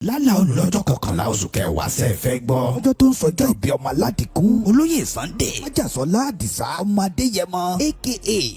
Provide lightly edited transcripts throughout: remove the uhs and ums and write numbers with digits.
lálàá olùlọ́jọ́ kọkànlá oṣù kẹwàá ṣe fẹ́ gbọ́. ọjọ́ tó ń sọjọ́ ìbí ọmọ aládìkún olóyè Sunday májàsọ́lá àdìsá ọmọ adéyẹmọ aka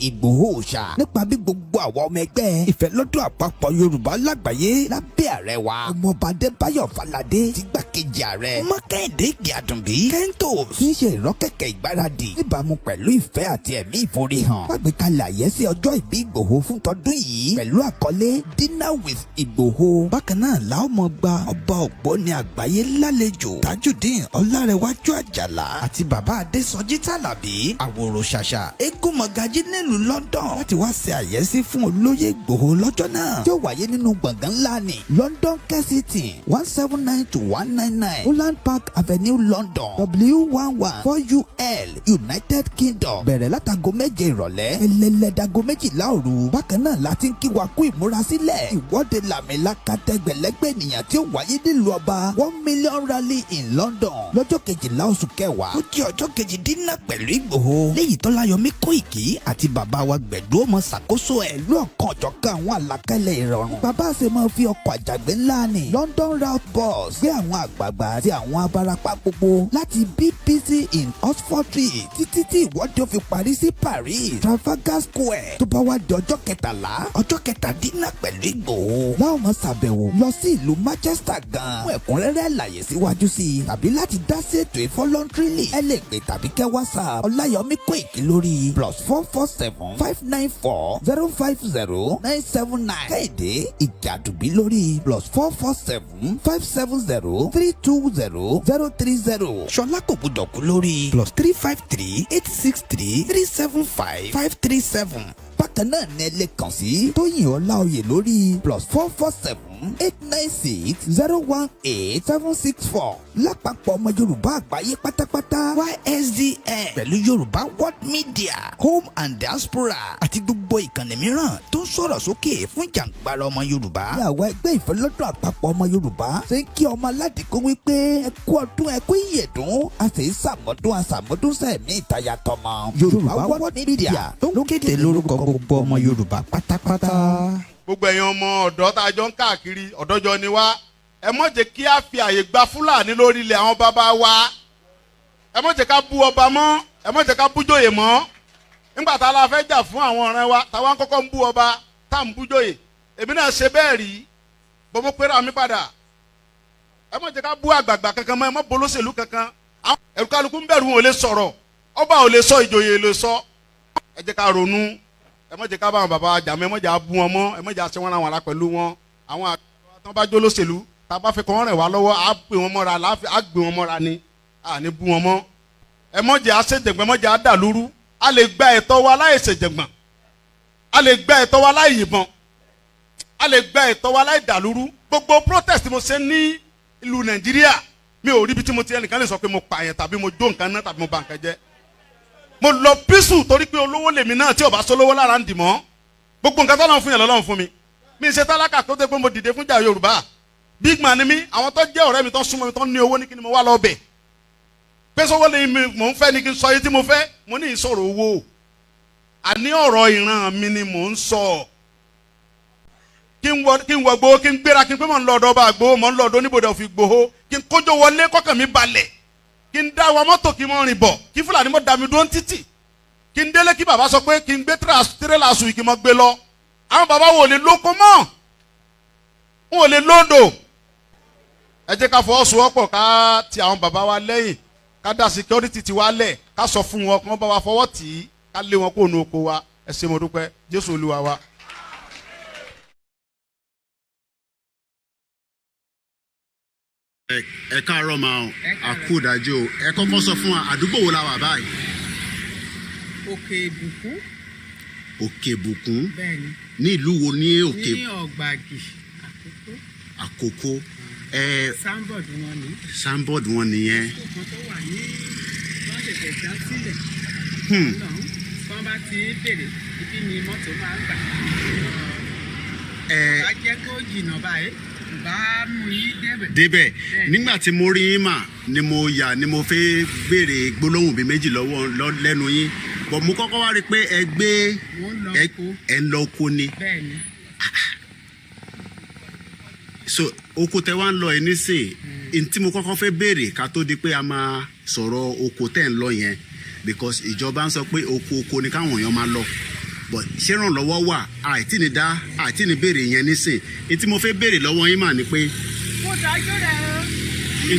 Igboho ṣá nípa bí gbogbo àwọn ọmọ ẹgbẹ́ ìfẹ́lọ́dún àpapọ̀ Yorùbá lágbàáyé lábẹ́ ààrẹ wa ọmọọba Adébáyọ̀ Fáládé ti gbàkejì ààrẹ Mákindé Gíadùnbí Kentos kì í ṣe ìrọ́kẹ̀kẹ̀ ìgbáradì níbàámu pẹ̀lú ìfẹ́ àti ẹ̀mí ìforihàn gbàgbékalẹ̀ àyẹ́sí ọjọ́ ìbí Igboho fún tọdún yìí pẹ̀lú àkọlé Dinner with Igboho. Bákan náà la ó mọ gba ọba ògbóni àgbáyé lálejò Tajudeen Ọlárẹ̀wájú Àjàlá àti bàbá Adésọjí Tàlàbí àwòrò ṣàṣà eégún mọ̀gájí nílùú London láti wá ṣe àyẹ́sí fún olóyè Igboho lọ́jọ́ náà tí ó wáyé nínú gbọ̀ngàn ńlá ní London Kensington 179-199 Holland Park Avenue London W11 4UL United Kingdom bẹ̀rẹ̀ látago 7 ìrọ̀lẹ́ ẹlẹ́lẹ́dago 12 òru. Bákan náà láti ń kí wa kú ìmúrasílẹ̀ ìwọ́de làmìlaka tẹgbẹ̀lẹ́gbẹ̀ ènìyàn tí ó wáyé nílùú ọba 1 million rally in London lọ́jọ́ 12 oṣù kẹwàá ó jẹ́ ọjọ́ kejì dínà pẹ̀lú Ìgbòho léyìí tó láyọmí Koiki àti bàbá wa Gbẹ̀du ọmọ ṣàkóso ẹ̀ lọ́ọ̀kan ọ̀jọ̀kan àwọn àlàkalẹ̀ ìrọ̀rùn. Bàbá ṣe máa fi ọkọ̀ àjàgbé ńlá ní London route bus gbé àwọn àgbààgbà àti àwọn abarapá gbogbo láti BBC in Oxford Street títí tí ìwọ́de ó fi parí sí Paris Trafalgar Square tó bá wá di ọjọ́ 13 ọjọ́ kẹtàdínà pẹ̀lú Ìgbòho láwọn máa ṣàbẹ̀wò lọ sí ìlú Manchester gan fún ẹ̀kúnrẹ́rẹ́ àlàyé síwájú sí i tàbí láti dá sí ètò ìfọlọ́ntìrìlì ẹ lè pè tàbí kẹ́ WhatsApp Ọláyọmí Koiki lórí +447-594-050-979 Kéde Ìjàdùbí lórí +447-570-320-030 Ṣọlá kò gbúdọ̀ kú lórí +353-863-375-537. Bákan náà ní ẹ lè kàn sí Tóyìn Ọláoyè lórí +447-896-018-764 lápapọ̀ ọmọ Yorùbá àgbáyé pátápátá YSDN pẹ̀lú Yorùbá World Media Home and Diaspora àti gbogbo ìkànnì mìíràn tó ń sọ̀rọ̀ sókè fún jàǹgbara ọmọ Yorùbá. Ní àwọn ẹgbẹ́ ìfẹ́lọ́dún àpapọ̀ ọmọ Yorùbá ṣe ń kí ọmọ aládìkún wípé ẹ kú ọdún ẹ kú ìyèdún a sì ń ṣàmọ́dún sẹ́ẹ̀mí ìtayà tọmọ. Yorùbá World Media ló ń kéde lórúkọ gbogbo ọmọ Yorùbá pátápátá. Gbogbo ẹ̀yin ọmọ ọ̀dọ́ tá a jọ ń káàkiri ọ̀dọ́jọ́ ni wá ẹ má jẹ́ kí a fi àyè gba Fúlàní lórí ilẹ̀ àwọn bàbá wa ẹ má jẹ́ ká bú ọba mọ́ ẹ má jẹ́ ká bú jòyè mọ́ nígbà tá a la fẹ́ jà fún àwọn ọ̀rẹ́ wa táwa ń kọ́kọ́ ń bú ọba tá à ń bú jòyè èmi náà ṣe bẹ́ẹ̀ rí bọ́mọ pẹ́rẹ́ àmì padà ẹ má jẹ́ ká bú àgbààgbà kankan mọ́ ẹ má bolóṣèlú kankan ẹ̀rù kálukú ń bẹ̀rù wọn ò lè sọ̀rọ̀ ọba ò lè sọ ìjòyè lè sọ ẹ jẹ́ ká ronú ẹ má jẹ́ ká bá àwọn bàbá wa jà mọ́ ẹ má jẹ́ á bú wọn mọ́ ẹ má jẹ́ á ṣe wọn ra wọn ara pẹ̀lú wọn àwọn àgbà tó bá jó lóṣèlú tá a bá fẹ́ kọ́ wọn rẹ̀ wá lọ́wọ́ á gbé wọn mọ́ra á gbé wọn mọ́ra ni à ní bú wọn mọ́ ẹ má jẹ́ á ṣèjẹ̀gbọ́n ẹ má jẹ́ á dàlúrú a lè gba ẹ̀tọ́ wa láì ṣèjẹ̀gbọ́n a lè gba ẹ̀tọ́ wa láì yìnbọn a lè gba ẹ̀tọ́ wa láì dàlúrú gbogbo protest mo ṣe ní ìlú Nàìjíríà mi ò rí ibi tí mo ti ẹnìkan lè sọ pé mo pààyàn tàbí mo jó nǹkan náà tàbí mo bà nǹkan jẹ́ mo lọ písù torí pé olówó lèmi náà tí ò bá sólówó lára ń dì mọ́ gbogbo nǹkan tọ́lọ́run fún yàn lọ́lọ́run fún mi mi ṣe tálákà tó dé pé mo dìde fún jà Yorùbá big man ni mi àwọn tó jẹ́ ọ̀rẹ́ mi tó súnmọ́ mi tó ní owó ní kí ni mo wá lọ bẹ̀ pé sọ́wọ́ lè mi mò ń fẹ́ ni kí n sọ yìí tí mo fẹ́ mo ní ìsọ̀rọ̀ owó àní ọ̀rọ̀ ìran mi ni mò ń sọ kí n wọ Ìgbòho kí n gbéra kí n pé mò ń lọ ọ̀dọ̀ ọba Ìgbòho mò ń lọ ọ̀dọ̀ oníbodè of Ìgbòho kí n kójó wọlé kọ́kàn mi balẹ̀ kí n dá wa mọ́tò kí n mọ́ rìn bọ̀ kí Fúlàní mọ́ da mi dúró ń títì kí n délé kí bàbá sọ pé kí n gbé tírélà sùn kí n mọ́ gbé lọ àwọn bàbá wo lè lóko mọ́ wọn ò lè lódò ẹ jẹ́ ká fọwọ́sowọ́pọ̀ ká ti àwọn bàbá wa lẹ́yìn ká dá security ti wá lẹ̀ ká sọ fún wọn kí wọ́n bá wa fọwọ́ tì í ká lé wọn kó nu oko wa ẹ ṣé mo dúpẹ́ Jésù Olúwa wa. ẹ káàárọ̀ máa àkúdájú o ẹ kọ́kọ́ sọ fún wa àdúgbò wo la wà báyìí. Òkè Ìbùkún. Òkè Ìbùkún. Bẹ́ẹ̀ni. ní ìlú wo ní òkè. ní Ọ̀gbàgì Àkókó. Sambod wọn ni. Sambod wọn nìyẹn. ọkàn tó wà ní wọ́n tètè já sílẹ̀. wọ́n bá ti bèrè ibi ni mọ́tò máa ń gbà. bá jẹ́ kó jìnnà báyìí bá mú yín débẹ̀ nígbà tí mo rí yín mà ni mo yà ni mo fẹ́ béèrè gbólóhùn bíi méjì lẹ́nu yín bọ̀ mo kọ́kọ́ wá rí i pé ẹ gbé ẹ ń lọ oko ni. bẹ́ẹ̀ni. so oko tẹ́ wá ń lọ ẹ nísìn tí mo kọ́kọ́ fẹ́ béèrè ká tó di pé a máa sọ̀rọ̀ oko tẹ́ ń lọ yẹn because ìjọba ń sọ pé oko ni káwọn èèyàn máa lọ but ṣé ìrànlọ́wọ́ wà àìtí ni béèrè yẹn nísìn tí mo fẹ́ béèrè lọ́wọ́ yín mà ni pé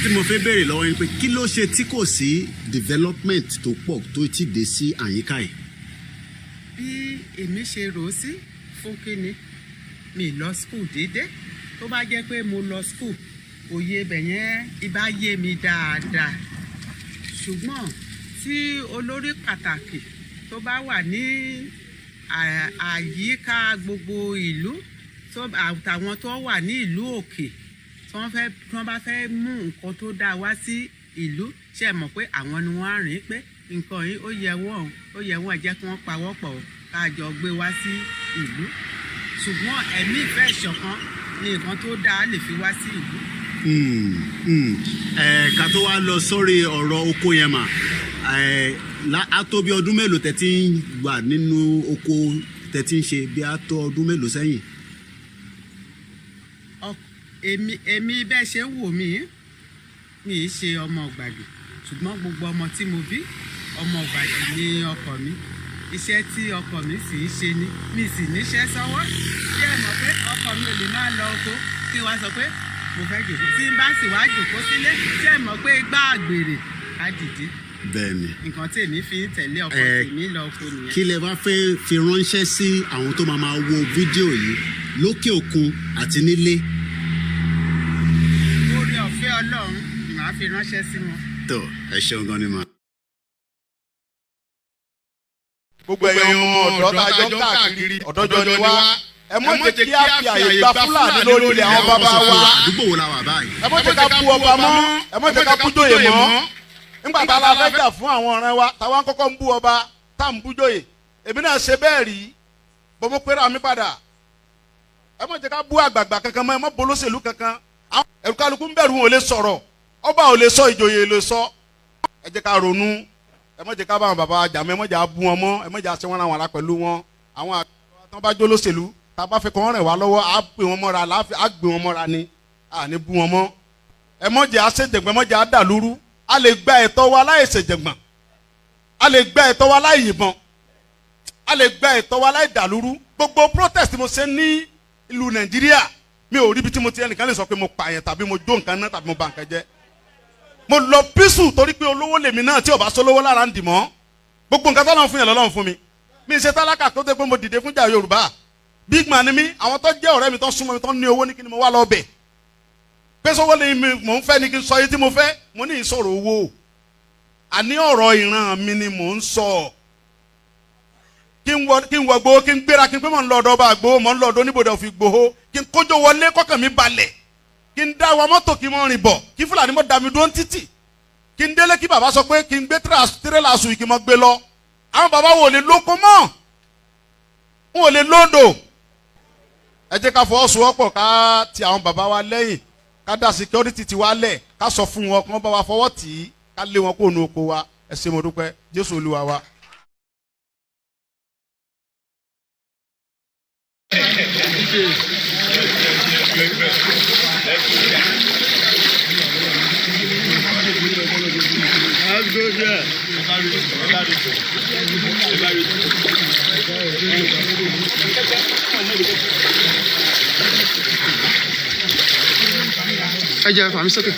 tí mo fẹ́ béèrè lọ́wọ́ yín pé kí ló ṣe tí kò sí development tó pọ̀ tó ti dé sí àyíká yìí. bí èmi ṣe rò ó sí fún kínní mi lọ school déédé tó bá jẹ́ pé mo lọ school òye ibẹ̀ yẹn ibà yé mi dáadáa ṣùgbọ́n tí olórí pàtàkì tó bá wà ní àyíká gbogbo ìlú àtàwọn tó wà ní ìlú òkè tí wọ́n bá fẹ́ mú nǹkan tó dáa wá sí ìlú ṣe mọ̀ pé àwọn ni wọ́n á rìn pé nǹkan yìí ó yẹ wọ́n jẹ́ kí wọ́n pawọ́pọ̀ ká jọ gbé wá sí ìlú ṣùgbọ́n ẹ̀mí ìfẹ́ ìṣọ̀kan ni nǹkan tó dáa lè fi wá sí ìlú. ká tó wá lọ sórí ọ̀rọ̀ oko yẹn mà á tó bí ọdún mélòó tẹ́ ti ń wà nínú oko tẹ́ ti ń ṣe bí á tó ọdún mélòó sẹ́yìn. èmi bẹ́ẹ̀ ṣe ń wò mí mi ì ṣe ọmọ ọ̀gbàdì ṣùgbọ́n gbogbo ọmọ tí mo bí ọmọ ọ̀gbàdì ni ọkọ mi iṣẹ́ tí ọkọ mi sì ń ṣe ni mi sì níṣẹ́ sọ́wọ́ ṣé ẹ mọ̀ pé ọkọ mi ò lè máa lọ oko kí wàá sọ pé mo fẹ́ jòkó tí n bá sì wá jòkó sílé ṣé ẹ mọ̀ pé gbá àgbèrè á dìde. bẹ́ẹ̀ni nǹkan tí èmi fi ń tẹ̀lé ọkọ tèmi lọ oko nìyẹn. kí lẹ bá fẹ́ fi ránṣẹ́ sí àwọn tó máa wo fídíò yìí lókè òkun àti nílé. oore ọ̀fẹ́ Ọlọ́run ni màá fi ránṣẹ́ sí wọn. tó ẹ ṣeun gan ni mà. gbogbo ẹ̀yin ọmọ ọ̀dọ́ tá a jọ ń káàkiri ọ̀dọ́jọ́ ni wá ẹ mọ̀ jẹ́ kí a fi àyè gba Fúlàní lórí ilẹ̀ àwọn bàbá wa. àdúgbò wo la wà báyìí. ẹ mọ̀ jẹ́ ká bú ọba mọ́ ẹ mọ̀ jẹ́ ká bú jòyè mọ́ nígbà tá a la fẹ́ jà fún àwọn ọ̀rẹ́ wa táwa kọ́kọ́ ń bú ọba tá à ń bú jòyè èmi náà ṣe bẹ́ẹ̀ rí bọ́ mo pera mi padà ẹ mọ̀ jẹ́ ká bú àgbààgbà kankan mọ́ ẹ mọ̀ bolóṣèlú kankan ẹ̀rù kálukú ń bẹ̀rù wọn ò lè sọ̀rọ̀ ọba ò lè sọ ìjòyè lè sọ ẹ jẹ́ ká ronú ẹ mọ̀ jẹ́ ká bá àwọn bàbá àjàmọ́ ẹ mọ̀ jẹ́ àbú wọn mọ́ ẹ mọ̀ jẹ́ àṣẹ wọn àwọn ará pẹ̀lú wọn àwọn àtọ́ bá jó lóṣèlú tá a bá fẹ́ kọ́ wọn rẹ̀ wá lọ́wọ́ á gbé wọn mọ́ra á gbé wọn mọ́ra ni à ní bú wọn mọ́ ẹ mọ̀ jẹ́ àṣejẹ̀gbọ́n ẹ mọ̀ jẹ́ àdàlúrú a lè gba ẹ̀tọ́ wa láì ṣèjẹ̀gbọ́n a lè gba ẹ̀tọ́ wa láì yìnbọn a lè gba ẹ̀tọ́ wa láì dàlúrú gbogbo protest mo ṣe ní ìlú Nàìjíríà mi ò rí ibi tí mo ti ẹnìkan lè sọ pé mo pààyàn tàbí mo jó nǹkan náà tàbí mo bà nǹkan jẹ́ mo lọ písù torí pé olówó lèmi náà tí ò bá sólówó lára ń dì mọ́ gbogbo nǹkan tọ́lọ́run fún yẹn lọ́lọ́run fún mi mi ṣe tálákà tó dé pé mo dìde fúnjà Yorùbá big man ni mi àwọn tó jẹ́ ọ̀rẹ́ mi tó súnmọ́ mi tó ní owó ní kí ni mo wá lọ bẹ̀ pé sọ́wọ́ lè mi mò ń fẹ́ ni kí n sọ yìí tí mo fẹ́ mo ní ìsọ̀rọ̀ owó àní ọ̀rọ̀ ìran mi ni mò ń sọ kí n wọ gbowó kí n gbéra kí n pé mò ń lọ ọ̀dọ̀ ọba àgbowó mò ń lọ ọ̀dọ̀ oníbodè òfin gbowó kí n kójó wọlé kọ́kàn mi balẹ̀ kí n dá wa mọ́tò kí n mọ́ rìn bọ̀ kí Fúlàní mọ́ dá mi dúró títì kí n délé kí bàbá sọ pé kí n gbé tírélà sùn kí n mọ́ gbé lọ àwọn bàbá wo lè lóko mọ́ n ò lè lódò ẹ jẹ́ ká fọwọ́sowọ́pọ̀ ká ti àwọn bàbá wa lẹ́yìn ká dá security ti wa lẹ̀ ká sọ fún wọn kí wọ́n bá wa fọwọ́ tì í ká lé wọn kó nu oko wa ẹ ṣé mo dúpẹ́ Jésù Olúwa wa. ẹ jẹ́ fàmí sókè.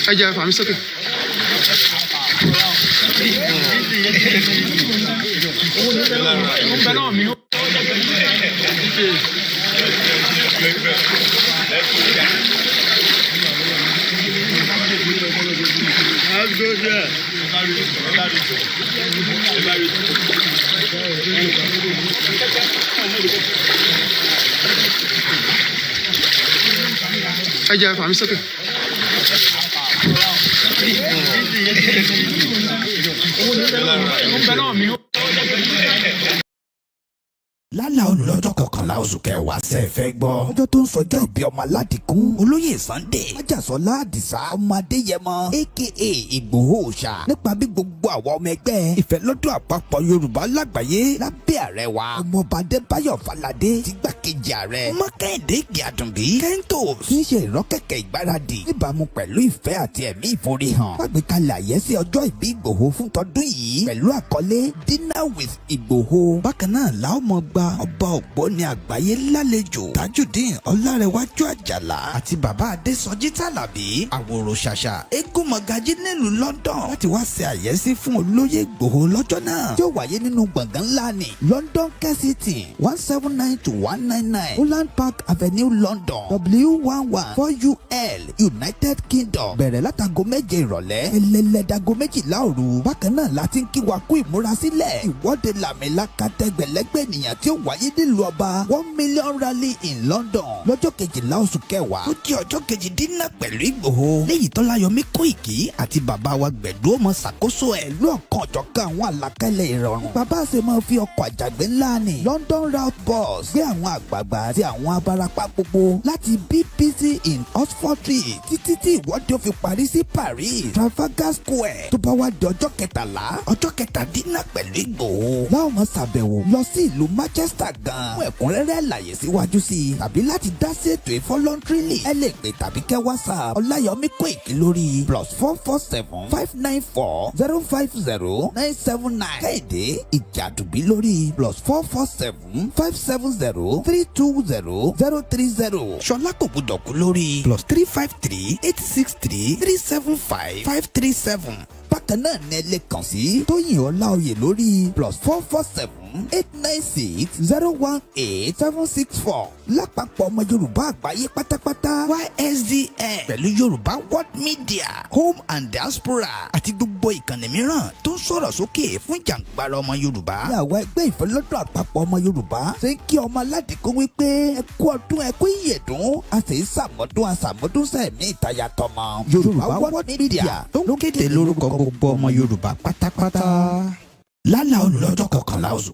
ẹ jẹ́ fàmí sókè. ẹ jẹ́ fàmí sókè. lálà olùlọ́jọ́ kọkànlá oṣù kẹwàá ṣe fẹ́ gbọ́. ọjọ́ tó ń sọjọ́ ìbí ọmọ aládìkún olóyè Sunday májàsọ́lá àdìsá ọmọ adéyẹmọ aka Igboho ṣá nípa bí gbogbo àwọn ọmọ ẹgbẹ́ ìfẹ́lọ́dún àpapọ̀ Yorùbá lágbàáyé lábẹ́ ààrẹ wa ọmọọba Adébáyọ̀ Fáládé ti gbàkejì ààrẹ Mákindé Ìgè-Àdùnbí Kentos kì í ṣe ìrọ́kẹ̀kẹ̀ ìgbáradì níbàámu pẹ̀lú ìfẹ́ àti ẹ̀mí ìforihàn fàgbékalẹ̀ àyẹ́sí ọjọ́ ìbí Ìgbòho fún tọdún yìí pẹ̀lú àkọlé Dinner with Ìgbòho. bákan náà làwọn ọmọ gba ọba ògbóni àgbáyé lálejò Tajudeen Ọlárẹ̀wájú Àjàlá àti bàbá Adésọjí Tàlàbí àwòrò ṣàṣà eégún mọ̀gájí nílùú London láti wá ṣe àyẹ́sí fún olóyè Ìgbòho lọ́jọ́ náà tí ó wáyé nínú gbọ̀ngàn ńlá ní London Kensington 179-199 Holland Park Avenue London W114UL United Kingdom bẹ̀rẹ̀ látago 7 ìrọ̀lẹ́ ẹlẹ́lẹ́dago 12 òru. bákan náà láti ń kí wa kú ìmúrasílẹ̀ ìwọ́de làmìlaka tẹgbẹ̀lẹ́gbẹ̀ ènìyàn tí ó wáyé nílùú ọba 1 million rally in London lọ́jọ́ 12 oṣù kẹwàá tó jẹ́ ọjọ́ kejì dínà pẹ̀lú Ìgbòho léyìí tọ́láyọmí Koiki àti bàbá wa gbẹ̀dú ọmọ ṣàkóso ẹ̀ lọ́ọ̀kan ọ̀jọ̀kan àwọn àlàkalẹ̀ ìrọ̀rùn. bàbá ṣe máa fi ọkọ̀ àjàgbé ńlá ní London route bus gbé àwọn àgbààgbà àti àwọn abarapá gbogbo láti BBC in Oxford Street títí tí ìwọ́de ó fi parí sí Paris Trafalgar Square tó bá wá di ọjọ́ 13 ọjọ́ kẹtàdínà pẹ̀lú Ìgbòho láwọn máa ṣàbẹ̀wò lọ sí ìlú Manchester gan fún ẹ̀kúnrẹ́rẹ́ àlàyé síwájú sí i tàbí láti dá sí ètò ìfọlọ́ntìrìlì ẹ lè pè tàbí kẹ́ WhatsApp Ọláyọmí Koiki lórí +447-594-050-979 Kéde Ìgè-Àdùnbí lórí +447-570-320-030 Ṣọlá kò gbọdọ̀ kú lórí +353-863-375-537. bákan náà ní ẹ lè kàn sí Tóyìn Ọláoyè lórí +447-896-018-764 lápapọ̀ ọmọ Yorùbá àgbáyé pátápátá YSDN pẹ̀lú Yorùbá World Media Home and Diaspora àti gbogbo ìkànnì mìíràn tó ń sọ̀rọ̀ sókè fún jàǹgbara ọmọ Yorùbá. ní àwọn ẹgbẹ́ ìfẹ́lọ́dún àpapọ̀ ọmọ Yorùbá ṣe ń kí ọmọ aládìkún wípé ẹ kú ọdún ẹ kú ìyèdún a sì ń ṣàmọ́dún sẹ́ẹ̀mí ìtayà tọmọ. Yorùbá World Media tó ń kéde lórúkọ gbogbo ọmọ Yorùbá pátápátá. lálà olùlọ́jọ́ kọkànlá oṣù.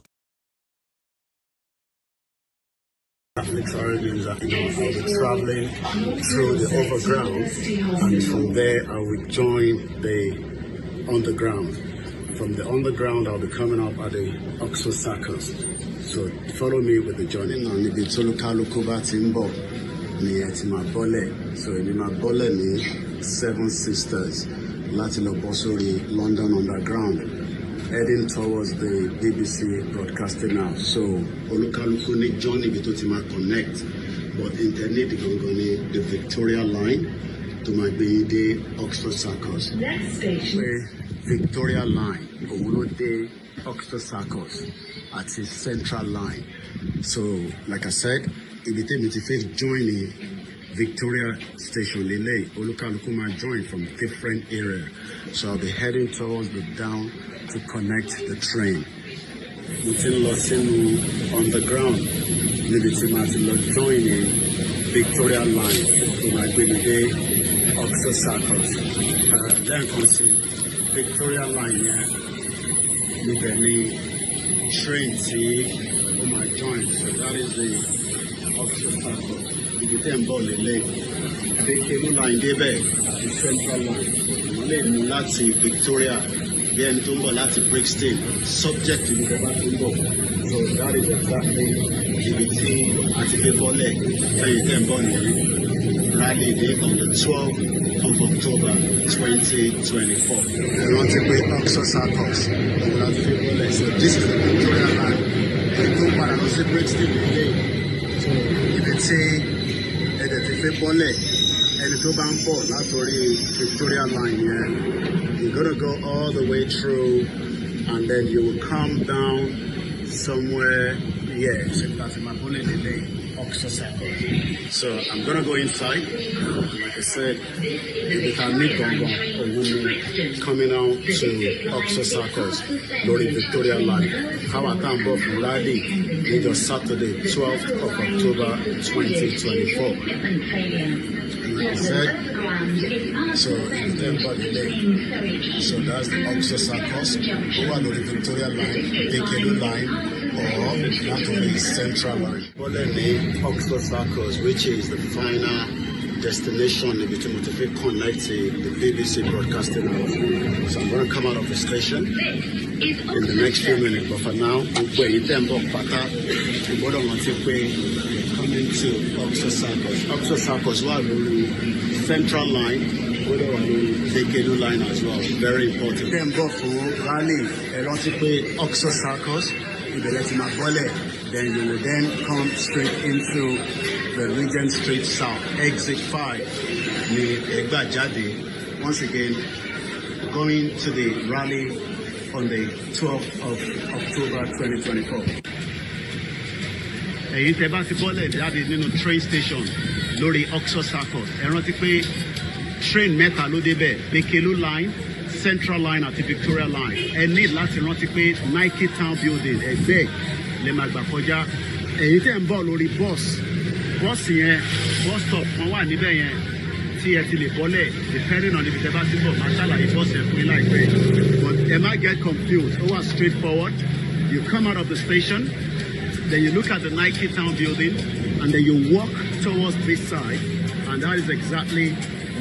Catholic origin is Akintoye. I'll be traveling through the overground, and from there I will join the underground. From the underground, I'll be coming up at the Oxford Circus. So follow me with the journey. Now, níbi tí olúkálùkù bá ti ń bọ̀ ni ẹ ti máa bọ́lẹ̀. So èmi máa bọ́lẹ̀ ní 7 Sisters láti lọ bọ́ sórí London Underground, heading towards the BBC Broadcasting House. So olúkálùkù ní journey bí tó ti máa connect, but internet gangan ní the Victoria line tó máa gbé yín dé Oxford Circus. Next station. Pé Victoria line òun ló dé Oxford Circus àti Central line. So like I said, ibi tèmi ti fẹ́ join ní Victoria Station lélẹ̀, olúkálùkù máa join from different area. So I'll be heading towards the down to connect the train. Mo ti ń lọ sínú underground níbi tí màá ti lọ join ní Victoria line tó máa gbé mi dé Oxford Circus. Lẹ́ẹ̀kan sí Victoria line yẹn níbẹ̀ ni train tí ó máa join. So that is the Oxford Circus. Ibi tẹ́ ń bọ̀ lélẹ̀ dé cable line débẹ̀ àti Central line. Wọ́n lè mú láti Victoria bí ẹni tó ń bọ̀ láti Brixton, subject ibi tó bá tó ń bọ̀. So that is exactly ibi tí a ti fi bọ́lẹ̀ fẹ́yìn tẹ́ ń bọ̀ ní rally day on the 12th of October 2024. Rántí pé Oxford Circus òun láti fi bọ́lẹ̀. So this is the Victoria line. Èyí tó padà lọ sí Brixton nílé. So ibi tí ẹ̀dẹ̀ ti fi bọ́lẹ̀ ẹni tó bá ń bọ̀ látòrí Victoria line yẹn, you're gonna go all the way through and then you will come down somewhere. Yeah, so that's my bullet delay Oxo Circus. So I'm going to go inside. Like I said, we can meet Gongon coming out to Oxo Circus, Lori Victoria Line. How I can go from Raleigh, just Saturday, 12th of October 2024. Like I said, so it's them body leg. So that's the Oxo Circus, over Lori Victoria Line, Bekelu Line, or that will be Central Line. The Oxo Circus, which is the final destination between Motife Connect to the BBC Broadcasting House. So I'm going to come out of the station in the next few minutes, but for now, we're coming to Oxo Circus. Oxo Circus, Central Line, Bekelu Line as well. Very important. Then go for Raleigh, Oxo Circus. Then you will then come straight into the Regent Street South, exit 5, near Egbajade. Once again, going to the rally on the 12th of October 2024. Èyí tẹ́ bá ti bọ́lẹ̀ jáde nínú train station lórí Oxo Circus. Ẹ rántí pé train mẹ́ta ló débẹ̀, Bekelu Line, Central Line àti Victoria Line. Ẹ ní láti rántí pé Nike Town Building ẹgbẹ́ lè máa gbà kọjá. Èyí tẹ́ ń bọ̀ lórí bus yẹn, bus stop kan wà níbẹ̀ yẹn tí ẹ ti lè bọ́lẹ̀ depending on ibi tẹ́ bá ti bọ̀ máa ṣàlàyé bus yẹn fún yín láìpẹ́. But ẹ má get confused, ó wà straightforward. You come out of the station, then you look at the Nike Town Building, and then you walk towards this side, and that is exactly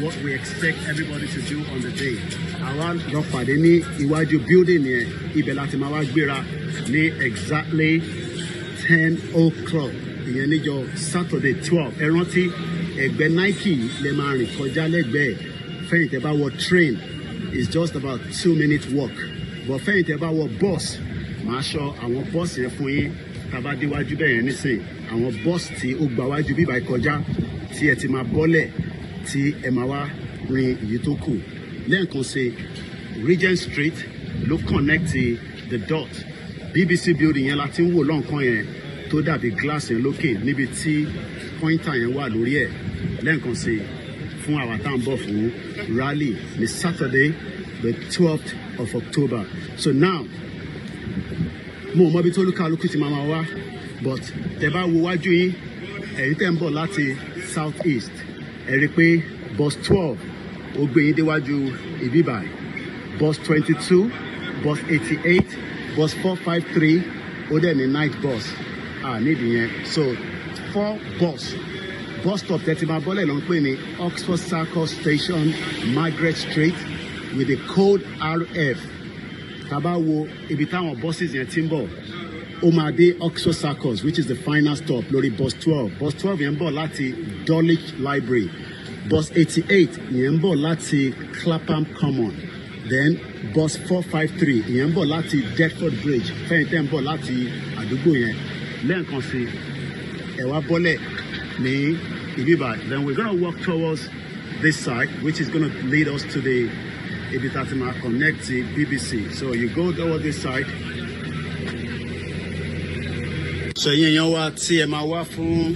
what we expect everybody to do on the day. Àwa lọ pàdé ní iwájú building yẹn, ibẹ̀ láti máa wá gbéra ní exactly 10 o'clock. Ìyẹn níjọ́ Saturday 12. Ẹ rántí ẹgbẹ́ Nike lè máa rìn kọjá lẹ́gbẹ̀ẹ́. Fẹ́yìn tẹ́ bá wọ train is just about 2-minute walk. But fẹ́yìn tẹ́ bá wọ bus, màá ṣọ́ àwọn bus yẹn fún yín. Tàbá déwájú bẹ́ẹ̀ yẹn nísìn, àwọn bus tí ó gba wájú bíbá ìkọjá tí ẹ ti máa bọ́lẹ̀ tí ẹ máa wá rin èyí tó kù. Lẹ́ẹ̀kan sí Regent Street ló connect the dot. BBC building yẹn la ti ń wò lọ́nkàn yẹn tó dàbí glass yẹn lókè níbi tí pointer yẹn wà lórí ẹ̀. Lẹ́ẹ̀kan sí fún àwa tá à ń bọ̀ fún rally ní Saturday the 12th of October. So now mo mọ bí tó lúkàlùkù ti máa wá, but tẹ́ bá wo wájú yín ẹ̀yin tẹ́ ń bọ̀ láti south east ẹ rí pé bus 12 ó gbé yín déwájú ìbíbà, bus 22, bus 88, bus 453 ó dẹ̀ ní night bus nídìí yẹn. So 4 bus stop tẹ́ ti máa bọ́lẹ̀ ló ń pè ní Oxford Circus Station, Margaret Street with the code RF. Tàbá wo ibi táwọn buses yẹn ti ń bọ̀, ó máa dé Oxford Circus, which is the final stop lórí bus 12. Bus 12 yẹn ń bọ̀ láti Dulwich Library. Bus 88 yẹn ń bọ̀ láti Clapham Common. Then bus 453 yẹn ń bọ̀ láti Deptford Bridge. Fẹ́yìn tẹ́ ń bọ̀ láti àdúgbò yẹn. Lẹ́ẹ̀kan sí ẹ wá bọ́lẹ̀ ní ìbíbà. Then we're gonna walk towards this side, which is gonna lead us to the Ibitatima connect to BBC. So you go toward this side. So yẹn wá tí ẹ máa wá fún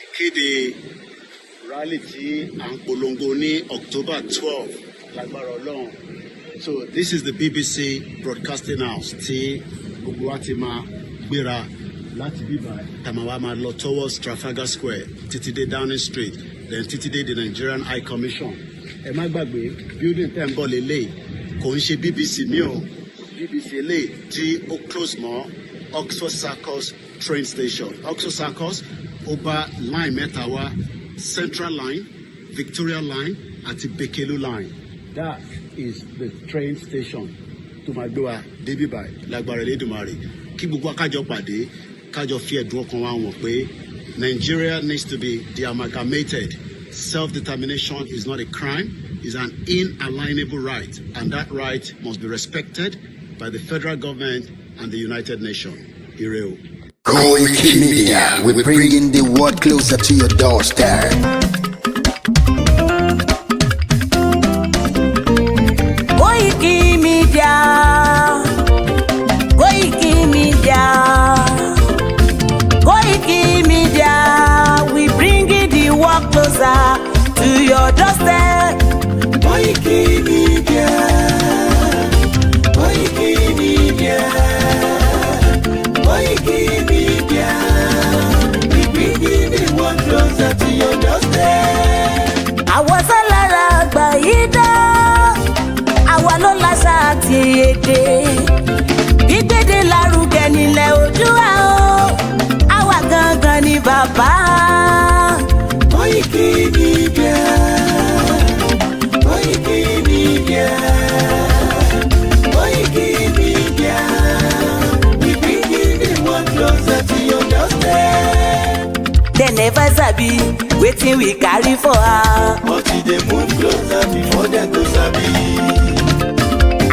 ìkéde rally tí à ń polongo ní October 12 lágbára Ọlọ́run. So this is the BBC Broadcasting House tí gbogbo wa ti máa gbéra láti bíbá tàmáwá máa lọ towards Trafalgar Square títí dé Downing Street, then títí dé the Nigerian High Commission. Ẹ má gbàgbé building tẹ́ ń bọ̀ lélẹ̀ kò ń ṣe BBC mi o, BBC lè tí ó close mọ́ Oxford Circus train station. Oxford Circus ó bá line mẹ́ta wá, Central Line, Victoria Line àti Bekelu Line. That is the train station tó máa gbé wa débi báyìí lágbára Elédùmarè. Kí gbogbo akájọ pàdé kájọ fi ẹ̀dùn ọkàn wa wọ̀n pé Nigeria needs to be de-amalgamated. Self-determination is not a crime, it's an inalienable right, and that right must be respected by the federal government and the United Nations. Ireo. Koiki Media, we're bringing the world closer to your doorstep. Koiki Media, Koiki Media, Koiki Media. closer to your doorstep. Koiki Media, Koiki Media, Koiki Media. We bring the world closer to your doorstep. Àwọn sálára àgbà yìí dá, àwa ló láṣà àti èdè. Gbígbédè lárugẹ nílẹ̀ Oòduà o, àwa gangan ni bàbá. Koiki Media, Koiki Media, Koiki Media. We bring the world closer to your doorstep. They never sabi wetin we carry for her. But they move closer before they go sabi.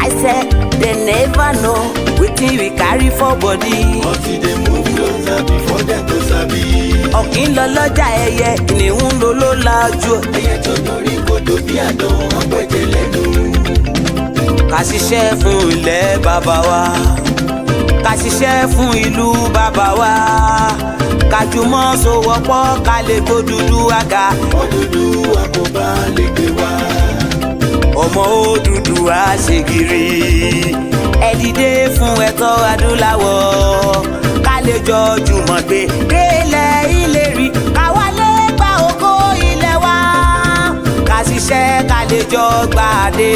I said they never know wetin we carry for body. But they move closer before they go sabi. Ọ̀kín lọ lọ́jà ẹyẹ, ìníhùn ló ló lajú. Ẹyẹ tó lórí kodò bí àdán ọ̀pẹ̀jẹ̀ lẹ́nu. Ká ṣiṣẹ́ fún ilẹ̀ bàbá wa, ká ṣiṣẹ́ fún ìlú bàbá wa, ká jùmọ̀ sowọ́pọ̀ ká lè tó dúdú àga. Odùduwà kò bá lè gbé wá. Ọmọ Odùduwà ṣègìrì, ẹ dìde fún ẹ̀tọ́ adúláwọ̀, ká lè jọ jùmọ̀ gbé délẹ̀ ìlérí, ká wálé gba ògo ilẹ̀ wa, ká ṣiṣẹ́ ká lè jọ gbàdé,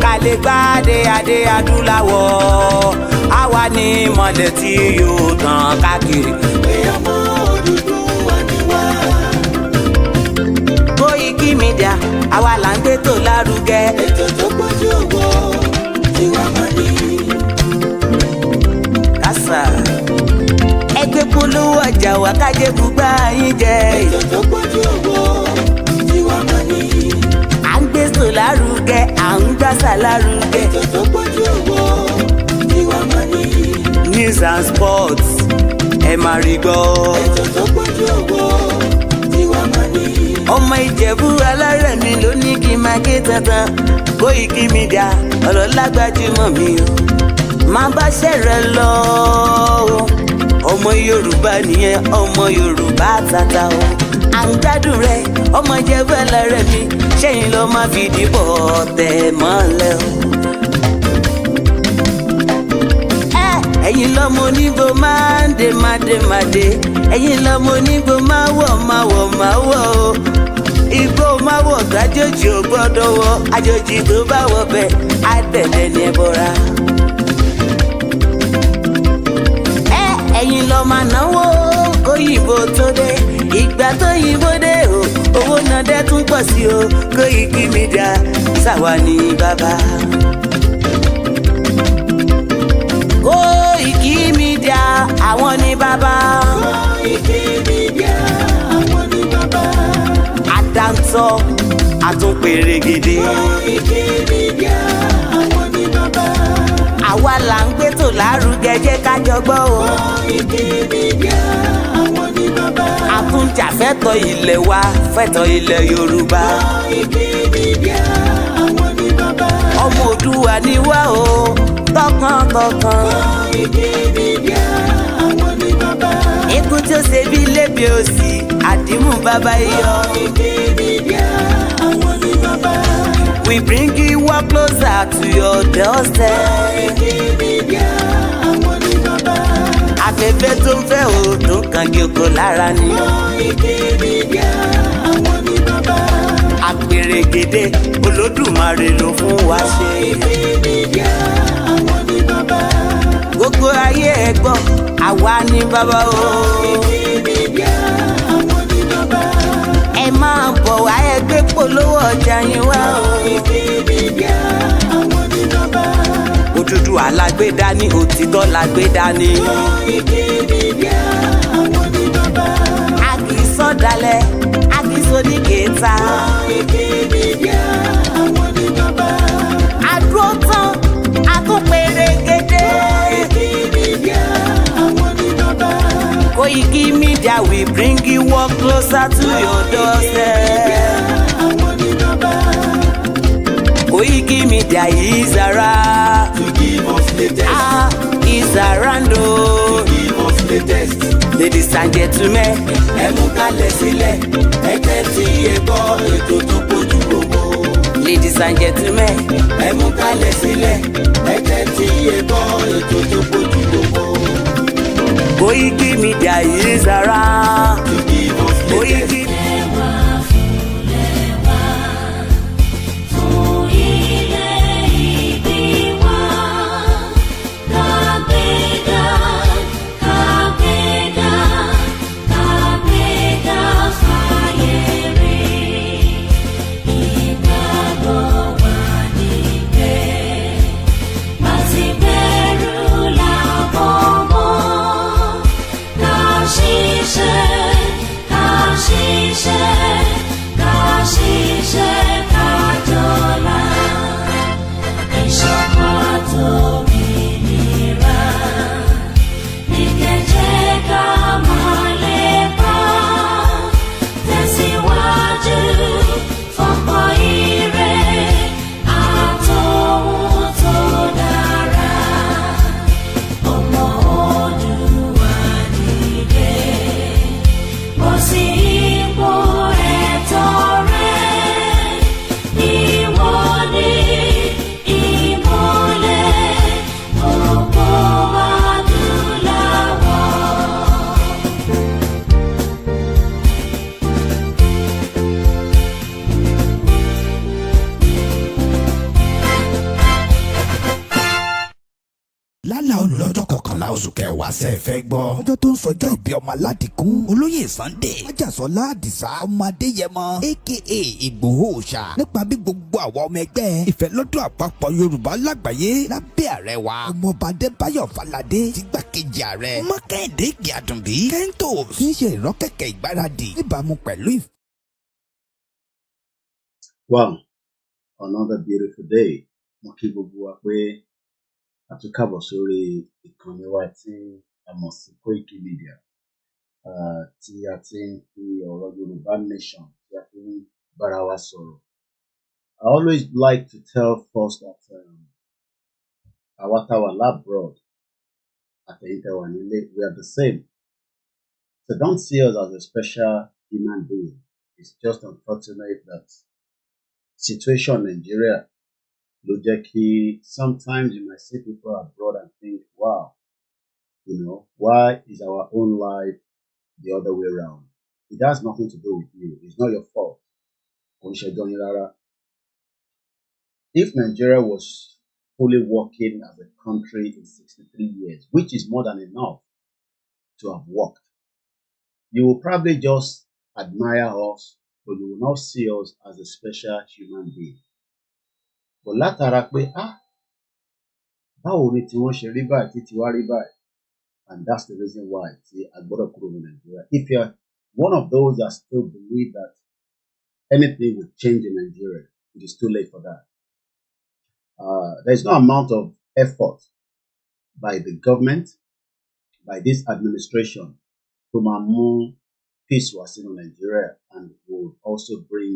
ká lè gbàdé adé adúláwọ̀, àwa ni mọ̀lẹ̀ tí yóò tàn káàkiri. Pé ọmọ Odùduwà ni wá. Koiki Media, àwa là ń gbé tó lárugẹ. Ètò tó pọ̀jù owó tí wọ́n máa ní. Kásá ẹgbẹ́ polówó ọjà wá kájé bùgbà yín jẹ. Ètò tó pọ̀jù owó tí wọ́n máa ní. À ń gbé tó lárugẹ, à ń gbàsà lárugẹ. Ètò tó pọ̀jù owó tí wọ́n máa ní. News and sports ẹ máa rí gbọ́. Ètò tó pọ̀jù owó tí wọ́n máa ní. Ọmọ Ìjẹ̀bú alárẹ̀ mi ló ní kí n máa ké tantan. Koiki Media ọ̀rọ̀ lágbájúmọ̀ mi o, máa bá ṣẹ̀rẹ̀ lọ o. Ọmọ Yorùbá nìyẹn, ọmọ Yorùbá tata o. À ń gbádùn rẹ, ọmọ Ìjẹ̀bú alárẹ̀ mi, ṣẹ́yìn ló máa fi dìbò tẹ̀ mọ́lẹ̀ o. Ẹ̀yin lọ́mọ onígbò máa ń dé máa dé, ẹ̀yin lọ́mọ onígbò máa wọ̀ o. Igbó máa wọ̀ gbàjòjì ò gbọ́dọ̀ wọ, àjòjì tó bá wọ bẹ́ẹ̀ á tẹ̀lé ní ẹbọra. Ẹ̀yin lọ máa náwó kóyìnbó tó dé, ìgbà tó yìnbó dé o, owó náà dẹ́ tún pọ̀ sí o. Koiki Media ṣàwa ní bàbá. Koiki Media àwọn ní bàbá. Koiki Media àwọn ní bàbá. Àdáńtọ́ àtúnpèrègèdè. Koiki Media àwọn ní bàbá. Àwa là ń gbé tó lárugẹ, jẹ́ ká jọ gbọ́ o. Koiki Media àwọn ní bàbá. Àtúnjàfẹ́tọ̀ ilẹ̀ wa, fẹ́tọ̀ ilẹ̀ Yorùbá. Koiki Media àwọn ní bàbá. Ọmọ Oòduà ni wá o, tọkàntọkàn. Koiki Media àwọn ní bàbá. Ikú tí ó ṣe bí lébi òsì, àdìmú bàbá iyọ̀. Koiki Media àwọn ní bàbá. We bring you work closer to your doorstep. Koiki Media àwọn ní bàbá. Afẹ́fẹ́ tó ń fẹ́ o tó ń kan gígo lára ni. Koiki Media àwọn ní bàbá. Àpèrègèdè Olódùmarè ló fún wa ṣe. Koiki Media àwọn ní bàbá. Gbogbo ayé ẹ gbọ́, àwa ní bàbá o. Koiki Media àwọn ní bàbá. Ẹ máa bọ̀ wá ẹgbẹ́ polówó ọjà yín wá o. Koiki Media àwọn ní bàbá. Odùduwà lágbédá ní, òtítọ́ lágbédá ní. Koiki Media àwọn ní bàbá. A kì í sọ̀dálẹ̀, a kì í sódìkẹta. Koiki Media àwọn ní bàbá. Àdúró tán, a tún pèrègèdè. Koiki Media àwọn ní bàbá. Koiki Media we bring you work closer to your doorstep. Àwọn ní bàbá. Koiki Media is around. To give us latest. Is around o. Give us latest. Ladies and gentlemen, Ẹ mú kalẹ̀ sílẹ̀, ẹ tẹ́tí ladies and gentlemen. ẹ mú kalẹ̀ sílẹ̀ ẹ tẹ́tí ẹ gbọ́ ètò tó kojú gbogbo. Koiki Media is around. to give us Koiki. oṣù kẹwàá ṣe fẹ́ gbọ́. ọjọ́ tó ń sọjọ́ ìbí ọmọ aládìkún olóyè Sunday májàsọ́lá àdìsá ọmọ adéyẹmọ aka Igboho ṣá nípa bí gbogbo àwọn ọmọ ẹgbẹ́ ìfẹ́lọ́dún àpapọ̀ Yorùbá lágbàáyé lábẹ́ ààrẹ wa ọmọọba Adébáyọ̀ Fáládé ti gbàkejì ààrẹ ọmọ Kẹ́hìndé Ìgè-Àdùnbí Kentos kì í ṣe ìrọ́kẹ̀kẹ̀ ìgbáradì níbàámu pẹ̀lú Wow, another beautiful day. Mo kí gbogbo wa pé a tún kábọ̀ sórí ìkànnì wa tí a mọ̀ sí Koiki Media, tí a ti ń fi ọ̀rọ̀ Yorùbá Nation tí a fi ń bára wa sọ̀rọ̀. I always like to tell first that àwa tá wà labroad àtẹ̀yin tẹ́ wà nílé, we are the same. So don't see us as a special human being. It's just unfortunate that situation in Nigeria ló jẹ́ kí sometimes you might see people abroad and think, wow, why is our own life the other way around? It has nothing to do with you. It's not your fault. Kò ń ṣẹjọ́ yín rárá. If Nigeria was fully working as a country in 63 years, which is more than enough to have worked, you will probably just admire us, but you will not see us as a special human being. But látara pé báwo ni tí wọ́n ṣe rí báyìí tí tiwa rí báyìí, and that's the reason why tí a gbọ́dọ̀ kúrò ní Nigeria. If you're one of those that still believe that anything will change in Nigeria, it is too late for that. There's no amount of effort by the government, by this administration, to mú peace wá sínú Nigeria, and will also bring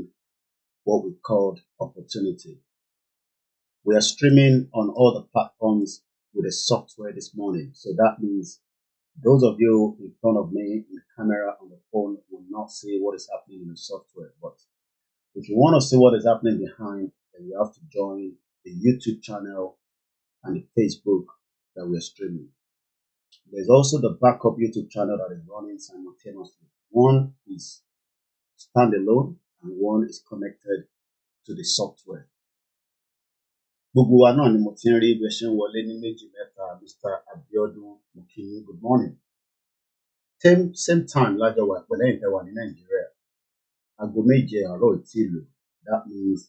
what we called opportunity. We are streaming on all the platforms with a software this morning. So that means those of you in front of me in the camera on the phone will not see what is happening in the software. But if you want to see what is happening behind, then you have to join the YouTube channel and the Facebook that we are streaming. There's also the backup YouTube channel that is running simultaneously. One is standalone and one is connected to the software. Gbogbo wa náà ni mo ti ń rí bí ẹ ṣe ń wọlé ní méjì mẹ́ta. Mr. Abiodun Mokinyi, good morning. Same time lájọ wà pẹ̀lú ẹ̀yin tẹ́ wà ní Nàìjíríà. Aago méje àárọ̀ ìtì ìlú. That means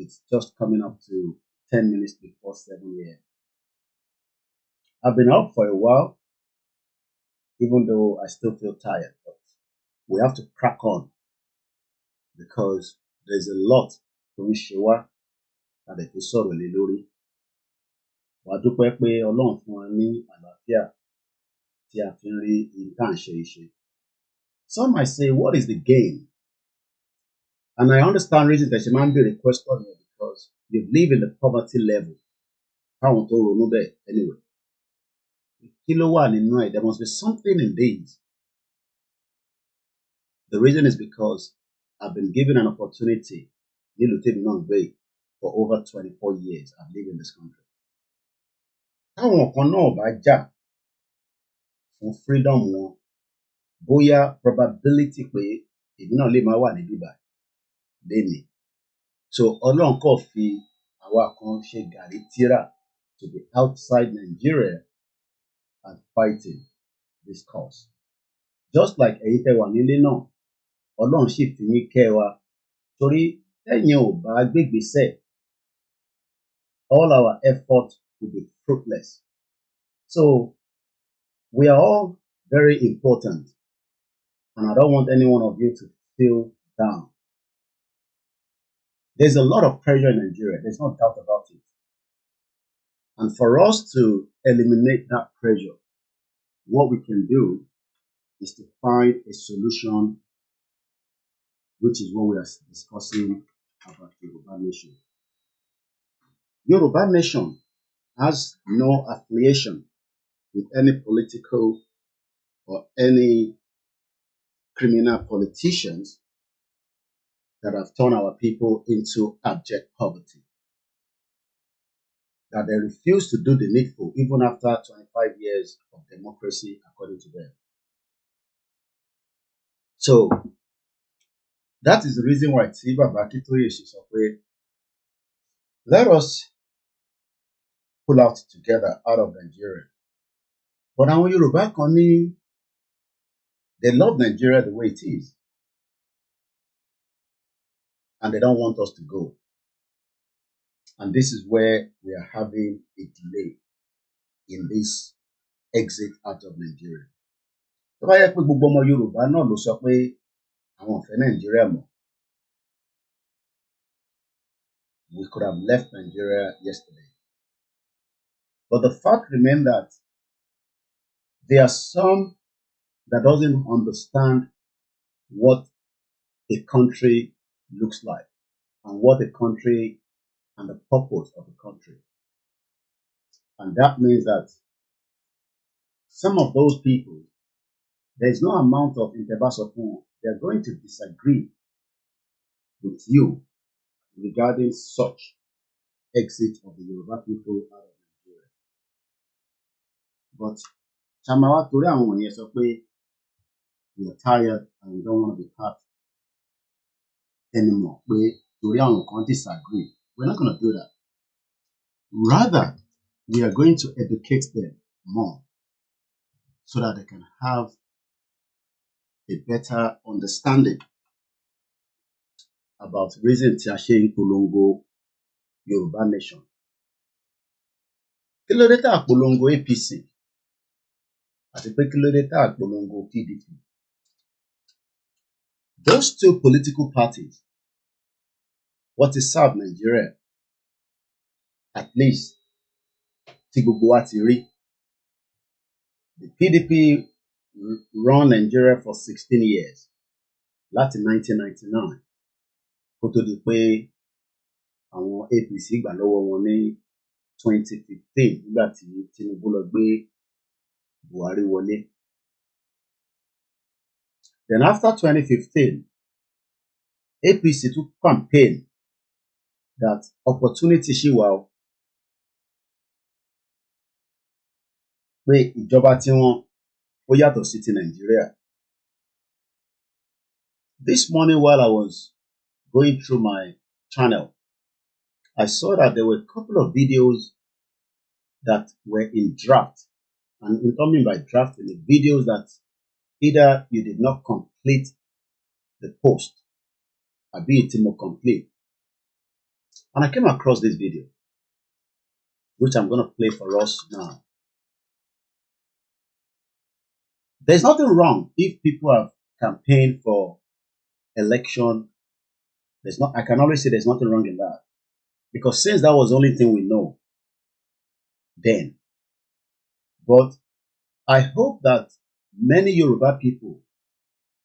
it's just coming up to 10 minutes before 7 a.m. I've been up for a while, even though I still feel tired. But we have to crack on because there's a lot to ń ṣe wá láti fi sọ̀rọ̀ lé lórí. Wàá dúpẹ́ pé Ọlọ́run fún wa ní àlàáfíà tí a fi ń rí nǹkan ṣe iṣẹ́. Some might say, what is the gain? And I understand reasons that she might be a question here because you live in the poverty level. Káwọn tó ronú bẹ́ẹ̀ anyway. Kí ló wà nínú ẹ̀? There must be something in these. The reason is because I've been given an opportunity nílùú tèmi náà gbé for over 24 years I've lived in this country. Táwọn kan náà bá jà fún freedom wọn, bóyá probability pé èmi náà lè máa wà níbí báyìí lénìí. So Ọlọ́run kò fi àwa kan ṣe gàrí tíra to be outside Nigeria and fighting this cause. Just like èyí tẹ́ wà nílé náà, Ọlọ́run sì fi yín kẹ́ wa torí ẹ̀yin ò bá gbégbèsè, all our effort will be fruitless. So we are all very important, and I don't want any one of you to feel down. There's a lot of pressure in Nigeria, there's no doubt about it. And for us to eliminate that pressure, what we can do is to find a solution, which is what we are discussing about Yoruba Nation. Yoruba Nation has no affiliation with any political or any criminal politicians that have turned our people into abject poverty. That they refuse to do the needful even after 25 years of democracy, according to them. So, that is the reason why Akintoye is saying, let us pull out together out of Nigeria. But àwọn Yorùbá kan ní, they love Nigeria the way it is. And they don't want us to go. And this is where we are having a delay in this exit out of Nigeria. Tó bá yẹ pé gbogbo ọmọ Yorùbá náà ló sọ pé àwọn ò fẹ́ Nigeria mọ́, we could have left Nigeria yesterday. But the fact remains that there are some that doesn't understand what a country looks like and what a country and the purpose of the country. And that means that some of those people, there is no amount of interbasopo, they are going to disagree with you regarding such exit of the Yoruba people out of Nigeria. But Chamawa torí àwọn wọ̀nyẹn sọ pé we are tired and we don't want to be part anymore. Pé torí àwọn kan disagree. We're not going to do that. Rather, we are going to educate them more so that they can have a better understanding about reason tí a ṣe ń polongo Yoruba Nation. Kí ló dé tá a polongo APC? Àti pé kí ló dé tá a polongo PDP? Those two political parties, what is served Nigeria, at least, tí gbogbo wa ti rí. The PDP run Nigeria for 16 years, láti 1999, kó tó di pé àwọn APC gbà lọ́wọ́ wọn ní 2015 nígbà tí Tinubu lọ gbé Buhari wọlé. Then after 2015, APC took campaign that opportunity ṣì wà o. Pé ìjọba tí wọ́n ó yàtọ̀ sí ti Nigeria. This morning while I was going through my channel, I saw that there were a couple of videos that were in draft. And in coming by draft, the videos that either you did not complete the post, or be it more complete. And I came across this video, which I'm going to play for us now. There's nothing wrong if people have campaigned for election. I can always say there's nothing wrong in that. Because since that was the only thing we know then. But I hope that many Yoruba people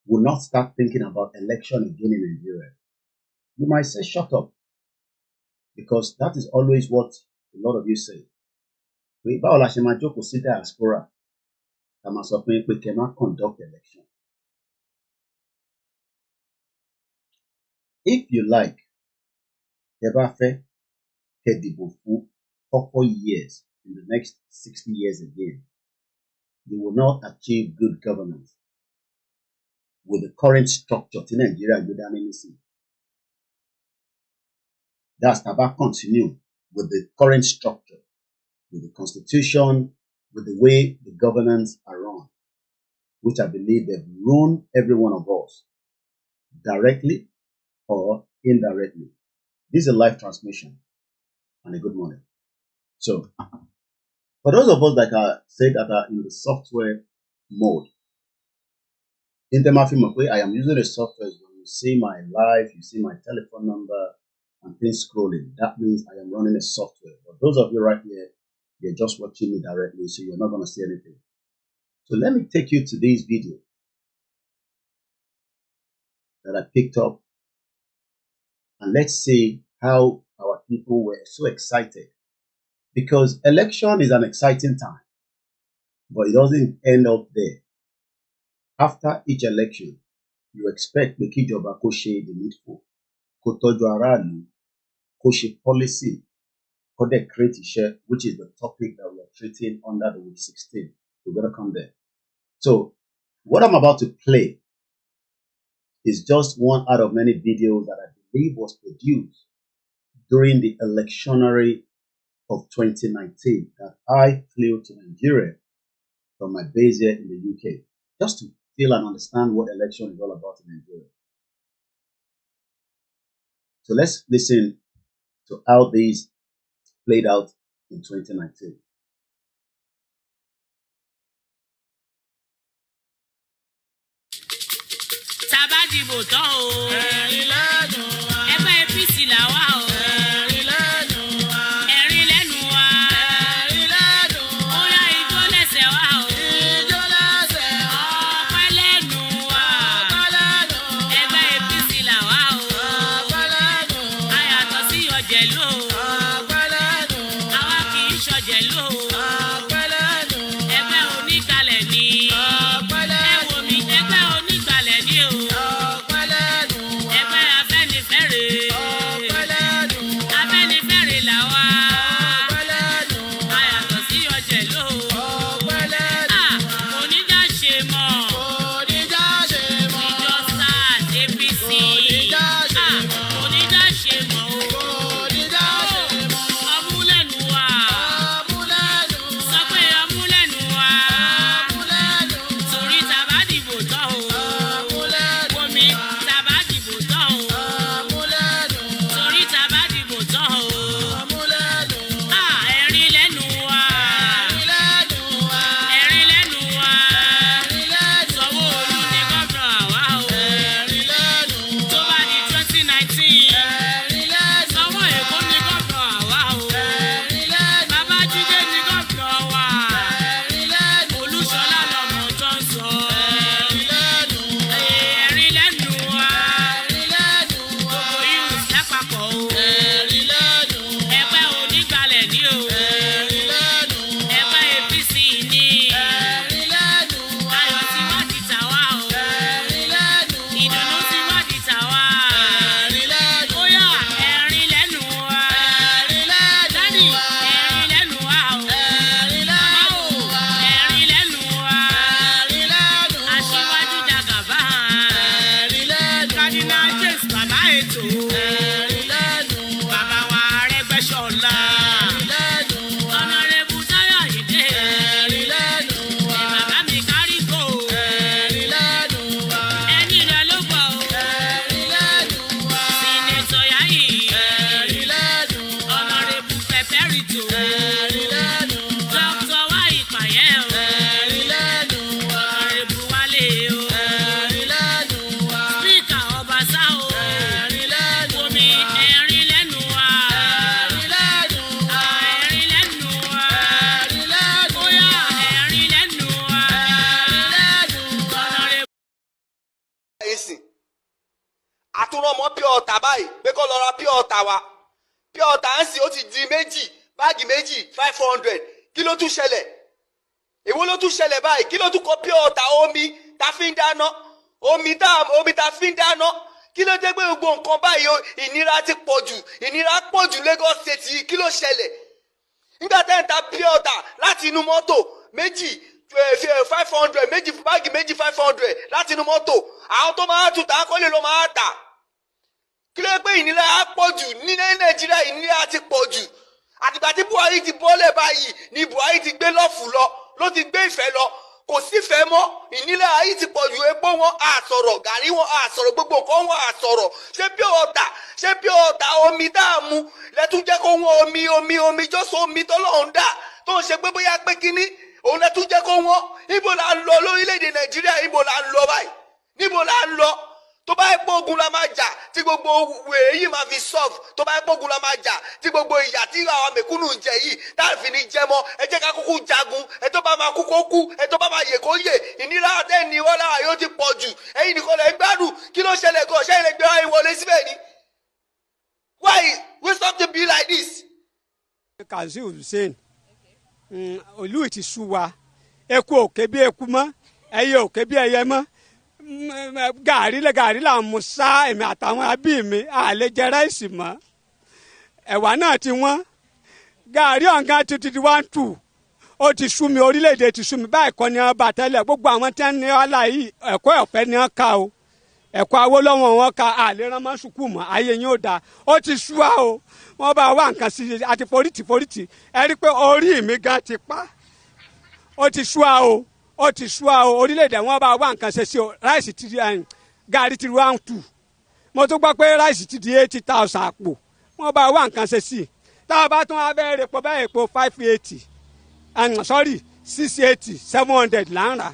will not start thinking about election again in Nigeria. You might say, shut up. Because that is always what a lot of you say. Báwo la ṣe máa jókòó sí diaspora? Tá máa sọ pé kẹ́ má conduct election. If you like, tẹ́ bá fẹ́, kẹ́dìbò fún for 4 years in the next 60 years again, you will not achieve good governance with the current structure in Nigeria and Sudan. That's about continue with the current structure, with the constitution, with the way the governance are run, which I believe they've ruined every one of us, directly or indirectly. This is a live transmission, and a good morning. So, for those of us that are say that are in the software mode, in the way I am using the software, when you see my live, you see my telephone number and things scrolling, that means I am running a software. But those of you right here, you're just watching me directly, so you're not going to see anything. So let me take you to this video that I picked up, and let's see how our people were so excited, because election is an exciting time, but it doesn't end up there. After each election, you expect the kíjọba kó ṣe the needful, kó tọ́jú aráàlú, kó ṣe policy, kó dẹ̀ create iṣẹ́, which is the topic that we are treating under the week 16. We're going to come there. So, what I'm about to play is just one out of many videos that I believe was produced during the electionary of 2019 that I flew to Nigeria from my base here in the UK, just to feel and understand what election is all about in Nigeria. So let's listen to how these played out in 2019. Tabadibo tán o. Ẹ̀rín lẹ́nu wa. Ẹgbẹ́ APC là wá o. Ẹ̀rín lẹ́nu wa. Ẹ̀rín lẹ́nu wa. Ẹ̀rín lẹ́nu wa. Ó yá ijó lẹ́sẹ̀ wá o. Ijó lẹ́sẹ̀ wá. Ọpẹ́ lẹ́nu wa. Ọpẹ́ lẹ́nu wa. Ẹgbẹ́ APC là wá o. Ọpẹ́ lẹ́nu wa. A yàtọ̀ sí ọ̀jẹ̀lú o. Ọpẹ́ lẹ́nu wa. Àwa kì í ṣọ̀jẹ̀lú o. Ọpẹ́ lẹ́nu wa. Ẹgbẹ́ oníkalẹ̀ ni. Ọpẹ́ lẹ́nu wa. Ẹ wò mí, ẹgbẹ́ oníkalẹ̀ ni o. Ẹgbẹ́ Afenifere. Afenifere là wá. A yàtọ̀ sí ọ̀jẹ̀lú o. Oníjà ṣe mọ̀. Ìjọ SARS APC. Oníjà ṣe mọ̀ o. Ọmúlẹ́nu wa. Sọ pé ọmúlẹ́nu wa. Torí tàbá dìbò tán o. Omi tàbá dìbò tán o. Torí tàbá dìbò tán o. Ẹ̀rín lẹ́nu wa. Ẹ̀rín lẹ́nu wa. Sanwó-Olú ni gómìnà àwa o. Tó bá di 2019. Sanwó Èkó ni gómìnà àwa o. Babájídé ni gómìnà wa. Olúṣọlá lọmọ tó ń sọ. Ẹ̀rín lẹ́nu wa. Gbogbo youths lápapọ̀ o. Ẹgbẹ́ onígbàlẹ̀ ni o. Ẹgbẹ́ APC ni. Ayọ̀ tí wá di tàwa o. Ìdùnnú tí wá di tàwa. Ó yá ẹ̀rín lẹ́nu wa. Dádì ẹ̀rín lẹ́nu wa o. Màmá o ẹ̀rín lẹ́nu wa. Aṣíwájú Jagaba. Cardinal James bàbá ètò. Bàbá wa Arẹ́gbẹ́ṣọlá. Honorable Táyọ̀ Ìdè. Bàbá mi Kárígò. Ẹni rẹ̀ ló gbọ́ o. Senator Yayi. Honorable Pẹpẹrìtò. Dr. Wáyé Pàyẹ́ o. Honorable Wálé o. Speaker Ọbaṣá o. Omi ẹ̀rín lẹ́nu wa. Ẹ̀rín lẹ́nu wa. Ó yá ẹ̀rín lẹ́nu wa. Honorable. Èsìn àtúnrọ̀mọ́ pure water báyìí pé kó lọ ra pure water wa pure water ń sìn ó ti di méjì báàgì méjì 500 kí ló tún ṣẹlẹ̀ èwo ló tún ṣẹlẹ̀ báyìí kí ló tún kọ pure water omi tá fi ń dáná omi tá fi ń dáná kí ló dé pé gbogbo nǹkan báyìí ìnira ti pọ̀ jù, ìnira pọ̀ jù Lagos State yìí, kí ló ṣẹlẹ̀? Nígbà tẹ́ ń ta pure water láti inú mọ́tò méjì 500, méjì báàgì méjì 500 láti inú mọ́tò, àwọn tó máa tún tà kọ́lé ló máa tà. Kí ló dé pé ìnira á pọ̀ jù ní Nàìjíríà, ìnira ti pọ̀ jù. Àtìgbà tí Buhari ti bọ́lẹ̀ báyìí ni Buhari ti gbé lọ́ọ̀fù ló ti gbé ìfẹ́ lọ. Kò sífẹ̀ẹ́ mọ́, ìnira ayé ti pọ̀ jù, epo wọn àsọ̀rọ̀, gàrí wọn àsọ̀rọ̀, gbogbo nǹkan wọn àsọ̀rọ̀. Ṣé pure water omi tá a mu lẹ́tún jẹ́ kó wọ́n omi jọ́sọ̀ omi tọ́lọ́run dá tó ń ṣe pé bóyá pé kínní òun lẹ́tún jẹ́ kó wọ́n. Níbo la ń lọ lórílẹ̀‐èdè Nàìjíríà? Níbo la ń lọ báyìí? Níbo la ń lọ? Tó bá yẹ pé ogun la máa jà tí gbogbo wèrè yìí máa fi solve, tó bá yẹ pé ogun la máa jà tí gbogbo ìyà tí àwọn mẹ̀kúnnù jẹ yìí táàfin ní jẹ mọ́, ẹ jẹ́ ká kúkú jagun, ẹ tó bá máa kú kó kú, ẹ tó bá máa yè kó yè. Ìnira àtẹ́ni wọ́n lára yóò ti pọ̀ jù, ẹ̀yin nìkan lè gbádùn. Kí ló ṣẹlẹ̀ gan? ṣé ilé gbé wáyé wọlé síbẹ̀ ni? Why we stop to be like this? Kazeem Hussein, olú ti sú wa, eku òkè bí eku mọ́, ẹyẹ òkè bí ẹyẹ mọ́. Gàrí là ń mu sá èmi àtàwọn abí mi àlè jẹ ráìsì mọ́. Ẹ̀wà náà ti wọ́n, gàrí ọ̀gá ti di 1-2. Ó ti sú mi, orílẹ̀-èdè ti sú mi. Báyìí kọ́ ni wọ́n bá tẹ́lẹ̀, gbogbo àwọn tí wọ́n ní ọ̀la yìí ẹ̀kọ́ ọ̀fẹ́ ni wọ́n ká o, ẹ̀kọ́ Awólọ́wọ̀ wọn ká, àlè rán mọ́ sùkúù mọ́, ayé yín ò dáa. Ó ti sú wa o, wọ́n bá wá nǹkan sí i àti forítì ẹ rí i pé orí mi gan ti pa. Ó ti sú wa o, ó ti sú wa o, orílẹ̀-èdè wọn bá wá nǹkan ṣe sí o. Ráìsì ti di gàrí ti 1-2. Mo tún gbọ́ pé ráìsì ti di 80,000 àpò, wọ́n bá wá nǹkan ṣe sí i. Tá a bá tún wá bẹ́ẹ̀ rẹ̀ pọ̀ báyìí epo 580, 680, 700 là ń rà.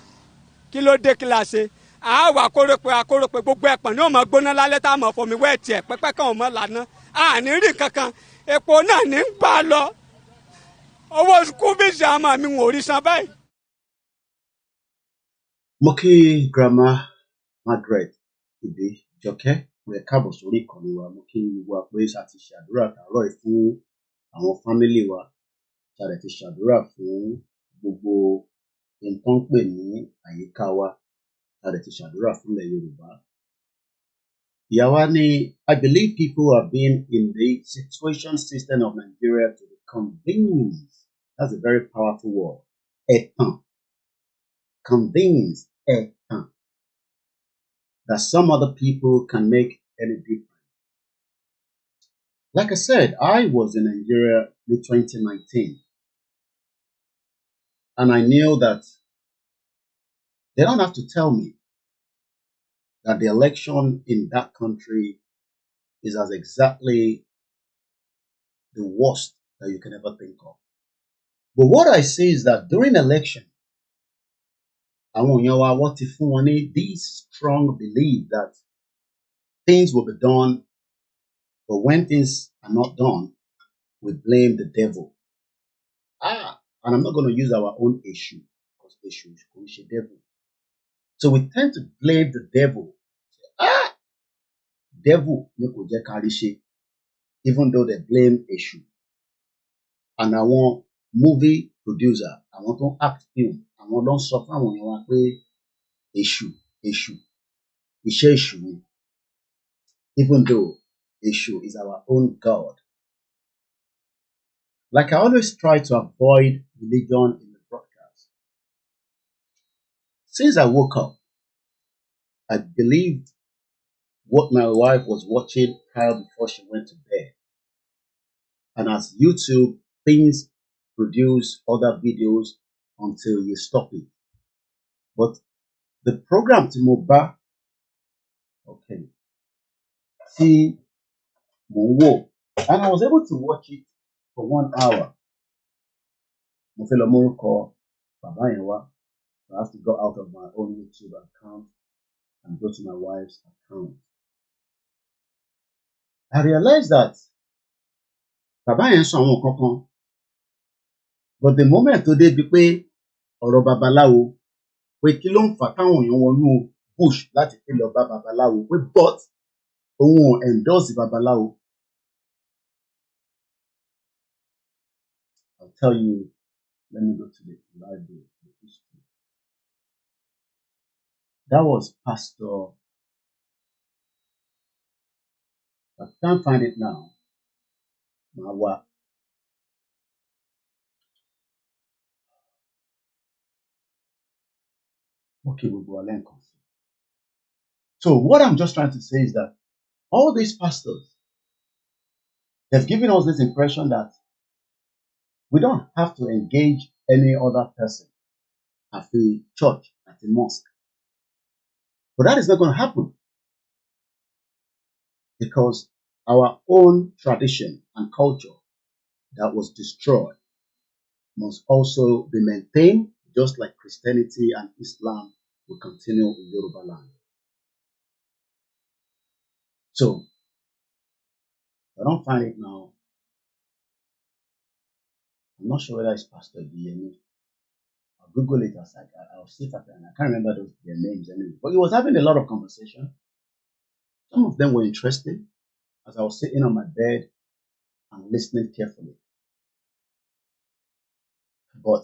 Kí ló dé kí la ṣe? Àwa akórópè gbogbo ẹ̀pọ̀n ní òmò gbóná lálẹ́ tá a mọ̀ fọmi wẹ́ẹ̀tì ẹ̀ pẹ́pẹ́ kan òmò lànà. Àní rí kankan, epo náà ní ń bá a lọ. Owó skúbíìsì àmọ́ mi ò rí san báyìí. Mo kí Grandma Margaret Ìdè Jọkẹ́ pé káàbọ̀ sórí ìkànnì wa. Mo kí gbogbo wa pé a ti ṣàdúrà tààrọ̀ yìí fún àwọn fámílì wa, a dẹ̀ ti ṣàdúrà fún gbogbo ohun tó ń pè ní àyíká wa, a dẹ̀ ti ṣàdúrà fún ilẹ̀ Yorùbá. Ìyá wa ní, I believe people have been in the situation system of Nigeria to the convenience. That's a very powerful word. Ẹ̀tàn. Convince that some other people can make any difference. Like I said, I was in Nigeria in 2019, and I knew that they don't have to tell me that the election in that country is as exactly the worst that you can ever think of. But what I say is that during election, àwọn èèyàn wa wọ́n ti fún wọn ní this strong belief that things will be done, but when things are not done, we blame the devil. And I'm not going to use our own issue, because issue is the devil. So we tend to blame the devil. Devil ni kò jẹ́ ká rí ṣe, even though they blame issue. And àwọn movie producer, àwọn tó ń act film, àwọn ló ń sọ fún àwọn èèyàn wa pé èṣù iṣẹ́ èṣù ni, even though èṣù is our own God. Like I always try to avoid religion in the broadcast. Since I woke up, I believed what my wife was watching prior before she went to bed. And as YouTube, things produce other videos until you stop it. But the program tí mo bá, okay, tí mo wò, and I was able to watch it for 1 hour. Mo fẹ́ lọ mórúkọ bàbá yẹn wá. I have to go out of my own YouTube account and go to my wife's account. I realized that bàbá yẹn sọ àwọn kankan, but the moment tó débi pé ọ̀rọ̀ babaláwo, pé kí ló ń fà táwọn èèyàn wọnú bush láti fi lọ bá babaláwo, pé but òun ò endorse babaláwo. I'll tell you, let me go to the library, the history. That was Pastor I can't find it now. Mawa. Okay, we'll go along. So what I'm just trying to say is that all these pastors, they've given us this impression that we don't have to engage any other person at the church, at the mosque. But that is not going to happen because our own tradition and culture that was destroyed must also be maintained, just like Christianity and Islam will continue in Yoruba land. So, I don't find it now. I'm not sure whether it's Pastor Biyemi. I'll Google it as I'll see if I can. I can't remember their names anyway. But he was having a lot of conversation. Some of them were interesting as I was sitting on my bed and listening carefully. But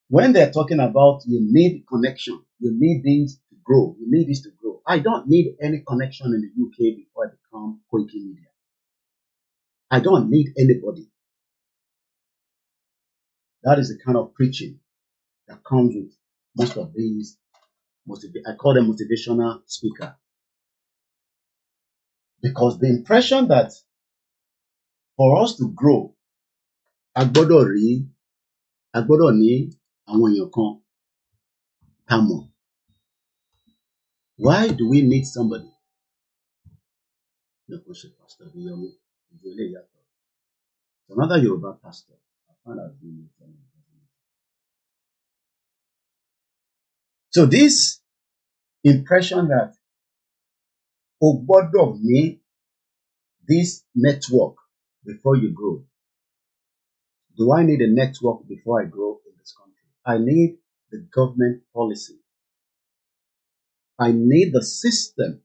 when they're talking about you need connection, you need things to grow, you need this to grow. I don't need any connection in the UK before I become Koiki Media. I don't need anybody. That is the kind of preaching that comes with most of these, I call them motivational speaker. Because the impression that for us to grow, a gbọ́dọ̀ ní àwọn èèyàn kan tá mọ̀. Why do we need somebody? Pastor Biyomi, another Yoruba pastor. I found out his name. So this impression that o gbọ́dọ̀ ní this network before you grow. Do I need a network before I grow in this country? I need the government policy. I need the system.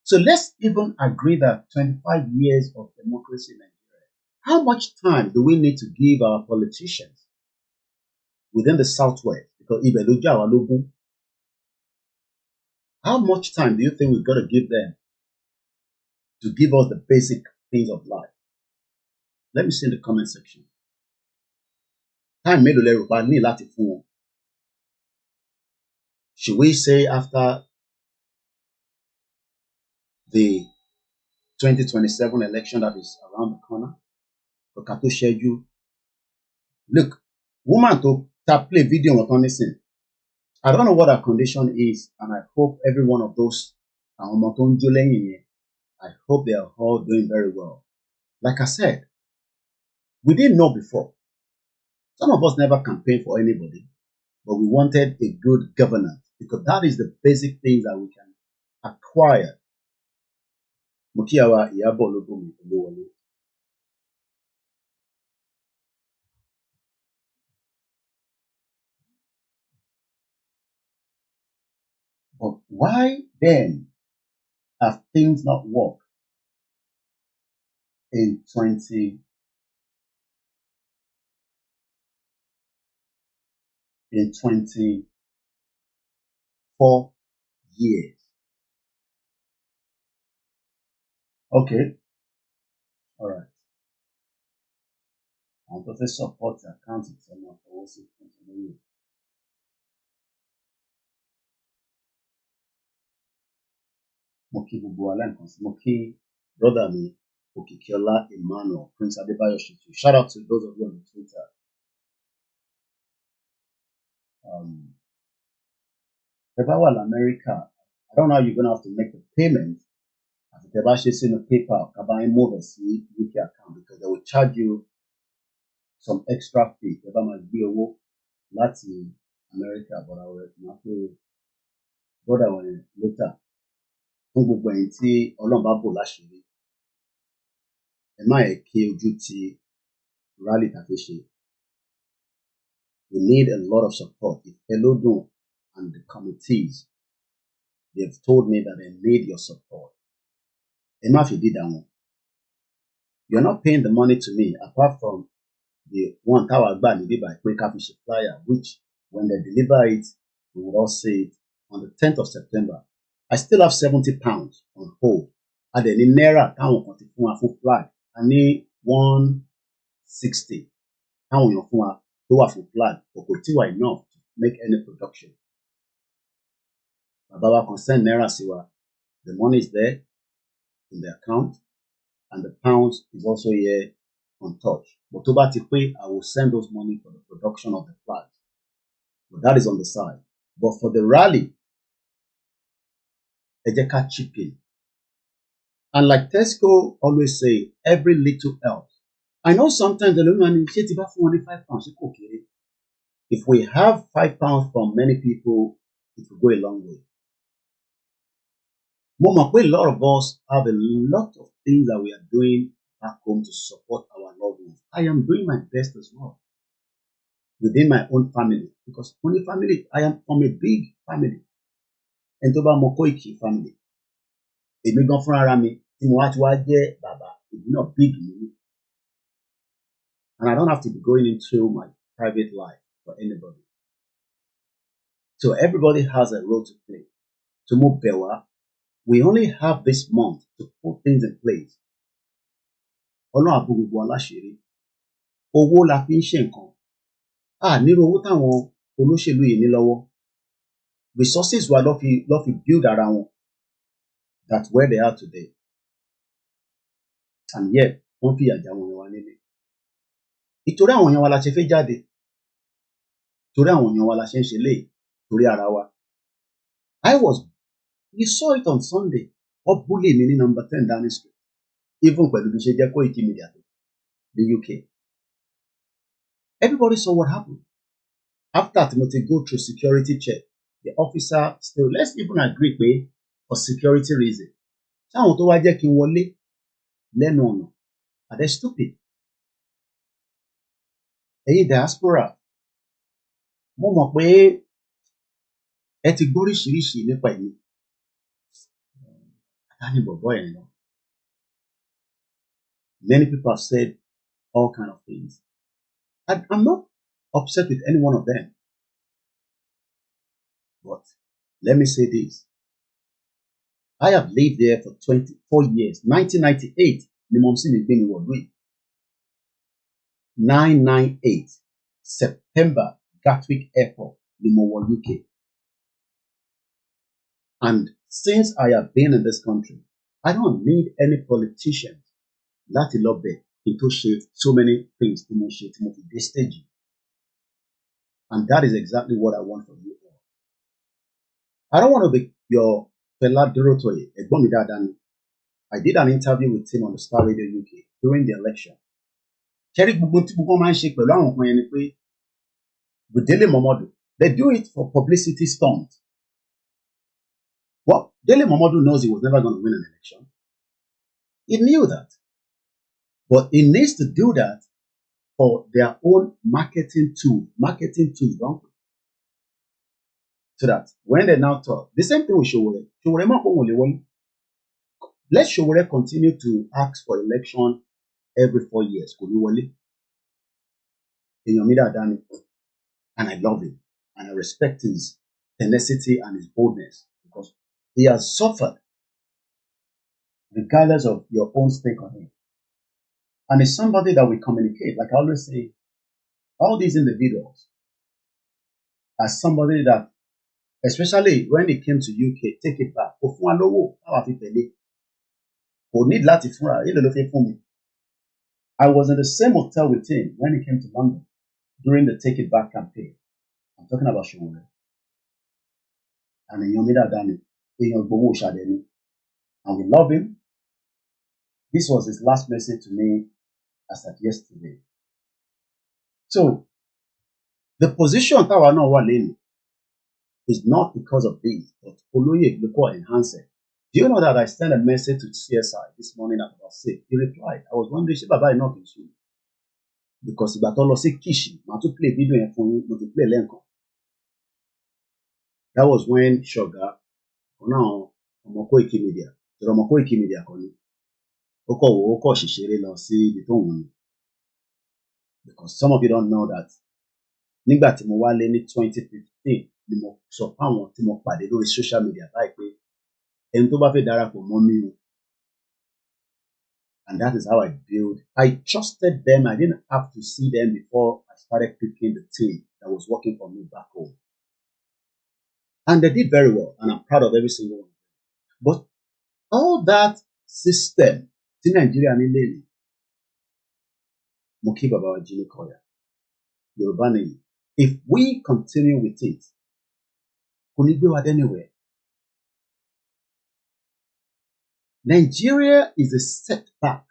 So let's even agree that 25 years of democracy in Nigeria, how much time do we need to give our politicians within the Southwest? Because how much time do you think we've got to give them to give us the basic things of life? Let me see in the comment section. Time mélòó lẹ rò pa ní láti fún wọn? Should we say after the 2027 election that is around the corner? Ká schedule. Look, woman to play video on listen. I don't know what her condition is, and I hope every one of those I hope they are all doing very well. Like I said, we didn't know before. Some of us never campaigned for anybody, but we wanted a good governance because that is the basic things that we can acquire. Mukiawa Iyabo Olugbomi Oluwole. But why then have things not worked in 24 years? Okay. All right. I'm going to support the account of someone for also continue. Moki Bubuala and Moki, brother me, Okikiola Emmanuel, Prince Adebayo Shitu. Shout out to those of you on Twitter. If I were in America, I don't know how you're going to have to make the payment. If you're actually seeing a PayPal, buying more than UK account because they will charge you some extra fee. If I might be a work Latin America, but I will not pay. Brother, when later, fún gbogbo ẹ̀yin tí Ọlọ́run bá bò láṣìírí, ẹ má yẹ kí ojú ti rally tá a fẹ́ ṣe. We need a lot of support. If Elodun and the committees, they've told me that they need your support. Ẹ má fi dídà wọn. You're not paying the money to me apart from the one táwa gbà níbí by pé ká fi ṣe flyer, which when they deliver it, we will all see it on the 10th of September. I still have £70 on hold a dẹ̀ ní náírà táwọn kan ti fún wa fún flag a ní 160 táwọn èèyàn fún wa tó wà fún flag kò tí wà enough to make any production. Bàbá wa kan send náírà sí wa, the money is there in the account and the pounds is also here untouched. But tó bá ti pé, I will send those money for the production of the flag. But that is on the side. But for the rally, ẹ jẹ́ ká chip in. And like Tesco always say, every little helps. I know sometimes the woman ṣé ti bá fún wọn ní £5 ṣé kò kéré. If we have £5 from many people, it will go a long way. Mo mọ̀ pé a lot of us have a lot of things that we are doing back home to support our loved ones. I am doing my best as well within my own family because only family, I am from a big family. And tó bá mọ Koiki family, èmi gan fúnra ara mi tí mo wá ti wá jẹ́ bàbá, èmi náà big mi. And I don't have to be going into my private life for anybody. So everybody has a role to play. To move bewa, we only have this month to put things in place. Ọlọ́run àbò gbogbo aláṣẹ́rí. Owó la fi ń ṣe nǹkan. Nírú owó táwọn olóṣèlú yìí ní lọ́wọ́. Resources wa lọ́ fi build ara wọn. That's where they are today. And yet, wọ́n fi àjà wọn wá nílé. Ìtorí àwọn èèyàn wa la ṣe fẹ́ jáde. Torí àwọn èèyàn wa la ṣe ń ṣe léyìí. Torí ara wa. You saw it on Sunday. Wọ́n bully mi ní number 10 Downing Street. Even pẹ̀lú bí ṣe jẹ́ Koiki Media tó the UK. Everybody saw what happened. After Timothy go through security check, the officer still, let's even agree pé for security reason. Táwọn tó wá jẹ́ kí n wọlé lẹ́nu ọ̀nà. Are they stupid? Ẹ̀yin diaspora, mo mọ̀ pé ẹ ti gbóríṣiríṣi nípa ẹ̀mí. Many people have said all kinds of things. I'm not upset with any one of them. But let me say this. I have lived there for 24 years. 1998, ni mo sì ní gbé mi wọ̀lú yìí. 998, September, Gatwick Airport, ni mo wọ UK. And since I have been in this country, I don't need any politicians láti lọ bẹ̀ kí n tó ṣe so many things tí mo ṣe tí mo fi dé stage. And that is exactly what I want from you all. I don't want to be your Fela Dorotoye, ẹ̀gbọ́n mi dáadáa ni. I did an interview with him on the Star Radio UK during the election. Ṣẹ́rí gbogbo tí gbogbo máa ń ṣe pẹ̀lú àwọn kan yẹn ni pé Dele Momodu, they do it for publicity stunt. Well, Dele Momodu knows he was never going to win an election. He knew that. But he needs to do that for their own marketing tool, don't we? So that when they now talk, the same thing with Showore. Let Showore continue to ask for election every 4 years. And I love him. And I respect his tenacity and his boldness because he has suffered regardless of your own stake on him. And it's somebody that we communicate. Like I always say, all these individuals are somebody that, especially when it came to UK, take it back. I was in the same hotel with him when he came to London during the Take It Back campaign. I'm talking about Showore. And we love him. This was his last message to me as at yesterday. So, the position Tawa no Waleni is not because of this, but Oloye Igboho enhance it. Do you know that I sent a message to CSI this morning at about 6? He replied. I was wondering, if Baba is not in school. Because if I told say Kishi, I to play video and phone, not to play Lenko. That was when Sugar, now Koiki Media, Koiki Media because some of you don't know that nígbà tí mo wá lé ní 2015 ni mo sọ fáwọn tí mo pàdé lórí social media báyìí pé ẹni tó bá fẹ́ darapọ̀ mọ́ mi o And that is how I built. I trusted them. I didn't have to see them before I started picking the team that was working for me back home. And they did very well. And I'm proud of every single one. But all that system, in Nigeria and in Moki Baba Jimmy Koya, Yoruba name, if we continue with it, could it go anywhere? Nigeria is a setback.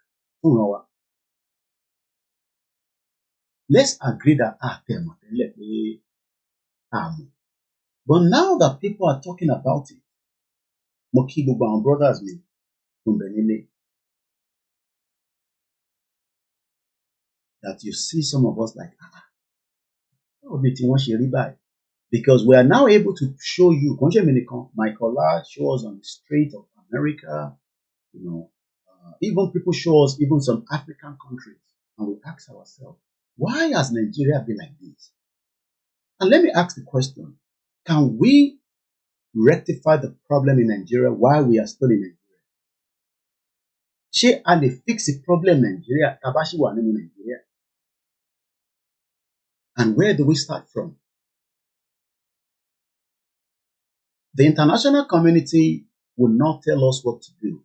Let's agree that but now that people are talking about it, Moki Baba and brothers me from Benine, that you see some of us like, because we are now able to show you, my collage shows on the street of America, even people show us even some African countries, and we ask ourselves, why has Nigeria been like this? And let me ask the question, can we rectify the problem in Nigeria while we are still in Nigeria? Ṣé a lè fix the problem in Nigeria tá bá ṣì wà nínú Nigeria? And where do we start from? The international community will not tell us what to do.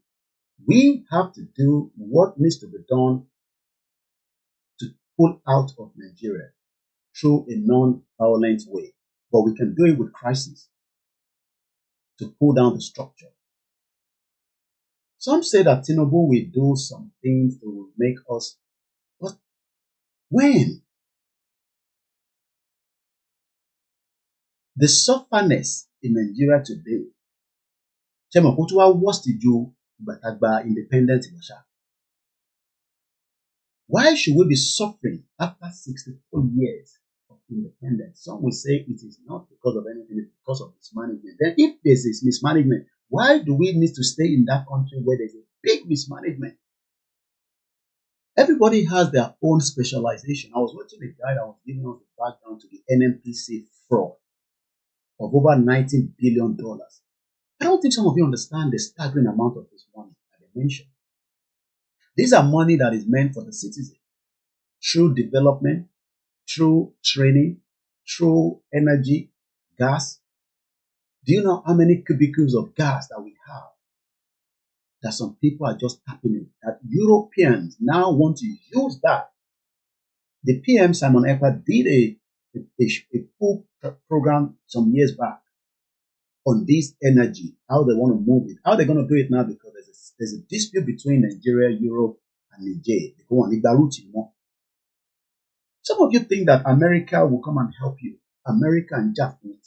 We have to do what needs to be done to pull out of Nigeria through a non-violent way. But we can do it with crisis to pull down the structure. Some say that Tinubu will do some things that will make us, but when? The sufferness in Nigeria today, worse to do independence in Russia. Why should we be suffering after 64 years of independence? Some will say it is not because of anything, it's because of mismanagement. Then if there's this mismanagement, why do we need to stay in that country where there's a big mismanagement? Everybody has their own specialization. I was watching a guy that was giving us the background to the NNPC fraud of over $19 billion. I don't think some of you understand the staggering amount of this money that I mentioned. These are money that is meant for the citizen through development, through training, through energy, gas. Do you know how many cubicles of gas that we have? That some people are just tapping in. That Europeans now want to use that. The PM Simon Ekpa did a full program some years back on this energy, how they want to move it, how they're going to do it now, because there's a dispute between Nigeria, Europe, and Niger. They go on. Some of you think that America will come and help you. America and Japan.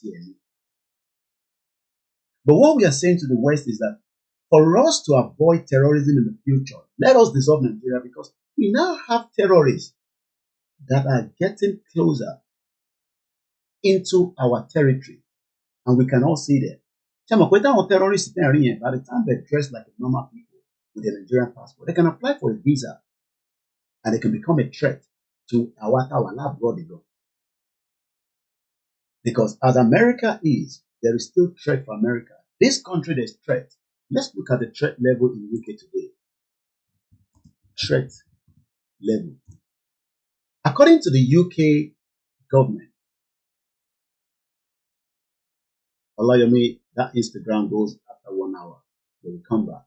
But what we are saying to the West is that for us to avoid terrorism in the future, let us dissolve Nigeria, because we now have terrorists that are getting closer into our territory. And we can all see them. Terrorists, by the time they dress like normal people with a Nigerian passport, they can apply for a visa and they can become a threat to our lab body. Because as America is, there is still threat for America. This country, there's threat. Let's look at the threat level in UK today. Threat level. According to the UK government, Olayomi, that Instagram goes after 1 hour. They will come back.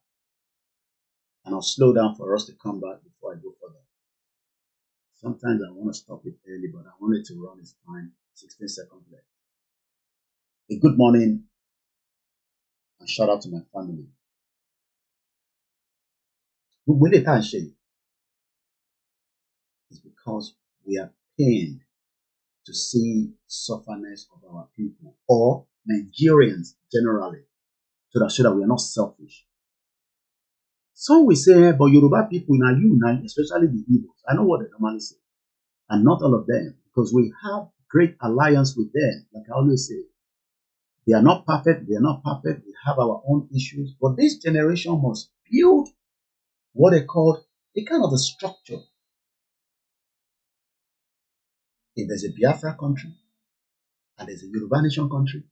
And I'll slow down for us to come back before I go further. Sometimes I want to stop it early, but I want it to run its time. 16 seconds left. A good morning and shout out to my family. It's because we are pained to see sufferness of our people, or Nigerians generally, so that we are not selfish. Some will say, but Yoruba people, now especially the Igbos, I know what they normally say, and not all of them, because we have great alliance with them. Like I always say, they are not perfect, we have our own issues, but this generation must build what they call a kind of a structure. If there's a Biafra country, and there's a Yoruba nation country,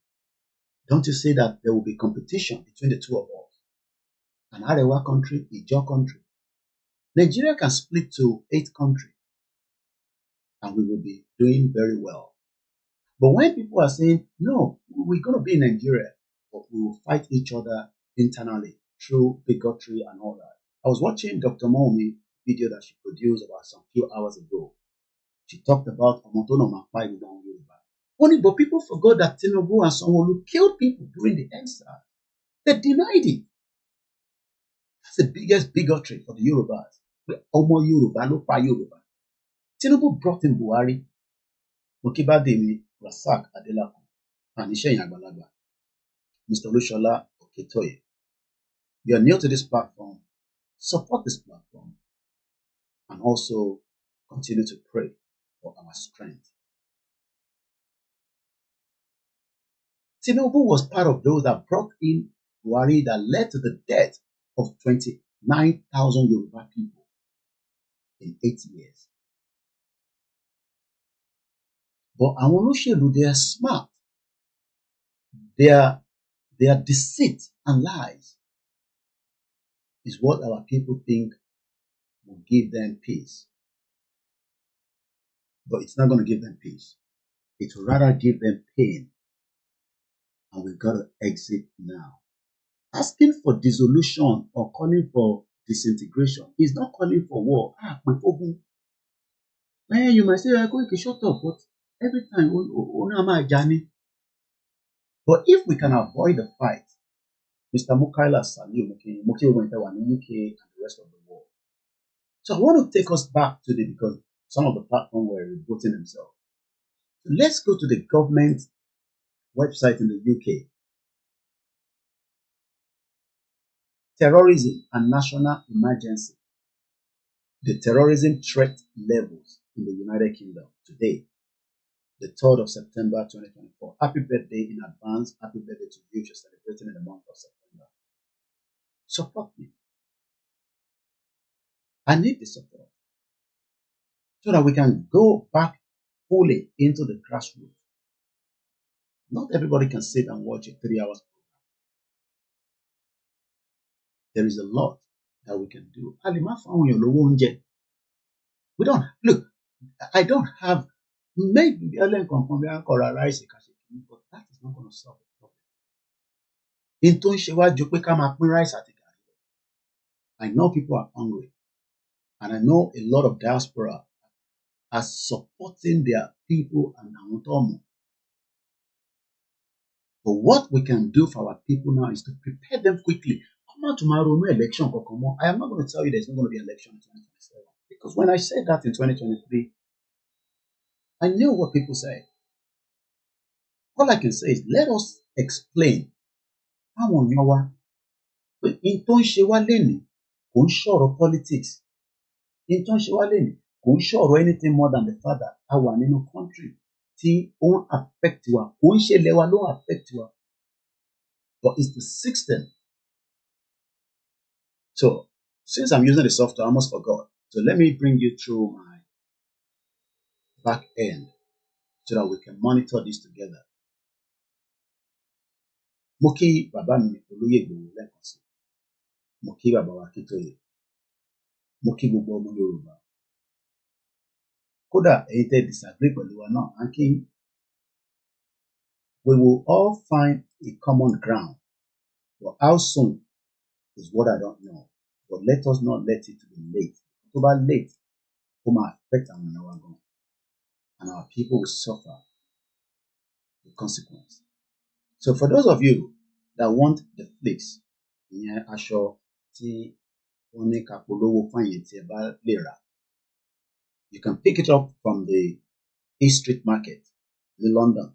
don't you say that there will be competition between the two of us? An Arewa country, a Ijaw country. Nigeria can split to 8 countries and we will be doing very well. But when people are saying, no, we're going to be in Nigeria, but we will fight each other internally through bigotry and all that. I was watching Dr. Momi video that she produced about some few hours ago. She talked about Omotono Mapai with Yoruba. Only but people forgot that Tinubu and Sanwo-Olu killed people during the EndSARS. They denied it. That's the biggest bigotry for the Yorubas. Omo Yoruba, no pa Yoruba. Tinubu brought in Buhari. Mokibademi, Rasak Adelaku, and Ishe Yagbalagba. Mr. Lushola Akintoye. You are new to this platform. Support this platform and also continue to pray for our strength. Tinubu was part of those that brought in Buhari that led to the death of 29,000 Yoruba people in 8 years. But àwọn olóṣèlú, they are smart. Their deceit and lies is what our people think will give them peace. But it's not going to give them peace. It will rather give them pain. And we've got to exit now. Asking for dissolution or calling for disintegration is not calling for war. You might say, Koiki, shut up, but every time, but if we can avoid the fight, Mr. Mukaila Saliu, Muki went there in the UK and the rest of the world. So I want to take us back to because some of the platforms were rebooting themselves. So let's go to the government website in the UK. Terrorism and national emergency. The terrorism threat levels in the United Kingdom today, the 3rd of September 2024. Happy birthday in advance. Happy birthday to you. You're celebrating in the month of September. Support me. I need the support so that we can go back fully into the grassroots. Not everybody can sit and watch a 3 hours program. There is a lot that we can do. We don't, look, I don't have, maybe Ellen can come here and rice, but that is not going to solve the problem. I know people are hungry, and I know a lot of diaspora are supporting their people and Amutomo. But what we can do for our people now is to prepare them quickly. Come on tomorrow, no election. I am not going to tell you there's not going to be an election in 2027. Because when I said that in 2023, I knew what people say. All I can say is, let us explain how on your in tó ń ṣe wá lénìí kò ń ṣọ̀rọ̀ politics. In tó ń ṣe wá lénìí kò ń ṣọ̀rọ̀ anything more than the fact that a wà nínú country tí ó ń affect wa, kò ń ṣe ilẹ̀ wa ló ń affect wa. But it's the system. So, since I'm using the software, I almost forgot. So let me bring you through my back end so that we can monitor this together. Mo kí bàbá mi olóyè Igboho lẹ́ẹ̀kan sí. Mo kí bàbá wa Akintoye. Mo kí gbogbo ọmọ Yorùbá. Kódà èyí tẹ́ disagree pẹ̀lú wa náà, à ń kí. We will all find a common ground. But how soon is what I don't know. But let us not let it be late. Tó bá late, ó máa affect àwọn èèyàn wa gan. And our people will suffer the consequence. So for those of you that want the flicks, ìyẹn aṣọ tí wọ́n ní ká polówó fún ẹ̀yin tí ẹ bá lè rà, you can pick it up from the East Street Market in London,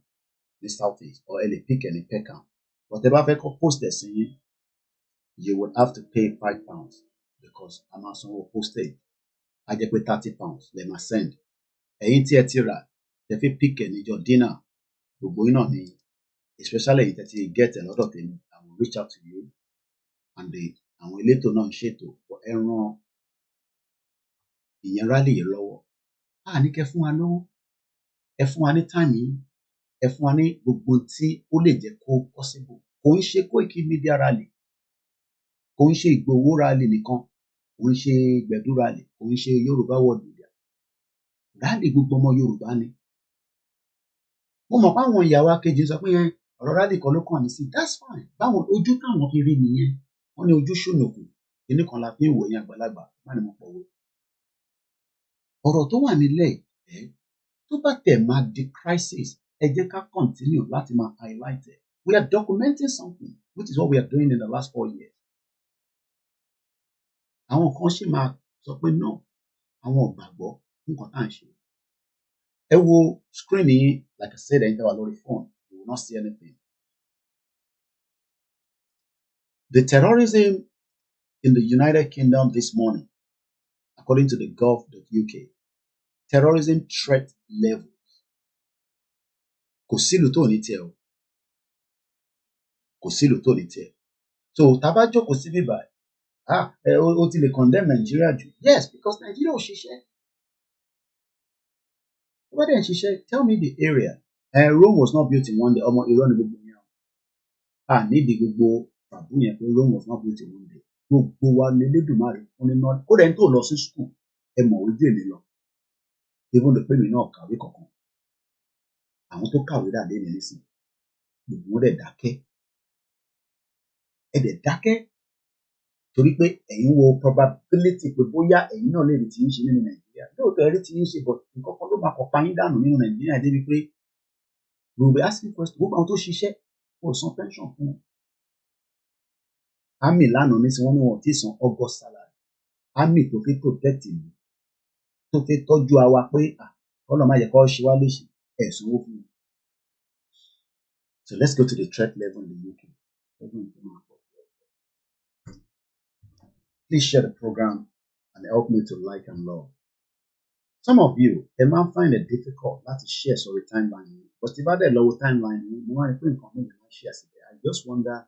the South East, or ẹ lè pick any Peckham. Whatever fẹ́ kọ́ post ẹ̀ sí yín, you will have to pay £5 because I'm not sanwó postage. I get pay £30. They must send. Ẹ̀yin tí ẹ ti rà, ẹ fi pick ẹ̀ níjọ́ dinner. Gbogbo yín náà ni, especially if you get a lot of things, I will reach out to you. And àwọn elétò náà ń ṣètò ẹran ìyẹn rally yìí lọ́wọ́. Ní kẹ́ fún wa lọ́wọ́. Ẹ fún wa ní time yìí. Ẹ fún wa ní gbogbo tí ó lè jẹ́ kó possible. Kò ń ṣe Koiki Media rally. Kò ń ṣe Igboho rally nìkan. kò ń ṣe gbẹ̀dú rally, kò ń ṣe Yorùbá world media. Rally gbogbo ọmọ Yorùbá ni. Mo mọ̀ pé àwọn ìyàwó akejì sọ pé ọ̀rọ̀ rally kan ló kàn ní sí. That's fine. Báwọn ojú táwọn fi rí nìyẹn. Wọ́n ní ojú ṣùnùkùn. Kíní kan la fi ń wò ní àgbàlagbà. Má ni mo pọ̀ wò. Ọ̀rọ̀ tó wà nílẹ̀ tó bá tẹ̀ máa di crisis, ẹ jẹ́ ká continue láti máa highlight it. We are documenting something, which is what we are doing in the last 4 years. Àwọn kan ṣì máa sọ pé no, àwọn ò gbàgbọ́ nǹkan tá à ń ṣe. Ẹ wo screen yìí, like I said, ẹ̀yin tẹ́ wà lórí phone, you will not see anything. The terrorism in the United Kingdom this morning, according to the gov.uk, terrorism threat levels. Kò sílùú tó ní tiẹ̀ o. Kò sílùú tó ní tiẹ̀. So tá bá jókòó sí bíbá o ti lè condemn Nigeria jù. Yes, because Nigeria ò ṣiṣẹ́. Why didn't ṣiṣẹ́? Tell me the area. Rome was not built in one day. Ọmọ irọ́ ni gbogbo yẹn. Nídìí gbogbo tàbí yẹn pé Rome was not built in one day. Gbogbo wa ní Elédùmarè fún ní náà. Kódà ẹni tó lọ sí school ẹ mọ̀ ojú èmi lọ. Even though pé mi náà kàwé kankan. Àwọn tó kàwé dàdé ní nísìnyí. Gbogbo wọn dẹ̀ dákẹ́. Ẹ dẹ̀ dákẹ́. Torí pé ẹ̀yin wo probability pé bóyá ẹ̀yin náà lè rí tí ń ṣe nínú Nàìjíríà. Lóòótọ́ ẹ̀rí tí ń ṣe but nǹkan kan ló máa kọ̀ pa yín dànù nínú Nàìjíríà débi pé we will be asking questions. Gbogbo àwọn tó ṣiṣẹ́ kò san pension fún wọn. Army lánàá ní sí wọ́n ní wọn ò tí ì san August salary. Army tó fi protect ìlú tó fi tọ́jú àwa pé ọlọ́run má yẹ kó ṣe wá léṣe ẹ̀sùn owó fún wọn. So let's go to the threat level in the UK. Please share the program and help me to like and love. Some of you, might find it difficult to share sorry timeline. But if I did low timeline, you want to think on me and share it. I just wonder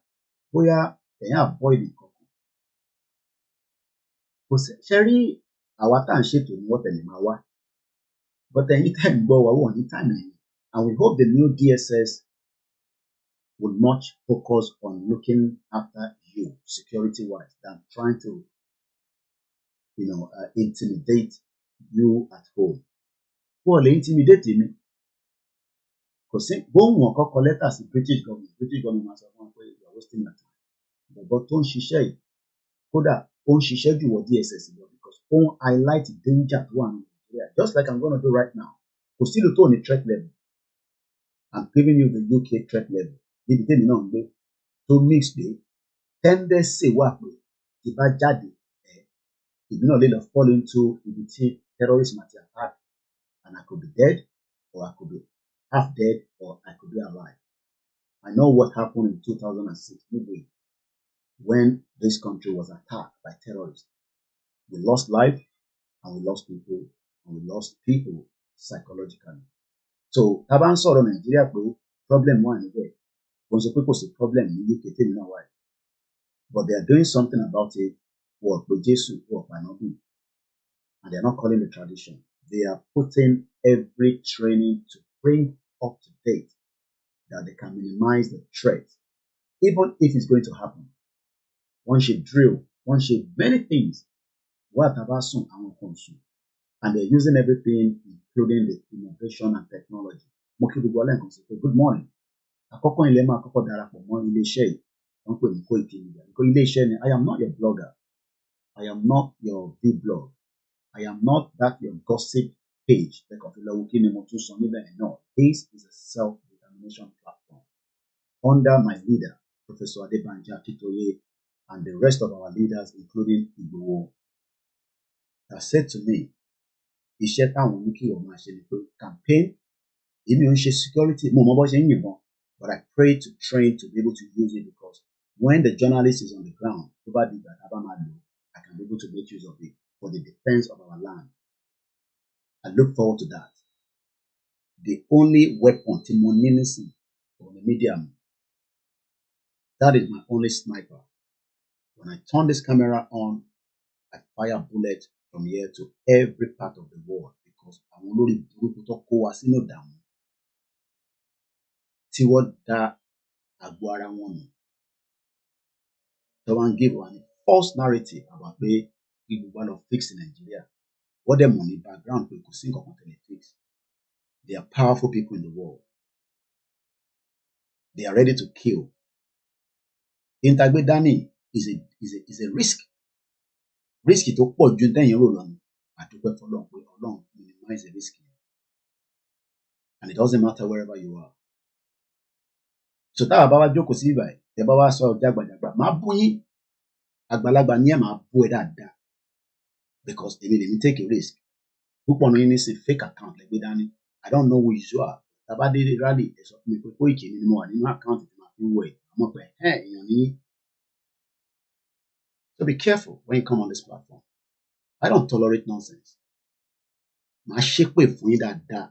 where they are avoiding. Because Sherry, our time shit to what any mawa. But anytime go one time, and we hope the new DSS will much focus on looking after you security-wise than trying to, intimidate you at home. Well, they intimidate me. Because when we call letters to British government must have one way you are wasting your time. But don't share it. Koda, don't share you what DSS is because don't highlight danger to one. Just like I'm going to do right now. Because still to the threat level. I'm giving you the UK threat level. To mix the tendency what if I jadi if you know little fall into the terrorist might attack and I could be dead or I could be half dead or I could be alive. I know what happened in 2006 when this country was attacked by terrorists. We lost life and we lost people and we lost people psychologically. So taban sọ̀rọ̀ Nigeria pé problem wà níbẹ̀. Once the people see problem in the UK, they know why. But they are doing something about it. What with Jesus or Panobi. And they are not calling the tradition. They are putting every training to bring up to date that they can minimize the threat. Even if it's going to happen. One should drill, one should many things. What about some and they're using everything, including the innovation and technology. Good morning. Àkọ́kọ́ ilé máa kọ́kọ́ darapọ̀ mọ́ ilé-iṣẹ́ yìí wọ́n pè ní Koiki Media. Because ilé-iṣẹ́ ni I am not your blogger. I am not your vlog. I am not that your gossip page. No, this is a self-determination platform. Under my leader, Professor ADEBANJI, Akintoye, and the rest of our leaders, including Igboho, that said to me, iṣẹ́ táwọn ní kí wọ́n máa ṣe ni pé campaign, èmi ò ń ṣe security, mo mọ bó ṣe ń yìnbọn. But I pray to train to be able to use it because when the journalist is on the ground, I can be able to make use of it for the defense of our land. I look forward to that. The only weapon, for the medium, that is my only sniper. When I turn this camera on, I fire bullets from here to every part of the world because I'm only down. Tí wọ́n dá àgbo ara wọn nù. Tó wá ń give one false narrative about pé kí gbogbo wa lọ fix Nàìjíríà wọ́n dẹ̀ mọ̀ ní background pé kò sí nǹkan kan tẹ̀lé fix. They are powerful people in the world. They are ready to kill. Intagbe dání is a risk. Risk tó pọ̀ ju tẹ́yìn rò lọ ni. Àdúpẹ́ fọlọ́run pé Ọlọ́run minimize the risk. And it doesn't matter wherever you are. So táwa bá wá jókòó sí ibà ẹ bá wá sọ jágbàjàgbà máa bú yín àgbàlagbà ní ẹ máa bú ẹ dáadáa because èmi lèmi take a risk. Púpọ̀ náà yín ní sí fake account lẹ́gbẹ́ dání. I don't know who you are. Tàbá dé rally ẹ sọ fún mi pé Koiki ni mo wà nínú account tí màá fi wọ ẹ̀ àmọ́ pé èèyàn ní. So be careful when you come on this platform. I don't tolerate nonsense. Màá ṣépè fún yín dáadáa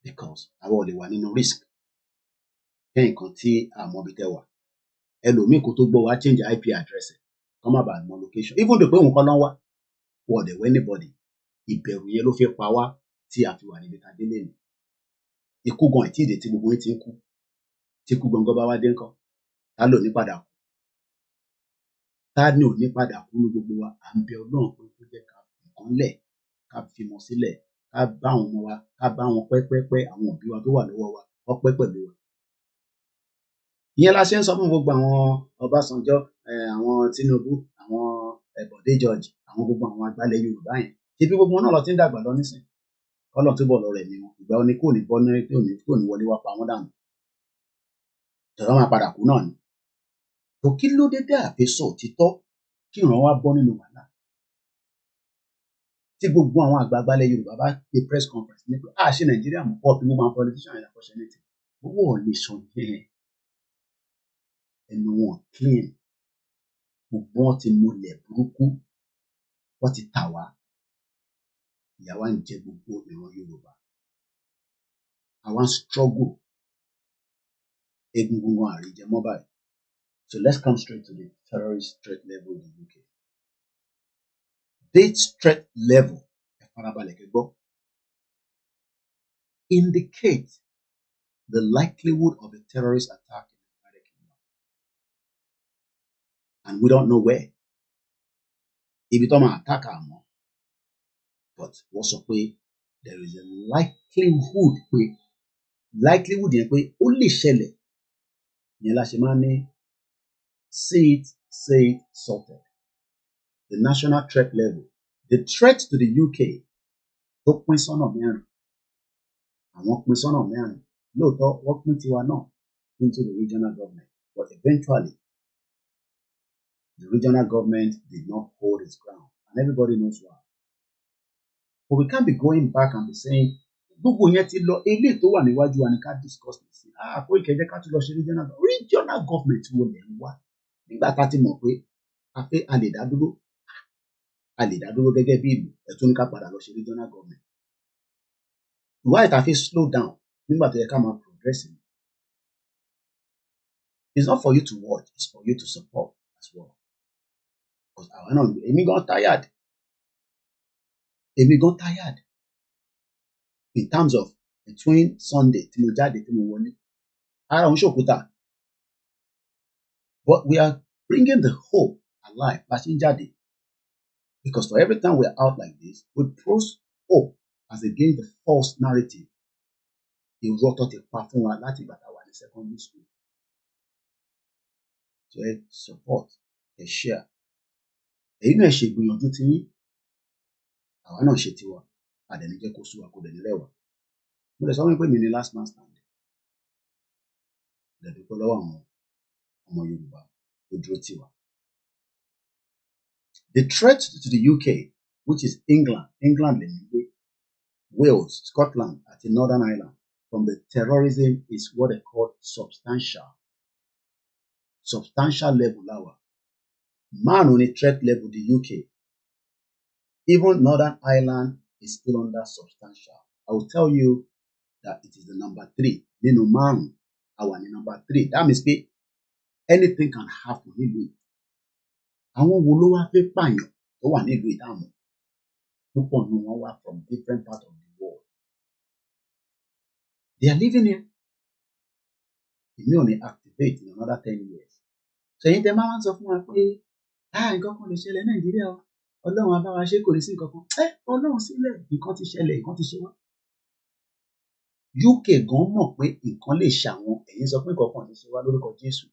because àwọn ò lè wà nínú risk. Kẹ́yìn kan tí àmọ́ bí tẹ́ wà. Ẹlòmíì kò tó gbọ́ wá change IP address ẹ̀ kọ́ má bàa mọ location. Even though pé òun kọ́ lọ́n wá wọ́n dẹ̀ wẹ́ anybody. Ìbẹ̀rù yẹn ló fi pa wá tí a fi wà níbi tá a dé lẹ́nu. Ikú gan ìtí ìdè tí gbogbo yín ti ń kú. Tí ikú gbọ̀ngàn bá wá dé ńkọ́. Ta ló ní padà kú? Ta ni ò ní padà kú ní gbogbo wa? À ń bẹ Ọlọ́run pé kó jẹ́ ká fi nǹkan lẹ̀, ká fi mọ̀ sílẹ̀, ká bá àwọn ọmọ wa, ká bá wọn pẹ́pẹ́pẹ́ àwọn òbí wa tó wà lọ́wọ́ wa, wọ́n pẹ́ pẹ̀lú wa. Ìyẹn la ṣe ń sọ fún gbogbo àwọn Ọbásanjọ́, àwọn Tinubu, àwọn Bọ̀dé George, àwọn gbogbo àwọn àgbàlẹ̀ Yorùbá yẹn. Ṣé bí gbogbo wọn náà lọ ti ń dàgbà lọ nísìnyí? Ọlọ́run túbọ̀ lọ rẹ̀ mí wọn. Ìgbà oní kò ní bọ́ ní kò ní wọlé wá pa wọ́n dànù. Tọ̀rọ̀ máa padà kú náà ni. Tó kí ló dé dé àfẹ́sọ̀ òtítọ́ kí ìran wa bọ́ nínú wàhálà? Tí gbogbo àwọn àgbààgbàlẹ̀ Yorùbá bá pe press conference ní pé ṣe Nàìjíríà mọ̀ pọ̀ bí mo máa ń politician yẹn àkọsẹ́ ní ti. Owó ò lè sọ yẹn. Ẹnu wọn clean. Gbogbo wọn ti múlẹ̀ burúkú. Wọ́n ti tà wá. Ìyà wa ń jẹ gbogbo ìran Yorùbá. Àwa ń struggle. Egungun gan àríjẹ mọ́ báyìí. So let's come straight to the terrorist threat level in the UK. This threat level, ẹ farabalẹ̀ kẹ́ gbọ́, indicate the likelihood of a terrorist attack in the United Kingdom. And we don't know where. Ibi tó máa attack àmọ́. But wọ́n sọ pé there is a likelihood yẹn pé ó lè ṣẹlẹ̀. Ìyẹn la ṣe máa ní say it, sorted. The national threat level. The threat to the UK tó pín sọ́nà mẹ́rin. Àwọn pín sọ́nà mẹ́rin. Lóòótọ́ wọ́n pín tiwa náà into the regional government. But eventually, the regional government did not hold its ground. And everybody knows why. But we can't be going back and be saying, gbogbo yẹn ti lọ eléyìí tó wà níwájú wa ni ká discuss this. Kó ìkẹjẹ ká tún lọ ṣe regional government wo lẹ̀ ń wá. Nígbà tá a ti mọ̀ pé a lè dá dúró gẹ́gẹ́ bí ìlú ẹ̀tún ní ká padà lọ ṣe regional government. Why ta fi slow down nígbà tó yẹ ká máa progress ni? It's not for you to watch, it's for you to support as well. Because àwa náà èmi gan tired. In terms of between Sunday tí mo jáde tí mo wọlé ara òun ṣòkúta. But we are bringing the hope alive bá ṣe ń jáde. Because for every time we are out like this, we post hope as against the false narrative. Irọ́ tó ti pa fún wa láti ìgbà tá a wà ní secondary school. So ẹ support, ẹ share. Èyí náà ṣe ìgbìyànjú ti yín. Àwa náà ṣe tiwa. Àdẹ̀ni jẹ́ kó sú wa kó dẹ̀ nílẹ̀ wa. Mo lè sọ wípé mi ni last man standing. Lẹ́dùkọ́ lọ́wọ́ àwọn ọmọ Yorùbá tó dúró tiwa. The threat to the UK, which is England lè ní gbé, Wales, Scotland àti Northern Ireland from the terrorism is what they call substantial. Substantial level láwa. Márùn-ún ni threat level the UK. Even Northern Ireland is still under substantial. I will tell you that it is the number 3. Nínú márùn-ún, àwa ni number 3. That means pé anything can happen nílùú yìí. Àwọn wo ló wá fẹ́ pààyàn tó wà nílùú ìdáàmú? Púpọ̀ nínú wọn wá from different parts of the world. They are living here. Èmi ò ní activate in another 10 years. So ẹ̀yin tẹ́ máa ń sọ fún wa pé nǹkan kan lè ṣẹlẹ̀ Nàìjíríà o Ọlọ́run á bá wa ṣe kò ní sí nǹkan kan Ọlọ́run sílẹ̀ nǹkan ti ṣẹlẹ̀ nǹkan ti ṣe wá. UK gan mọ̀ pé nǹkan lè ṣàwọn ẹ̀yin sọ pé nǹkan kan ti ṣe wá lórúkọ Jésù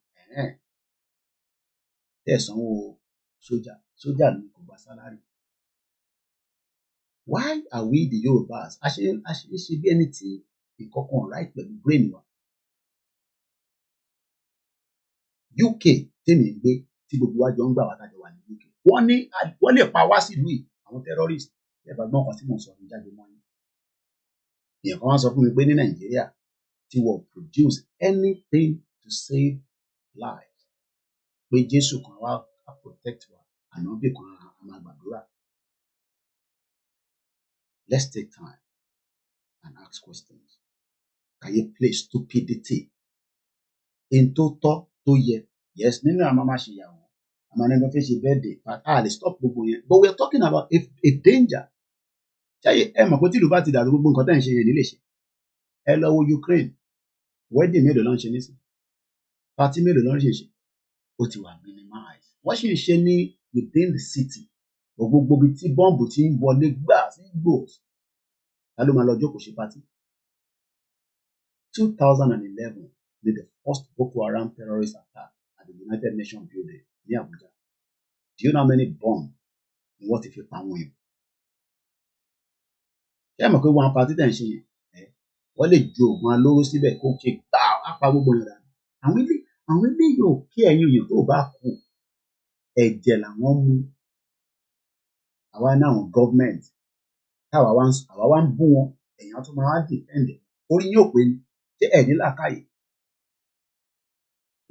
tẹ̀sánwó sójà ní kò gba sálárì. Why are we the Yorubas a ṣe bí ẹni tí nǹkan kan right pẹ̀lú brain wa. UK tèmi ń gbé tí gbogbo wa jọ ń gbà wá tájọ wà ní UK wọ́n lè pa wá sílùú yìí àwọn terrorist ẹ bá gbọ́n kan tí mò ń sọ ní jáde mọ́ yín. Èèyàn kan wá sọ fún mi pé ní Nàìjíríà tí wọ́n produce anything to save lives pé Jésù kan wá protect wa ànábì kan a máa gbàdúrà. Let's take time and ask questions. Kàyé play stupidity in tó tọ́ tó yẹ yes nínú àmọ́ máa ṣe ìyàwó àmọ́ nínú fẹ́ ṣe birthday but lè stop gbogbo yẹn but we are talking about a danger. Ṣáyé ẹ mọ̀ pé tí ìlú bá ti dàrú gbogbo nǹkan tẹ́ ń ṣe yẹn nílé ṣe ẹ lọ wo Ukraine wedding mélòó ló ń ṣe nísìn party mélòó ló ń ṣe ó ti wà minimize wọ́n sì ń ṣe ní within the city gbogbo ibi tí bọ́ǹbù ti ń wọlé gbà sí gbòòs ta ló máa lọ jókòó ṣe party. 2011 ni the first Boko Haram terrorist attack at the United Nations building ní Abuja. Do you know how many bombs ni wọ́n ti fi pa àwọn èèyàn? Ṣé ẹ mọ̀ pé wọn party tẹ̀ ń ṣe yẹn wọ́n lè ju oògùn alóró síbẹ̀ kó ṣe gbà apá gbogbo yẹn dànù. Àwọn ilé yóò kí ẹ̀yin èèyàn tó bá kú ẹ̀jẹ̀ làwọn mú. Àwa ní àwọn gọ́ọ̀mẹ̀ntì táwa wá ń bú wọn èèyàn tó máa defend orí yóò pé ní ṣé ẹ̀ ní làákàyè.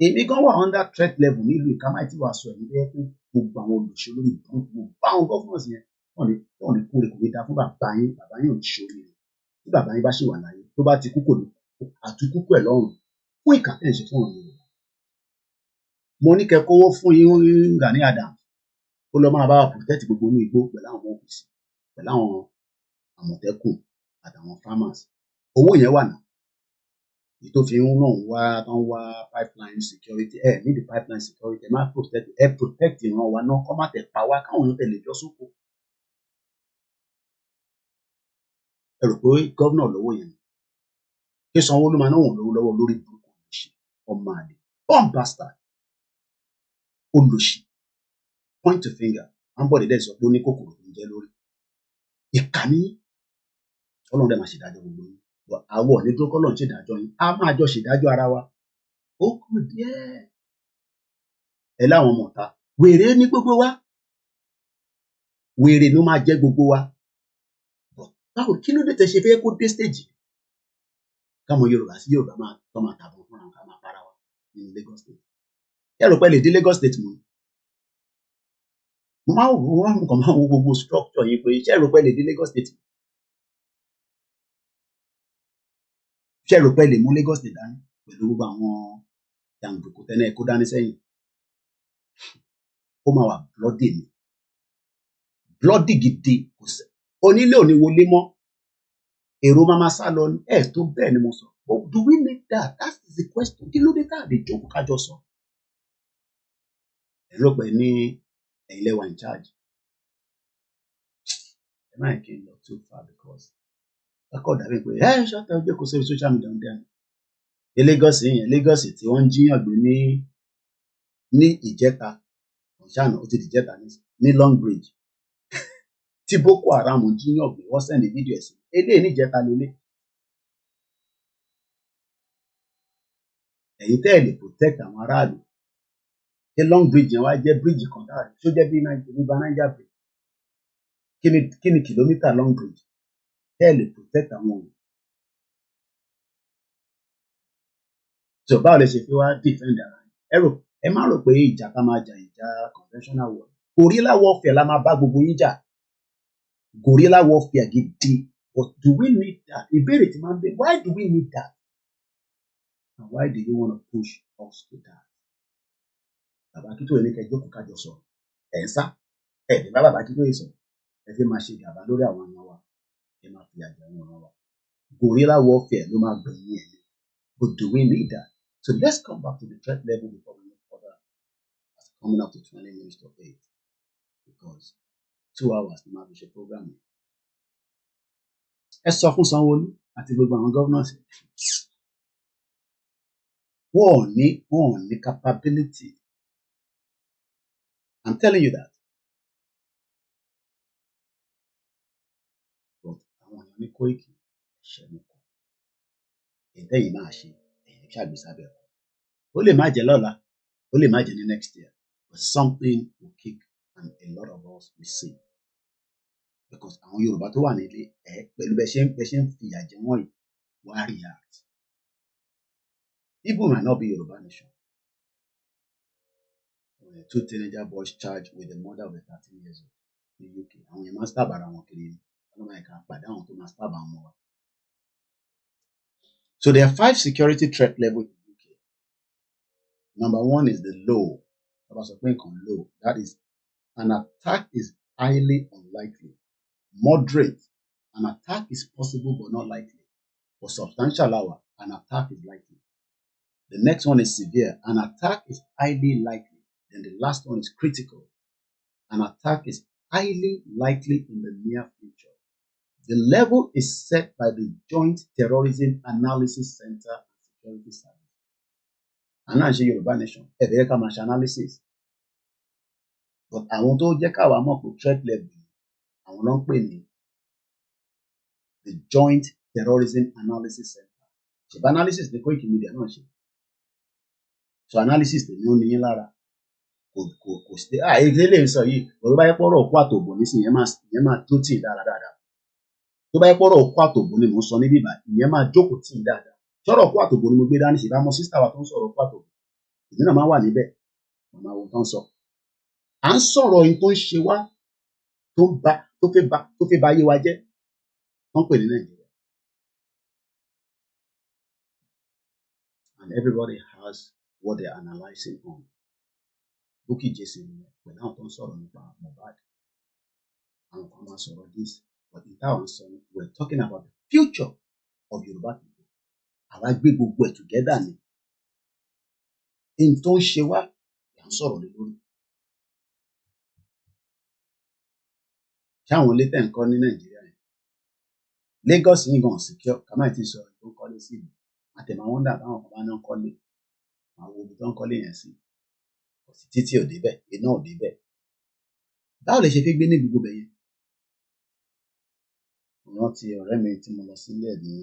Èmi gan wà under threat level nílùú ìkámáì tí wàá sọ ẹ̀mí bẹ́ẹ̀ pé gbogbo àwọn olùṣèlú lórí gbogbo àwọn gọ́fúnọ̀sì yẹn wọ́n ní kúrè kò ní da fún bàbá yín ò ní ṣòro rẹ̀ tí bàbá yín bá ṣì wà láyé tó bá ti kú kò ní àtúkúkú ẹ̀ lọ́rùn fún ìkà tẹ̀ ń ṣe fún ọ̀run. Mo ní kẹ́ kówó fún yín Gani Adams ó lọ máa bá wa protect gbogbo inú igbó pẹ̀lú àwọn ọmọ òkùnsì pẹ̀lú àwọn àmọ̀tẹ́kùn àtàwọn farmers owó yẹn wà náà èyí tó fi ń náà tán wá pipeline security ní the pipeline security má protect ìran wa náà kọ́ má tẹ̀ pa wá káwọn èèyàn tẹ̀lé jọ sóko. Ẹ rò pé gómìnà lówó yẹn kí Sanwó-Olú máa náà wọ̀n lówó lọ́wọ́ lórí burúkú olùṣí ọmọ àlè bomb bastard olùṣí point to finger ambode dẹ́ sọ pé ó ní kòkòrò tó ń jẹ́ lórí ìkànnì Ọlọ́run dẹ̀ máa ṣèdájọ́ gbogbo yín àwọ̀ ní tó kọ́lọ̀ ń ṣèdájọ́ yín a máa jọ ṣèdájọ́ ara wa ó kù díẹ̀ ẹ láwọn ọmọ ọ̀tá wèrè ní gbogbo wa wèrè ló máa jẹ́ gbogbo wa báwo kí ló dé tẹ́ ṣe fẹ́ kó dé stage káwọn Yorùbá sí Yorùbá máa tàbọn fúnra wọn ká máa para wa nínú Lagos State ẹ rò pé lè dé Lagos State mọ́ mo máa wo gbogbo structure yìí pé ṣé ẹ rò pé lè dé Lagos State ṣé ẹ rò pé lè mú Lagos State dání pẹ̀lú gbogbo àwọn jàǹdùkú tẹ́lẹ̀ kó dání sẹ́yìn ó máa wà bloody ni bloody gidi kò sẹ́ onílé ò ní wọlé mọ́ èrò máa sá lọ ẹ̀ tó bẹ́ẹ̀ ni mo sọ but do we need that that is the question kí ló dé tá a lè jókòó kájọ sọ ẹ rò pé ní ẹ̀yin lẹ́wà in charge ẹ má kí n lọ too far because ẹkọ dàbí pé ṣọtà ọjọ́ kò sórí social media ń dẹnu ní Lagos tí wọ́n ń jíyàn gbé ní ìjẹta ọ̀ṣánà ó ti di ìjẹta ní Long Bridge tí Boko Haram ń jíyàn gbé wọ́n sẹ́ni fídíò ẹ̀sìn eléyìí níjẹta lélẹ̀ ẹ̀yin tẹ́ ẹ̀ lè protect àwọn aráàlú ṣé Long Bridge yẹn wá jẹ́ bridge kan dáàrí ṣó jẹ́ bí River Niger Bridge kí ni kìlómítà Long Bridge tẹ́ ẹ̀ lè protect àwọn òun tí ò báwo lè ṣe fi wá defend ara ẹ má rò pé ìjà ká máa jà ìjà conventional war guerrilla warfare la máa bá gbogbo yín jà guerrilla warfare gidi but do we need that ìbéèrè tí máa ń bẹ why do we need that and why do you want to push us to that bàbá Akintoye ní kẹjọ kò kájọ sọ ẹ ń sá ẹ ní bá bàbá Akintoye sọ ẹ fi máa ṣe gàba lórí àwọn ọmọ wa ẹ máa fi àjẹ àwọn ọmọ wa guerrilla warfare ló máa gbẹ̀yìn ẹ̀ but do we need that so let's come back to the threat level before we move further as a coming up to 20 minutes to 8 because 2 hours ni máa fi ṣe program yìí. Ẹ sọ fún Sanwó-Olú àti gbogbo àwọn governors wọn ò ní capability. I'm telling you that. But àwọn èèyàn ní Koiki ẹ̀ṣẹ̀ mi kọ. Èdè yìí máa ṣe èyí ṣàgbésábẹ̀ kọ. Ó lè má jẹ́ lọ́la, ó lè má jẹ́ ní next year, but something will kick and a lot of us will see. Because àwọn Yorùbá tó wà nílé pẹ̀lú bẹ́ ṣe ń fìyà jẹ wọ́n yìí wá react. Igbo might not be Yoruba nation. Two teenager boys charged with the murder of a 13 years old in the UK. Àwọn yẹn máa ń stab ara wọn kiri ni. Ọlọ́mọ ẹ̀ka pàdé àwọn tó máa stab àwọn ọmọ wa. So there are 5 security threat levels in the UK. Number 1 is the low. Low. That is, an attack is highly unlikely. Moderate, an attack is possible but not likely. For substantial hour, an attack is likely. The next one is severe. An attack is highly likely. Then the last one is critical. An attack is highly likely in the near future. The level is set by the Joint Terrorism Analysis Center and Security Service. And that's Yoruba nation. Analysis. But I want to check out the threat level. I want to the Joint Terrorism Analysis Center. So analysis the Koiki media no ṣe. So analysis the no ní lára. Kò stay. Ilé sọ yìí, tó bá yẹ pọ̀rọ̀ òkú àtòbò nísìnyí ìyẹn máa tó tì dáadáa. Tó bá yẹ pọ̀rọ̀ òkú àtòbò ni mò ń sọ ní bíbá, ìyẹn máa jókòó tì dáadáa. Sọ̀rọ̀ òkú àtòbò ni mo gbé dání ṣe bá mọ sísítà wa tó ń sọ̀rọ̀ òkú àtòbò. Ìdí náà máa wà níbẹ̀. Màmá wo tó ń sọ. À ń sọ̀rọ̀ ohun tó ń ṣe wá tó fẹ́ ba ayé wa jẹ́. Wọ́n pè ní Nàìjíríà. And everybody has what they are analysing on. Bukky Jesse pẹ̀lú àwọn tó ń sọ̀rọ̀ nípa Mohbad. Àwọn kan máa sọ̀rọ̀ this, but in that one song, we're talking about the future of Yoruba people. Àwa gbé gbogbo ẹ̀ together ni. Ohun tó ń ṣe wá là ń sọ̀rọ̀ lé lórí. Ṣé àwọn ilé tẹ̀ ń kọ́ ní Nàìjíríà yẹn? Lagos yìí gan secure, kàmá ti sọ tó ń kọ́lé sí ìlú. Àtẹ̀mọ́ wọn dà báwọn kan bá náà kọ́lé. Àwọn òbí tó ń kọ́lé yẹn sí. Títí ò débẹ̀, iná ò débẹ̀. Báwo lè ṣe fi gbé ní gbogbo bẹ̀yẹn? Mo rántí ọ̀rẹ́ mi tí mo lọ sílẹ̀ ní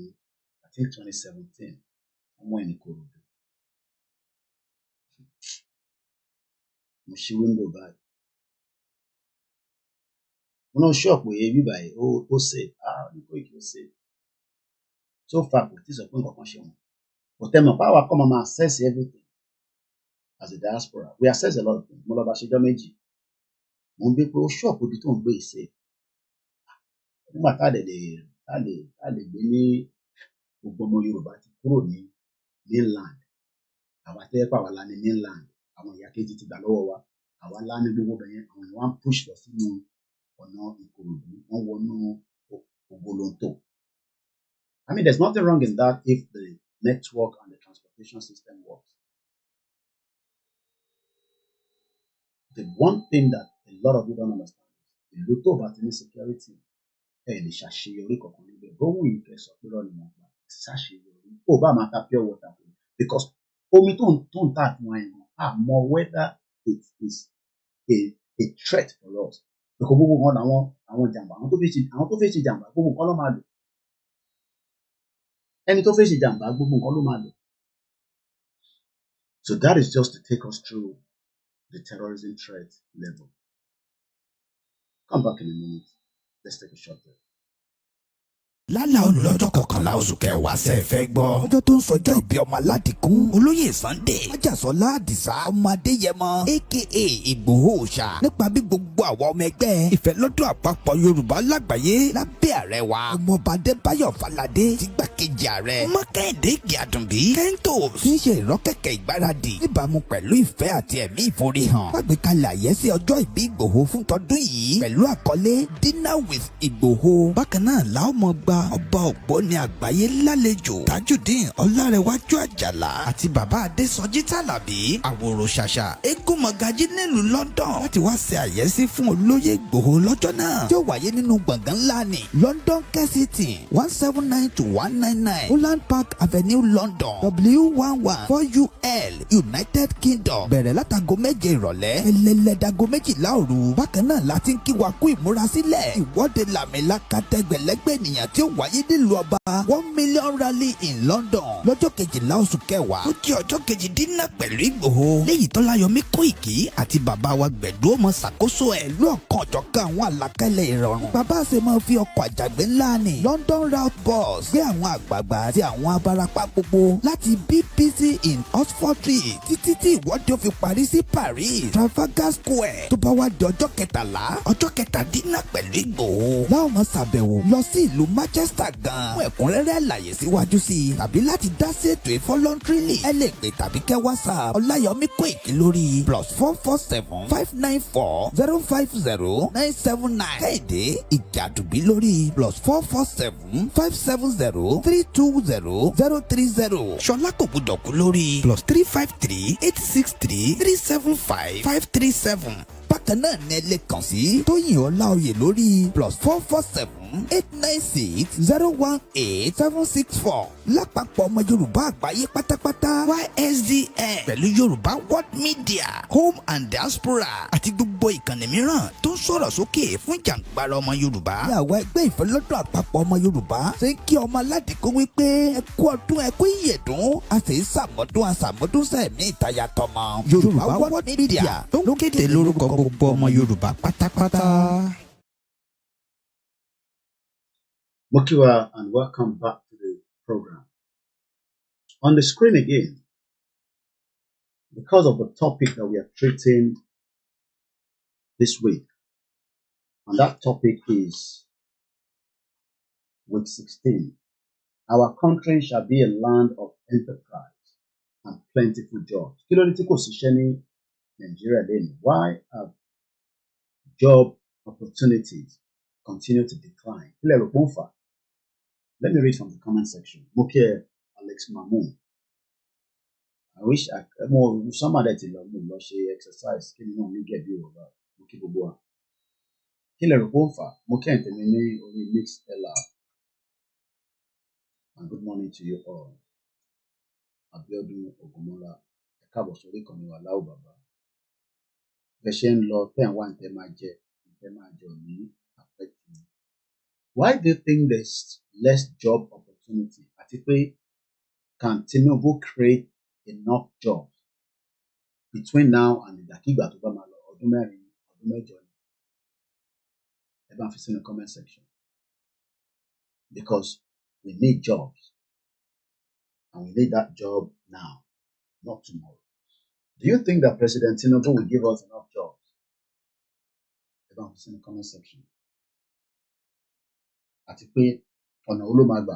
I think 2017, ọmọ ẹni Kòròdú. Mo ṣí wíńdò báyìí. Mo náà ṣọ́ọ̀pù yẹn bíbà yìí ó ṣe ní Koiki ó ṣe. So far kò tí sọ pé nǹkan kan ṣe wọn. Kò tẹ́ mọ̀ páwa kọ́ máa assess everything. As a diaspora, we assess a lot of things. Mo lọ bá ṣẹjọ́ méjì. Mo ń gbé pé ó ṣọ́ọ̀pù ibi tó ń gbé ìṣe. Nígbà tá a lè gbé ní gbogbo ọmọ Yorùbá ti kúrò ní mainland. Àwa tẹ́ pàwọ́ la ní mainland. Àwọn ìyá kejì ti gbà lọ́wọ́ wa. Àwa lá ní gbogbo bẹ̀yẹn. Àwọn ìwà ń push lọ sínú ọ̀nà Ìkòròdú. Wọ́n wọnú Ògbólóńtò. I mean, there's nothing wrong in that if the network and the transportation system works. The one thing that a lot of people don't understand is ìlú tó bá ti ní security lè ṣàṣeyọrí kankan níbẹ̀. Gbówó yìí kẹ́ sọ pé lọ́nà wọn gbà ṣàṣeyọrí. Ó bá máa ta pure water because omi tó ń tà fún wa yẹn àmọ́ whether it is a threat for us. Because gbogbo wọn àwọn jàǹbá àwọn tó fẹ́ ṣe jàǹbá gbogbo nǹkan ló máa lò. Ẹni tó fẹ́ ṣe jàǹbá gbogbo nǹkan ló máa lò. So that is just to take us through the terrorism threat level. Come back in a minute. Let's take a short break. Lálá olùlọ́jọ́ kọkànlá oṣù kẹwàá ṣe fẹ́ gbọ́. Ọjọ́ tó ń sọjọ́ ìbí ọmọ aládìkún. Olóyè Sunday. Májàsọ́lá Àdìsá ọmọ Adéyẹmọ aka Igboho ṣá. Nípa bí gbogbo àwọn ọmọ ẹgbẹ́ ìfẹ́ lọ́dọ̀ àpapọ̀ Yorùbá lágbàáyé lábẹ́ ààrẹ wa ọmọọba Adébáyọ̀ Fáládé ti gbákejì ààrẹ Mákindé Gíadùnbí Kentos tí ń ṣe ìrọ́kẹ̀kẹ̀ ìgbáradì níbàámu pẹ̀lú ìfẹ́ àti ẹ̀mí ìforihàn fàgbékalẹ̀ àyẹ́sí ọjọ́ ìbí Ìgbòho fún tọdún yìí pẹ̀lú àkọlé Dinner with Ìgbòho. Bákan náà la ó mọ gba ọba ògbóni àgbáyé lálejò Tajudeen Ọlárẹ̀wájú Àjàlá àti bàbá Adésọjí Tàlàbí àwòrò ṣàṣà eégún mọ̀gájí nílùú London láti wá ṣe àyẹ́sí fún olóyè Ìgbòho lọ́jọ́ náà tí ó wáyé nínú gbọ̀ngàn ńlá ní London Kensington 179 to 199 Holland Park Avenue London W11 4UL United Kingdom bẹ̀rẹ̀ látago 7 ìrọ̀lẹ́ ẹlẹ́lẹ́dago 12 òru. Bákan náà láti ń kí wa kú ìmúrasílẹ̀ ìwọ́de làmìlaka tẹgbẹ̀lẹ́gbẹ̀ ènìyàn tí ó wáyé nílùú ọba 1 million rally in London lọ́jọ́ 12 oṣù kẹwàá ó jẹ́ ọjọ́ kejì dínà pẹ̀lú Ìgbòho léyìí Tọ́láyọmí Kóìkì àti bàbá wa Gbẹ̀du ọmọ ṣàkóso ẹ̀ lọ́ọ̀kan ọ̀jọ̀kan àwọn àlàkalẹ̀ ìrọ̀rùn. Bàbá ṣe máa fi ọkọ̀ àjàgbé ńlá ní London route bus gbé àwọn àgbààgbà àti àwọn abarapá gbogbo láti BBC in Oxford Street títí tí ìwọ́de ó fi parí sí Paris Trafalgar Square tó bá wá di ọjọ́ 13 ọjọ́ kẹtàdínà pẹ̀lú Ìgbòho láwọn máa ṣàbẹ̀wò lọ sí ìlú Manchester gan fún ẹ̀kúnrẹ́rẹ́ àlàyé síwájú sí i tàbí láti dá sí ètò ìfọlọ́ntìrìlì ẹ lè pè tàbí kẹ́ WhatsApp Ọláyọmí Kóìkì lórí +447 594 050 979 Kéde Ìjàdùbí lórí +447 570 320 030 Ṣọlá kò gbúdọ̀ kú lórí +353 863 375 537. Bákan náà ní ẹ lè kàn sí Tóyìn Ọláoyè lórí +447 896 018 764. Lápapọ̀ ọmọ Yorùbá àgbáyé pátápátá YSDN pẹ̀lú Yorùbá World Media Home and Diaspora àti gbogbo ìkànnì mìíràn tó ń sọ̀rọ̀ sókè fún ìjàǹgbara ọmọ Yorùbá. Ní àwọn ẹgbẹ́ ìfẹ́lọ́dọ̀ àpapọ̀ ọmọ Yorùbá ṣe ń kí ọmọ aládìkún wípé ẹ kú ọdún ẹ kú ìyẹ̀dún a sì ń ṣàmọ́dún sẹ́ẹ̀mí ìtayà tọmọ. Yorùbá World Media tó ń kéde lórúkọ gbogbo ọmọ Yorùbá pátápátá. Mokiwa, and welcome back to the program. On the screen again, because of the topic that we are treating this week, and that topic is week 16. Our country shall be a land of enterprise and plentiful jobs. Kí ló dé tí kò síṣẹ́ ní Nigeria lẹ́nu? Why have job opportunities continue to decline? Kí lẹ rò pé ó ń fà? Let me read from the comment section. Moke Alex Mamoon. I wish somebody that lọ ṣe exercise kí ni náà ní gẹ̀ẹ́bí Yorùbá. Moke gbogbo wa. Kí lẹ rò pé ó ń fà? Moke ẹ̀ǹtẹ̀mí ní orí mix LR. And good morning to you all. Abiodun Ogunmola. Ẹ káàbọ̀ sórí ìkànnì wa Láò Bàbá. Bẹ́ẹ̀ ṣe ń lọ tẹ́ ẹ̀ wá ǹtẹ́ máa jẹ òní affect you. Why do you think there's less job opportunity? Àti pé can Tinubu create enough jobs between now and ìgbàkigbà tó bá máa lọ ọdún mẹ́rin ọdún mẹ́jọ ni? Ẹ bá ń fi sínú comment section. Because we need jobs and we need that job now, not tomorrow. Do you think that President Tinubu will give us enough jobs? Ẹ bá ń fi sínú comment section. Àti pé ọ̀nà wo ló máa gbà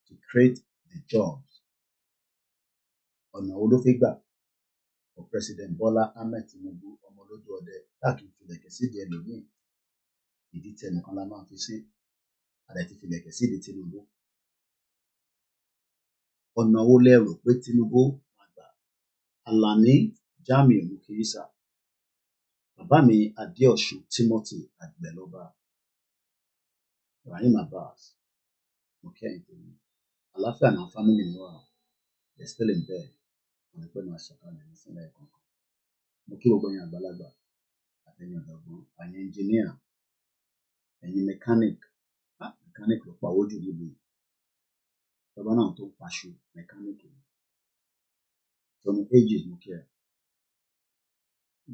to create the jobs? Ọ̀nà wo ló fi gbà for President Bola Ahmed Tinubu ọmọ olójú ọdẹ láàkín filẹ̀kẹ̀ sídìí ẹlòmíì? Ìdí tẹnìkan la máa fi sí àdẹ ti filẹ̀kẹ̀ sídìí Tinubu. Ọ̀nà wo lẹ rò pé Tinubu máa gbà? Alani Jamiu Mukirisa, bàbá mi Adéọ̀ṣun Timothy Àgbẹ̀lọ́ba, Rahim Abbas, okay, Àlàáfíà náà family mi wà, they're still in bed. Wọ́n ní pé máa ṣàkàlẹ̀ ní sílẹ̀ kankan. Mo kí gbogbo yín àgbàlagbà, àtẹ̀yìn ọ̀dọ́gbọ́n, àyìn engineer, ẹ̀yin mechanic. Mechanic ló pa owó jù níbi ìjọba náà tó paṣọ mechanic. So ní ages mo kí ẹ.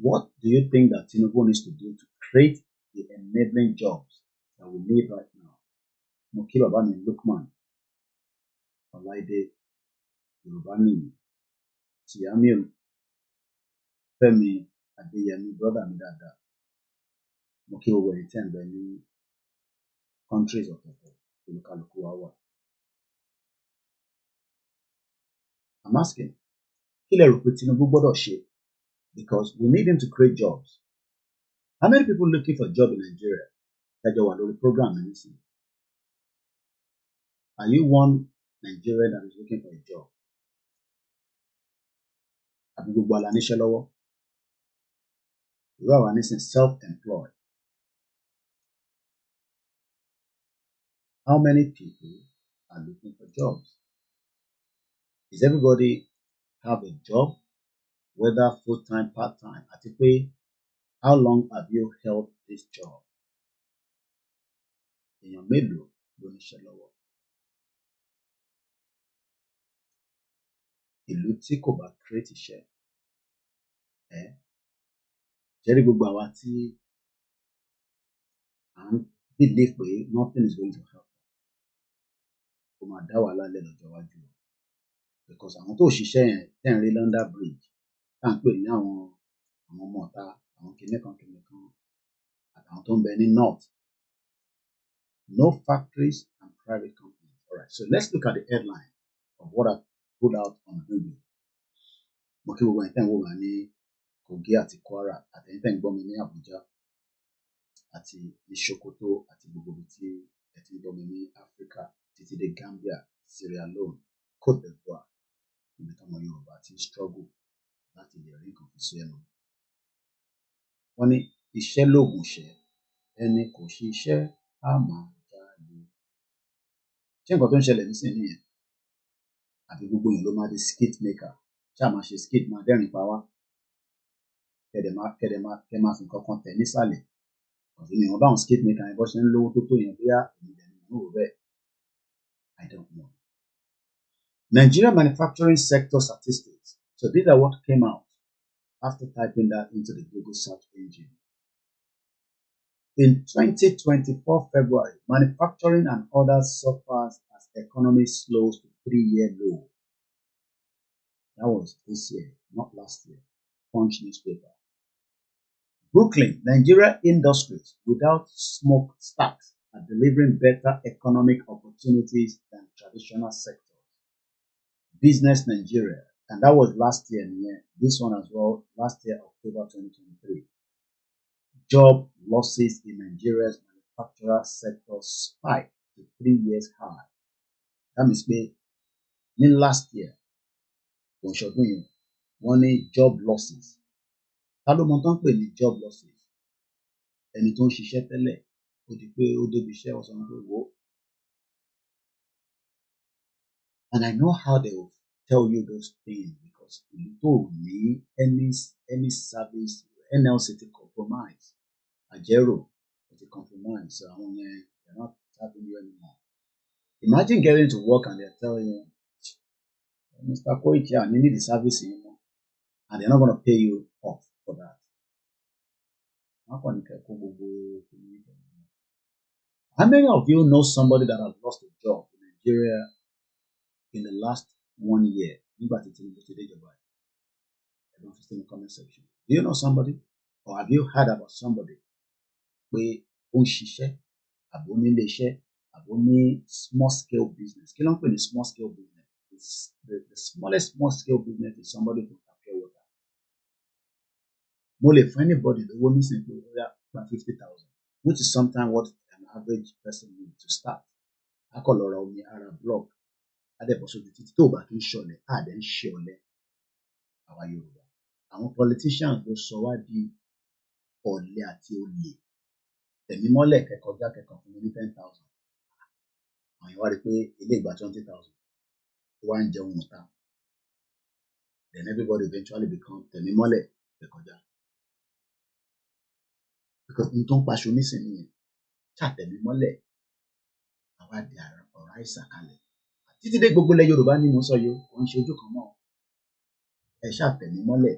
What do you think that Tinubu needs to do to create the enabling jobs that we need right now? Mo kí bàbá mi Lukman Ọláìdé Yorùbá nìyí. Tìyámi Fẹ́mi Adéyẹmí brother mi dáadáa. Mo kí gbogbo ẹ̀yin tẹ́ ń bẹ ní countries ọ̀tọ̀ọ̀tọ̀ olúkálùkù wa wà. I'm asking, kí lẹ rò pé Tinubu gbọ́dọ̀ ṣe? Because we need him to create jobs. How many people looking for a job in Nigeria? Ẹjọ́ wà lórí program nísìnyí. Are you one Nigerian that is looking for a job? Àbí gbogbo ala níṣẹ́ lọ́wọ́? Ìwé àwa nísìn self-employed. How many people are looking for jobs? Does everybody have a job, whether full-time, part-time? Àti pé, how long have you held this job? Èèyàn mélòó ló níṣẹ́ lọ́wọ́? Ìlú tí kò bá create iṣẹ́, jẹ́rí gbogbo àwa tí à ń believe pé nothing is going to happen, kò máa dá wàhálà lẹ̀ lọ́jọ́ iwájú. Because àwọn tó ṣiṣẹ́ yẹn tẹ̀ ń rí London Bridge, tá à ń pè ní àwọn ọmọ ọ̀ta, àwọn kìnìkan àtàwọn tó ń bẹ ní North. No factories and private companies. All right, so let's look at the headline of what I put out on Google. Mo kí gbogbo ẹ̀yin tẹ́ ń wò wá ní Kogi àti Kwara, àtẹ̀yin tẹ́ ń gbọ́ mi ní Abuja àti ní Sokoto àti gbogbo ibi tí ẹ ti ń gbọ́ mi ní Africa títí dé Gambia, Sierra Leone, Cote d'Ivoire, níbi táwọn Yorùbá ti ń struggle láti lè rí nǹkan fi sí ẹnu. Wọ́n ní iṣẹ́ lóògùn ìṣẹ́, ẹni kò ṣiṣẹ́ á máa jalè. Ṣé nǹkan tó ń ṣẹlẹ̀ nísìnyí nìyẹn? Àbí gbogbo yẹn ló máa di skit maker, ṣáà máa ṣe skit máa dẹ́rìn pa wá, kẹ́ máa fi nǹkan kan tẹ̀ nísàlẹ̀. Ọ̀sìn ni wọ́n bá àwọn skit maker yẹn bọ́ ṣe ń lówó tó yẹn bóyá èmi lẹ́nu mò ń rò bẹ́ẹ̀. I don't know. Nigeria manufacturing sector statistics. So these are what came out after typing that into the Google search engine. In 2024 February, manufacturing and others suffers as economy slows to 3-year low. That was this year, not last year. Punch newspaper. Brooklyn, Nigeria industries without smokestacks are delivering better economic opportunities than traditional sectors. Business Nigeria, and that was last year. This one as well, last year, October 2023. Job losses in Nigeria's manufacturer sector spiked to 3 years high. That means in last year, one job losses. Ta ló mọ̀ tán pè ní job losses? Ẹni tó ń ṣiṣẹ́ tẹ́lẹ̀, ó di pé ó débi iṣẹ́ ọ̀sán tó wò. And I know how they will tell you those things because you don't need any service, NLC to compromise. Ajero to compromise. So they're not having you anymore. Imagine getting to work and they're telling you, Mr. Koiki, you need the service anymore. And they're not going to pay you off for that. How many of you know somebody that has lost a job in Nigeria in the last 1 year? In the comment section. Do you know somebody? Or have you heard about somebody? Small scale business. Small scale business. The smallest small scale business is somebody who can pure water. For anybody, the one is about 50,000, which is sometimes what an average person needs to start. I call a blog. Our Yoruba. Our politicians will so di ọ̀lẹ àti olè. Tẹ̀mí mọ́lẹ̀ kẹ́kọ̀ọ́já kẹ́kọ̀ọ́ fún mi ní 10,000. Àwọn yẹn wá rí pé ilé ìgbà 20,000. Wá ń jẹun ọ̀tá. Then everybody eventually become tẹ̀mí mọ́lẹ̀ kẹ́kọ̀ọ́já. Because n tó ń paṣọ nísìnyí yẹn, ṣàtẹ̀mí mọ́lẹ̀, àwa di ọ̀rá ìsàkalẹ̀. Títí dé gbogbo ilẹ̀ Yorùbá ni mo sọ yìí, kò ń ṣe ojú kan mọ́. Ẹ ṣàtẹ̀mí mọ́lẹ̀.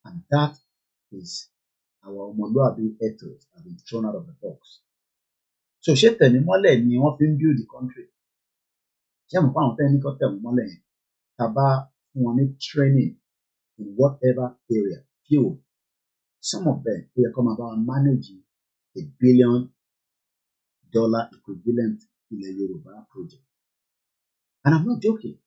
And that is our ọmọlúwàbí ethos have been thrown out of the box. So ṣé tẹ̀mí mọ́lẹ̀ ni wọ́n fi ń build the country? Ṣé mo pa àwọn fẹ́ẹ́ ní kọ́ tẹ̀mí mọ́lẹ̀ yẹn? Tàbá fún wọn ní training in whatever area, field. Some of them, we are coming about managing $1 billion dollar equivalent ilẹ̀ Yorùbá project. And I'm not joking.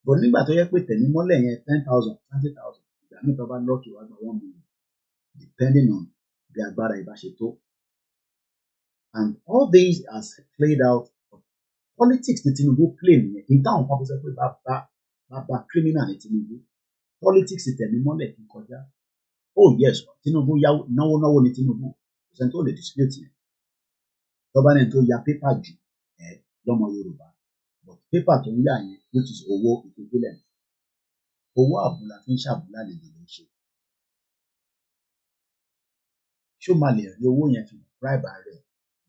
But nígbà tó yẹ pé tẹ̀mí mọ́lẹ̀ yẹn 10,000, 20,000, ìgbà míì tó bá lọ́ọ̀kì wá gba 1 million, depending on bí agbára ìbá ṣe tó. And all these has played out. Politics ní Tinubu play nìyẹn. In táwọn kan fi sọ pé bàbá criminal ní Tinubu. Politics tẹ̀mí mọ́lẹ̀ kí kọjá. Oh yes, Tinubu náwó ní Tinubu. Kò sẹ́ni tó lè dispute yẹn. Tọ́ba náà tó ya pépà jù lọ́mọ Yorùbá. But pépà tó ń yà yẹn, which is owó equivalent. Owó àbúlà fi ń ṣàbúlà lè lè ṣe. Ṣó máa lè rí owó yẹn fi bribe rẹ̀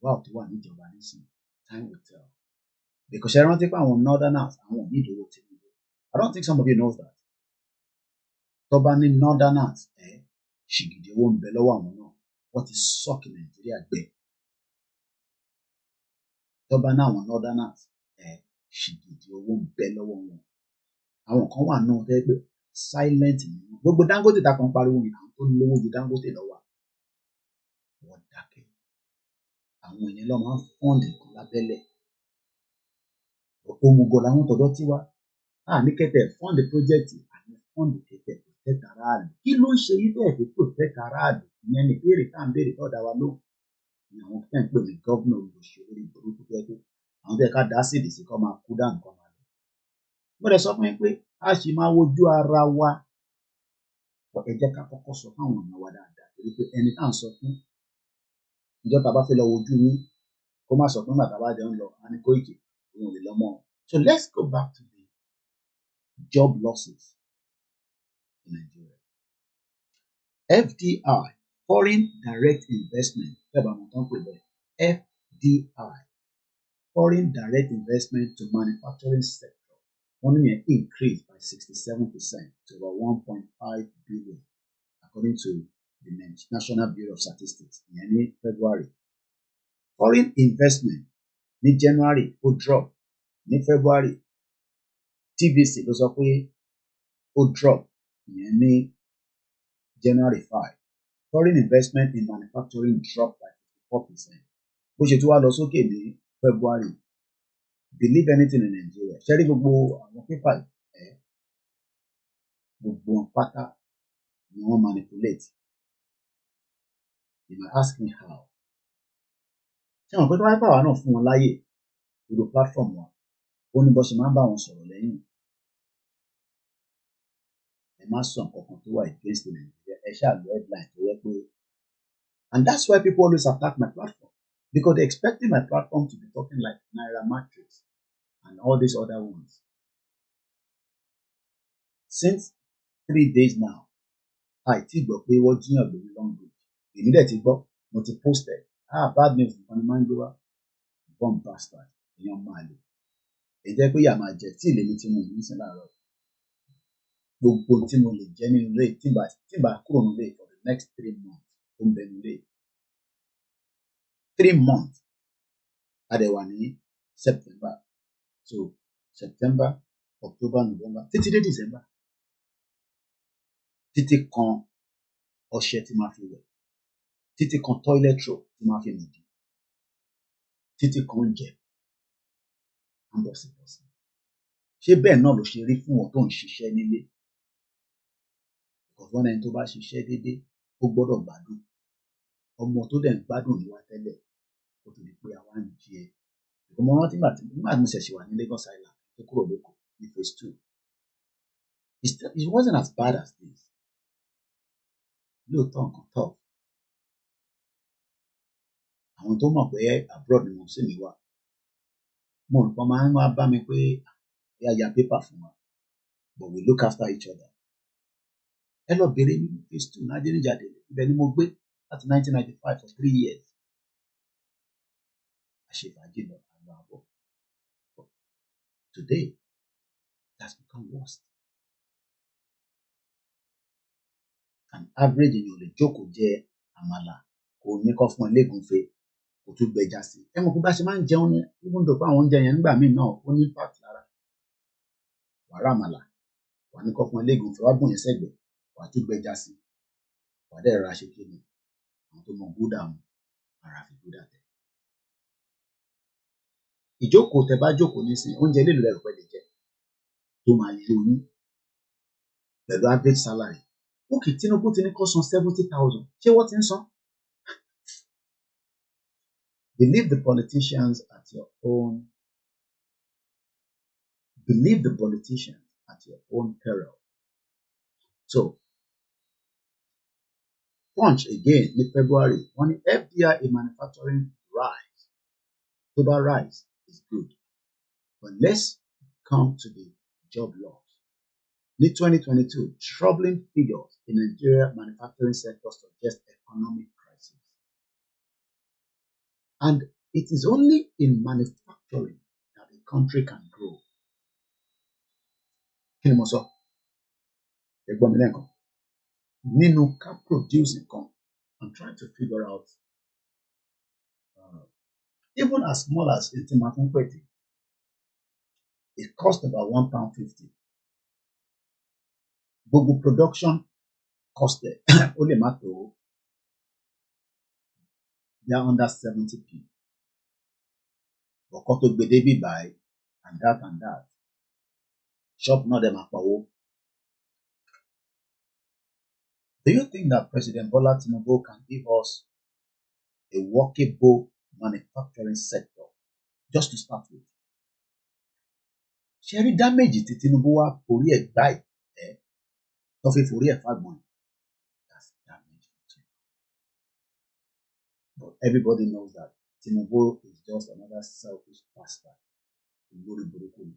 wá tó wà níjọba nísìnyí? Time will tell. Because I don't think àwọn northerners àwọn need owó Tinubu. I don't think some of you knows that. Tọ́ba ní northerners ṣìgìdì owó ń bẹ lọ́wọ́ àwọn náà. Wọ́n ti sọ́ọ̀kì Nàìjíríà gbẹ. Tọ́ba ní àwọn northerners ṣìgìdì owó ń bẹ lọ́wọ́ wọn. Àwọn kan wà náà tẹ́ pé silent ni wọn. Gbogbo Dangote ta kan pariwo ni àwọn tó lówó ju Dangote lọ wà. Wọ́n dákẹ́. Àwọn èèyàn lọ́ máa ń fọ́ǹdì kan lábẹ́lẹ̀. Òmùgọ̀ làwọn tọ̀dọ̀ tí wá. Ní kẹ́tẹ̀ fọ́ǹdì pírójẹ́tì àti fọ́ǹdì kẹ́tẹ̀ protect aráàlú. Kí ló ń ṣe yí bẹ́ẹ̀ fi protect aráàlú? Ìyẹn ni béèrè tá à ń béèrè lọ́dà wa lóhùn. Ni àwọn fẹ́ ń pè ní gọ́vnà olùṣèlú burúkú pé àwọn fẹ́ ká dá sí ìdìsí kọ́ máa kú dànù kọ́ máa lọ. Mo lè sọ fún yín pé a sì máa wojú ara wa. Ẹ jẹ́ ká kọ́kọ́ sọ fún àwọn ọ̀nà wa dáadáa. Torí pé ẹni tá à ń sọ fún ìjọ tá a bá fẹ́ lọ wojú yín kó má sọ fún bàtà bá jẹun lọ a ní Koiki òun ò lè lọ mọ́. So let's go back to the job losses in Nigeria. FDI, foreign direct investment, FDI, foreign direct investment to manufacturing sector, only increased by 67% to about 1.5 billion, according to the National Bureau of Statistics in February. Foreign investment in January will drop. In February, TVC ló sọ pé ó drop ní January 5. Foreign investment in manufacturing dropped by 54%. Bó ṣe tún wá lọ sókè ní February. Believe anything in Nigeria. Ṣé rí gbogbo àwọn pépà gbogbo wọn pátá ni wọ́n manipulate. You might ask me how. Ṣé àwọn pépà wáyé náà fún wọn láyè lórí platform wọn? Ó ní bó ṣe máa ń bá wọn sọ̀rọ̀ lẹ́yìn. Ẹ má sọ nǹkan kan tó wà against Nigeria. Ẹ ṣáà lo headline tó yẹ pé. And that's why people always attack my platform. Because they're expecting my platform to be talking like Naira Matrix and all these other ones. Since 3 days now, àìtí gbọ́ pé wọ́n jíyàn lórí long bridge. Èmi dẹ̀ ti gbọ́, mo ti post ẹ̀. Bad news nìkan ni máa ń gbé wá. Bomb bastard, èèyàn máa lè. Èyí jẹ́ pé ìyá máa jẹ tí ìlérí tí mo ní sí láàárọ̀. Gbogbo tí mo lè jẹ nínú ilé tí bá kúrò nílé for the next 3 months tó ń bẹ nílé. 3 months. A dẹ̀ wà ní September. So September, October, November, títí dé December. Títí kan ọṣẹ tí máa fi wẹ̀. Títí kan toilet roll tí máa fi nìdí. Títí kan oúnjẹ. Ambọ̀sibọ̀sì. Ṣé bẹ́ẹ̀ náà ló ṣe rí fún wọn tó ń ṣiṣẹ́ nílé? Ọ̀gbọ́n ẹni tó bá ṣiṣẹ́ déédéé ó gbọ́dọ̀ gbádùn. Ọmọ tó dẹ̀ ń gbádùn ní wa tẹ́lẹ̀ kó tó di pé àwa ń jẹ. Ọmọ rántí nígbà tí mo ṣẹ̀ṣẹ̀ wà ní Lagos Island tó kúrò lóko ní phase 2. It wasn't as bad as this. Lóòótọ́ nǹkan tọ̀. Àwọn tó mọ̀ pé abroad ni mo sì ní wà. Mo nǹkan máa ń wá bá mi pé ya paper fún wa. But we look after each other. Ẹ lọ bèrè ní phase 2 Nàìjíríjáde. Ibẹ̀ ni mo gbé láti 1995 for 3 years. Àṣefàájì lọ àlọ́ àbọ̀. Today, it has become worse. An average èèyàn lè jókòó jẹ àmàlà kò ní kọ́ fún ẹlẹ́gùnfe kò tún gbẹja sí. Ẹ mọ̀ pé bá ṣe máa ń jẹun ní even though pé àwọn oúnjẹ yẹn nígbà míì náà ó ní impact lára. Wàrà àmàlà wà ní kọ́ fún ẹlẹ́gùnfe wá bùn yẹn sẹ́gbẹ̀ẹ́ wà tún gbẹja sí. Wà dẹ̀ ra ṣe kí ni àwọn tó mọ gúdà mu ara fi good at it. Ìjókòó tẹ bá jókòó nísìnyí oúnjẹ lélo lẹ́rù pẹ́ lè jẹ tó máa yọ yín pẹ̀lú average salary. Ókè Tinubu ti ní kó san 70,000 ṣé wọ́n ti ń san? Believe the politicians at your own. Believe the politicians at your own peril. So, Punch again in February, when the FDI in manufacturing rise, global rise is good. But let's come to the job loss. In 2022, troubling figures in Nigeria manufacturing sector suggest economic crisis. And it is only in manufacturing that the country can grow. Kí ni mo sọ? Ẹ̀gbọ́n mi lẹ́ẹ̀kan. Nínú ká produce nǹkan. I'm trying to figure out even as small as $18, it cost about £1.50. Gbogbo production cost ó lè má tó they are under 70p. Ọkọ tó gbé débí báyìí and that. Shop náà dẹ̀ máa pawó. Do you think that President Bola Tinubu can give us a workable manufacturing sector just to start with? Ṣé rí damage tí Tinubu wá forí ẹ̀ gbá ẹ̀ tó fi forí ẹ̀ fagbọn? That's damage. But everybody knows that Tinubu is just another selfish bastard. Olórí burúkú ni.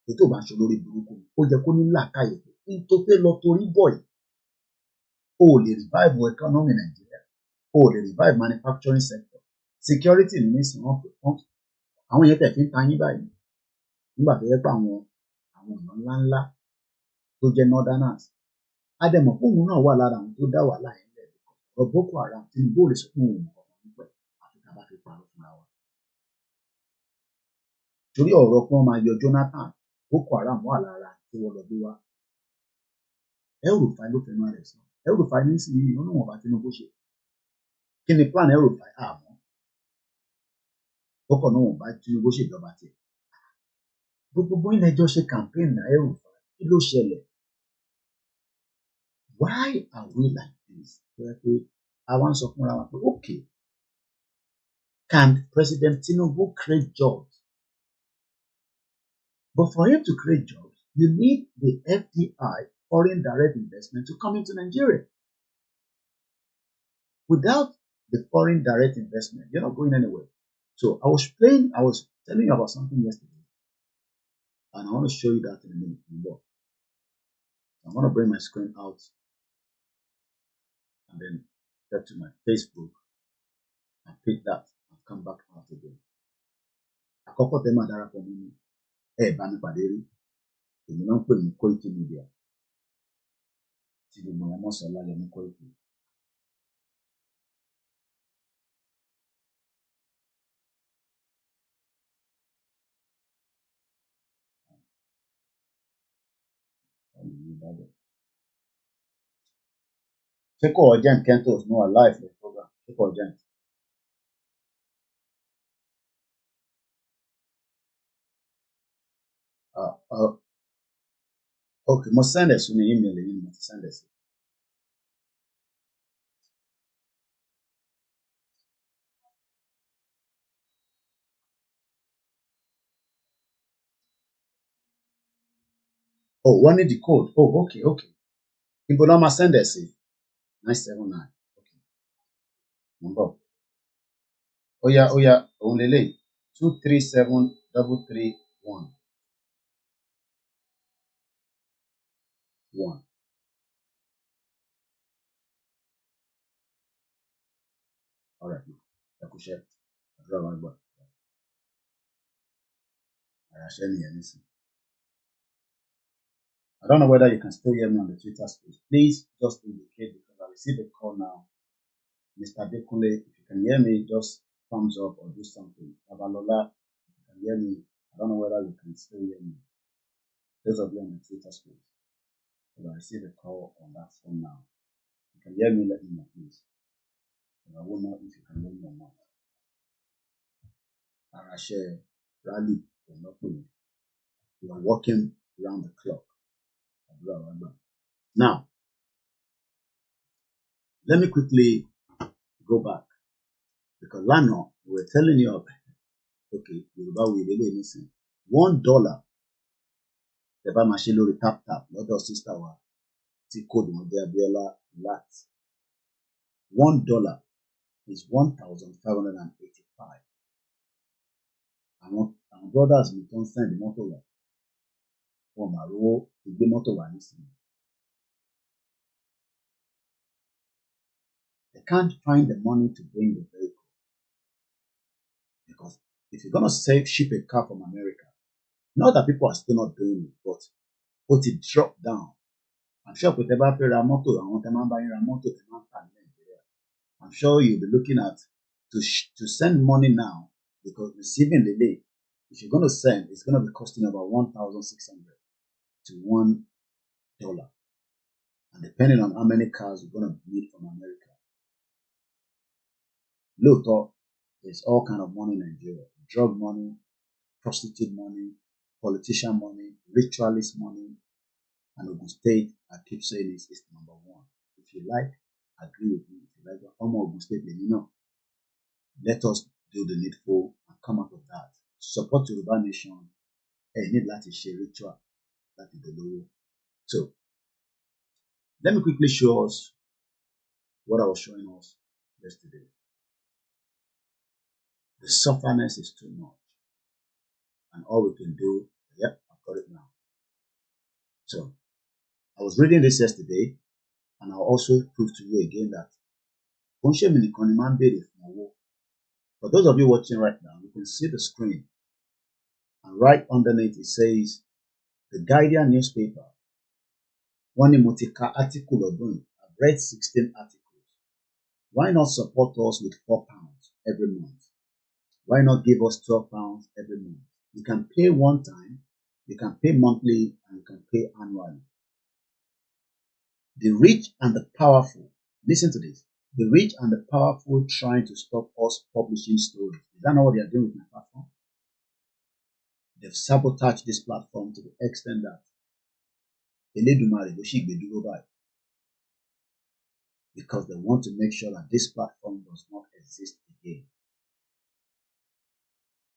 Ètò bá ń ṣe olórí burúkú ni. Ó jẹ́ kó ní làákàyè pé tó fẹ́ lọ torí bọ̀ yìí. O lè revive economy Nigeria. O lè revive manufacturing sector. Security ní nísìn àwọn yẹn tẹ̀ fi ń ta yín báyìí. Nígbà tó yẹ pé àwọn ọ̀nà ńláńlá tó jẹ́ northerners. Adẹ̀mọ̀ fóun náà wà lára àwọn tó dá wàhálà yẹn lẹ̀. Ọ̀rọ̀ Boko Haram Tinubu ò lè sọ fún òun ọ̀kan nípẹ̀ àfi tá a bá fi parọ́ fúnra wa. Torí ọ̀rọ̀ pé wọ́n máa yọ Jonathan Boko Haram wà lára tí wọ́n lọ gbé wá. El-Rufai ló fẹnu rẹ̀ sọ. El-Rufai ní sí ní ọ̀nà wọn bá Tinubu ṣe. Kí ni plan El-Rufai àmọ́? Bọ́kọ̀ náà wọn bá Tinubu ṣèjọba tiẹ̀. Gbogbo ilẹ̀ ẹjọ́ ṣe campaign na El-Rufai kí ló ṣẹlẹ̀? Why are we like this? Àwọn sọ fúnra wa pé okay, can President Tinubu create jobs? But for him to create jobs, you need the FDI, foreign direct investment, to come into Nigeria. Without the foreign direct investment, you're not going anywhere. So I was telling you about something yesterday, and I want to show you that in a minute. I'm going to bring my screen out and then get to my Facebook and pick that and come back out again. Àkọ́kọ́ tẹ́ máa darapọ̀ mọ́ mi. Bá mi pàdé rí. Èmi náà ń pè ní Koiki Media. Tí gbogbo ọmọ sọ lálẹ́ ní Koiki. Ṣé kò urgent Kentos ní wà live for the program? Ṣé kò urgent? Okay, mo send ẹ̀ sínú email yìí mo ti send ẹ̀ sí. Oh, wọ́n ní the code. Oh, okay. Ibo ló máa send ẹ̀ sí? 979. Okay. Mo ń bọ̀. Óyá, òun lélẹ̀ 237331. 1. All right. Ẹ kú iṣẹ́. Àdúrà wa gbà. Àràṣẹ́ nìyẹn nísìn. I don't know whether you can still hear me on the Twitter space. Please just indicate because I received a call now. Mr. Dekule, if you can hear me, just thumbs up or do something. Abalola, if you can hear me, I don't know whether you can still hear me. Those of you on the Twitter space. Because I received a call on that phone now. If you can hear me, let me know, please. And I won't know if you can hear me or not. Arashe rally or nothing. We are working round the clock. Now, let me quickly go back because Lano, we were telling you, okay, Yoruba will be missing $1. The bá máa ṣe lórí tap lọ́dọ̀ sister wa tí code wọn jẹ́ Abiola lat. $1 is 1,585. Àwọn brothers mi tó ń send mọ́tò wá wọn máa rówó ìgbé mọ́tò wá nísìnyí. They can't find the money to bring the vehicle because if you're gonna ship a car from America, not that people are still not doing it, but put it drop down. I'm sure pé tẹ́ bá fẹ́ ra mọ́tò àwọn tẹ́ máa ń bá yín ra mọ́tò tẹ́ máa ń tà ní Nàìjíríà. I'm sure you'll be looking at to send money now because receiving the day, if you're going to send, it's going to be costing about 1,600 to $1. And depending on how many cars you're going to need from America. Lóòótọ́, there's all kind of money in Nigeria. Drug money, prostitute money, politician money, ritualist money, and Ogun State, I keep saying this, is number one. If you like, agree with me. If you like, Ogun State, let me know. Let us do the needful and come out of that. Support Yoruba Nation. Need láti ṣe ritual láti dolówó. So, let me quickly show us what I was showing us yesterday. The sufferness is too much. And all we can do, yep, I've got it now. So, I was reading this yesterday, and I'll also prove to you again that for those of you watching right now, you can see the screen. And right underneath it says, the Guardian newspaper. One Motika article of doing. I've read 16 articles. Why not support us with £4 every month? Why not give us £12 every month? You can pay one time, you can pay monthly, and you can pay annually. The rich and the powerful, listen to this. The rich and the powerful trying to stop us publishing stories. Is that not what they are doing with my platform? They've sabotaged this platform to the extent that because they want to make sure that this platform does not exist again.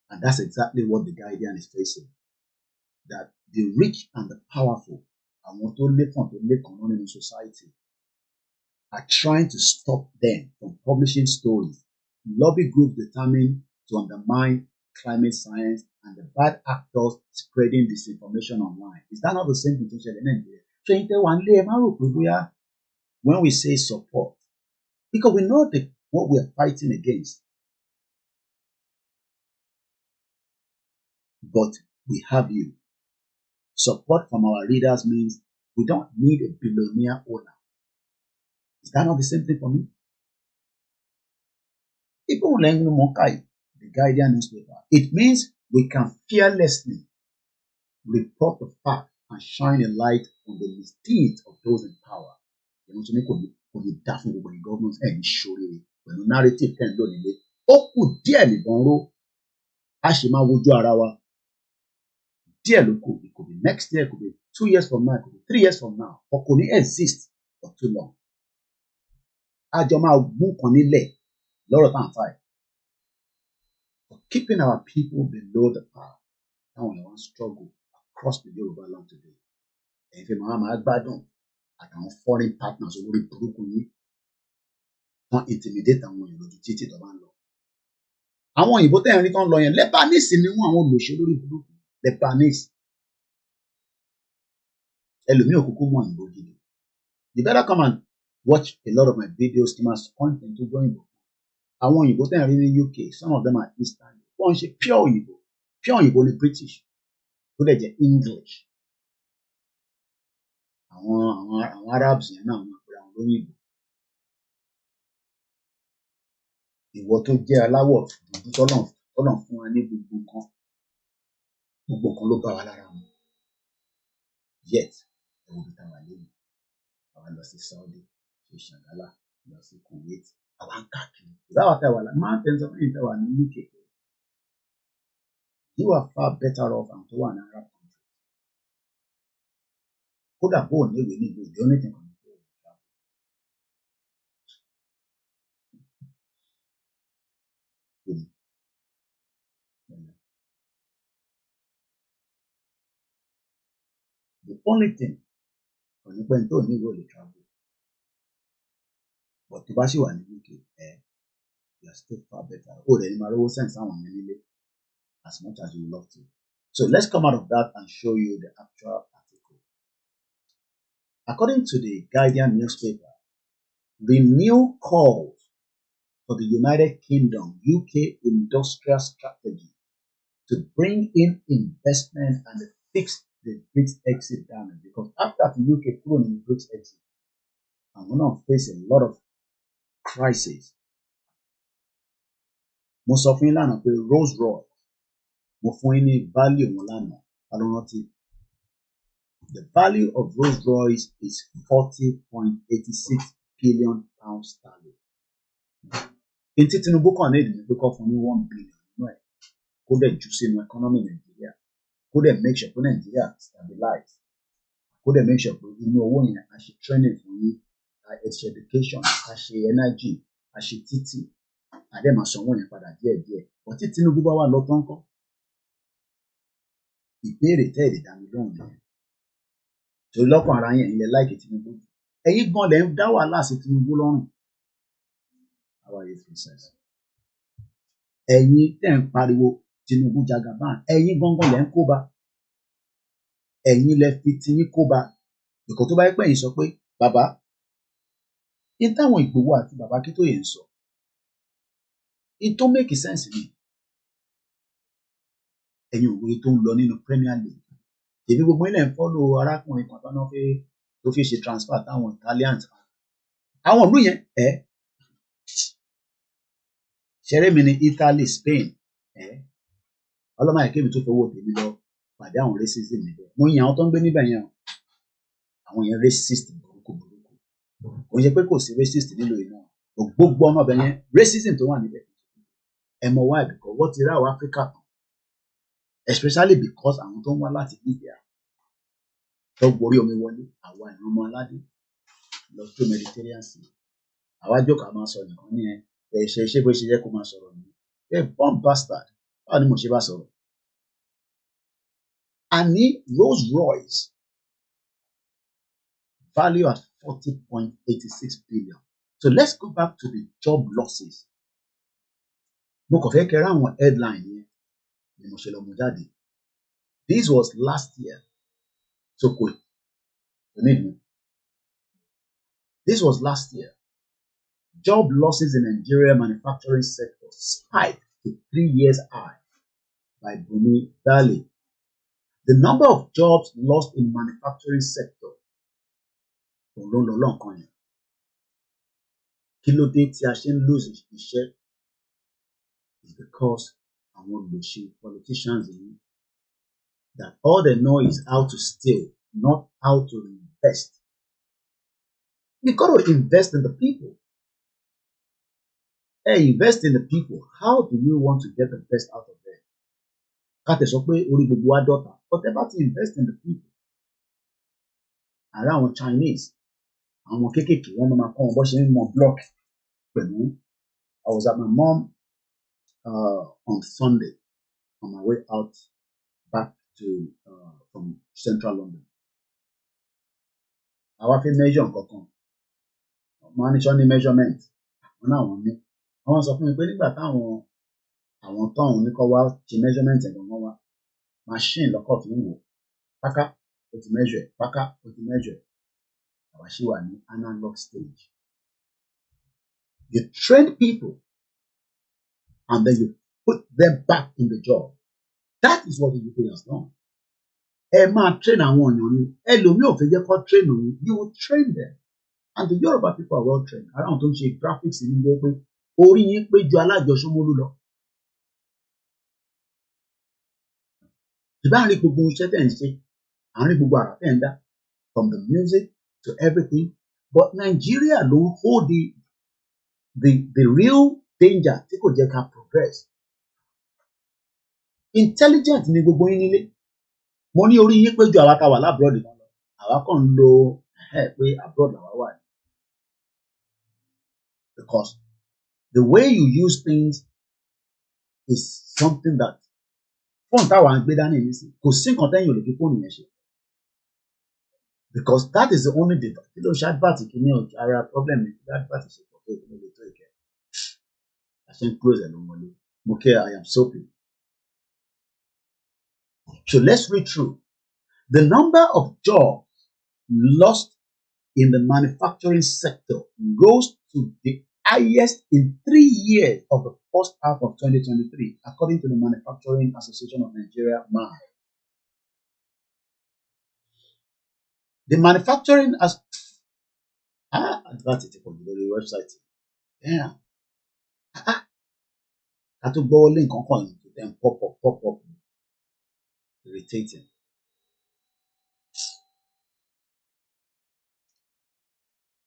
And that's exactly what the Guardian is facing. That the rich and the powerful and what to live on in society are trying to stop them from publishing stories. Lobby groups determined to undermine climate science and the bad actors spreading disinformation online. Is that not the same potential in Nigeria? When we say support, because we know what we are fighting against. But we have you. Support from our readers means we don't need a billionaire owner. Is that not the same thing for me? People the Guardian newspaper. It means we can fearlessly report the fact and shine a light on the misdeeds of those in power. You want to make the government and show you when the narrative can do it. It could be next year, it could be 2 years from now, it could be 3 years from now, or could it exist for too long? For keeping our people below the power. Now we want to struggle across the Yoruba land today. And if you at our foreign partners who will don't intimidate àwọn èèyàn lójú títí tó bá ń lọ. Àwọn òyìnbó tẹ́ ẹ̀rín tán lọ yẹn Lebanese ni wọ́n àwọn olùṣèlú lórí burúkú Lebanese. Ẹlòmíì òkúkú mọ̀ òyìnbó gidi. You better come and watch a lot of my videos tí máa content tó gbọ́ òyìnbó. Àwọn òyìnbó tẹ́ ẹ̀rín ní UK, some of them are Eastern. Wọ́n ń ṣe pure òyìnbó ni British. Tó dẹ̀ jẹ́ English. Àwọn Arabs yẹn náà máa pèrè àwọn lóyìnbó. Ìwọ tó jẹ́ aláwọ̀ dúdú tọ́lọ̀ fún wa ní gbogbo nǹkan ló bá wa lára mu. Yet ẹ̀wọ̀n bí táwa lẹ́yìn àwa lọ sí Saudi ṣe Ṣàgálà lọ sí Kuwait àwa ń káàkiri. Ìbáwá táwa máa ń tẹ̀sán fún ìtawà ní UK. You are far better off and tó wà ní Arab country. Kódà bó ò ní ìwé ní ìlú, the only thing kan ní pé o travel. The only thing kan ní pé n tó ní ìwé ò lè travel. But tó bá sì wà ní UK, you are still far better. Oh, then Maro sense as much as you love to. So let's come out of that and show you the actual article. According to the Guardian newspaper, the new calls for the United Kingdom UK industrial strategy to bring in investment and fix the BRICS exit damage, because after the UK thrown in the BRICS exit, I'm going to face a lot of crises. Mo sọ fún yín lánàá pé Rolls Royce, mo fún yín ní value wọn lánàá, alórántí. The value of Rolls Royce is 40.86 billion pounds sterling. In tí Tinubu kàn ní ìdílé pé kọ́ fún ní 1 billion nínú ẹ̀, kó dẹ̀ jù sínú economy Nàìjíríà, kó dẹ̀ make sure pé Nàìjíríà stabilize, kó dẹ̀ make sure pé inú owó yẹn a ṣe training fún yín, a ṣe education, a ṣe energy, a ṣe títì, àdé máa sanwó yẹn padà díẹ̀díẹ̀. But tí Tinubu bá wà lọ tán kọ́, ìbéèrè tẹ́ èdè dání lóhùn nìyẹn. Torí lọ́kàn ara yẹn ilẹ̀ láìkì Tinubu. Ẹ̀yin gan lẹ̀ ń dá wàhálà sí Tinubu lọ́rùn. How are you, princess? Ẹ̀yin tẹ́ ń pariwo Tinubu Jagaban, ẹ̀yin gangan lẹ̀ ń kóba. Ẹ̀yin lẹ fi tiyín kóba. Ìkọ̀ tó bá yẹ pé ẹ̀yin sọ pé bàbá, ní táwọn Ìgbòho àti bàbá Akintoye ń sọ, it don't make sense ni. Ẹ̀yin òwe tó ń lọ nínú Premier League. Èmi gbogbo ilẹ̀ ń fọ́lò arákùnrin kan tó fi ṣe transfer táwọn Italians. Àwọn ìlú yẹn ṣeré mi ní Italy, Spain. Ọlọ́mọ àìkémi tó fowó tèmi lọ pàdé àwọn racism níbẹ̀. Mo yin àwọn tó ń gbé níbẹ̀ yẹn o. Àwọn yẹn racist burúkú. Kò ń ṣe pé kò sí racist nílò iná. Gbogbo ọmọ ọbẹ̀ yẹn racism tó wà níbẹ̀. Ẹ mọ̀ why? Because wọ́n ti rí àwọn Africa kan. Especially because àwọn tó ń wá láti Libya tó gborí omi wọlé, àwa ìran ọmọ aládé lọ tó Mediterranean Sea. Àwa jókòó máa sọ nìkan ní ṣe bó ṣe yẹ kó máa sọ̀rọ̀ ni. Bomb bastard. Báwo ni mo ṣe bá sọ̀rọ̀? Àní Rolls Royce value at 40.86 billion. So let's go back to the job losses. Mo kàn fẹ́ kẹ́rẹ́ àwọn headline yẹn ni mo ṣe lọ mú jáde. This was last year. So quick. You need me. This was last year. Job losses in Nigeria manufacturing sector spiked to 3 years high by Bumi Valley. The number of jobs lost in manufacturing sector kí ló dé tí a ṣe ń lose iṣẹ́ is because àwọn olùṣe politicians that all they know is how to steal, not how to invest. You got to invest in the people. Hey, invest in the people. How do you want to get the best out of them? Ká tẹ̀ sọ pé orí gbogbo wa dọ́ta, whatever to invest in the people. Àrà àwọn Chinese, àwọn kéékèèké wọ́n máa kọ́ wọn bó ṣe ń mọ block pẹ̀lú. I was at my mom on Sunday on my way out back to from Central London. Àwa fi measure nǹkan. Wọ́n á ní sọ ní measurement. Wọ́n náà wọ́n ní. Wọ́n sọ fún mi pé nígbà táwọn tọ́hún ní kọ́ wá ṣe measurement ẹ̀gbọ́n wọn wá, machine lọ́kọ̀ fi ń wò. Páká ó ti measure, páká ó ti measure. Àwa ṣì wà ní analog stage. You train people and then you put them back in the job. That is what the UK has done. Ẹ máa train àwọn èèyàn ni. Ẹlòmíì ò fẹ́ jẹ́ kó train òun. You will train them. And the Yoruba people are well trained. Ara àwọn tó ń ṣe graphics ní ilé pé orí yín pé ju alájọṣọmọlú lọ. Ìbá àárín gbogbo iṣẹ́ tẹ̀ ń ṣe, àárín gbogbo àrà tẹ̀ ń dá, from the music to everything. But Nigeria ló ń hold the real danger tí kò jẹ́ ká progress. intelligent ni gbogbo yín nílé mo ní orí yín pé ju àwa tá wà lábúròdì kan lọ àwa kàn ń lo pé abroad làwa wà ní because the way you use things is something that fóònù táwa ń gbé dání nísìnyí kò sí nǹkan tẹ́yìn ò lè fi fóònù yẹn ṣe because that is the only data kí ló ṣe advert kìíní ara problem ní kí advert ṣe pọ̀ tó ìpínlẹ̀ lè tó ìkẹ́ àṣẹ ń close ẹ̀ ló wọlé mo kí I am soapy. So let's read through. The number of jobs lost in the manufacturing sector rose to the highest in 3 years of the first half of 2023, according to the Manufacturing Association of Nigeria, MAN. The manufacturing advertising on the website. Yeah. I took the link on then pop up. Irritating.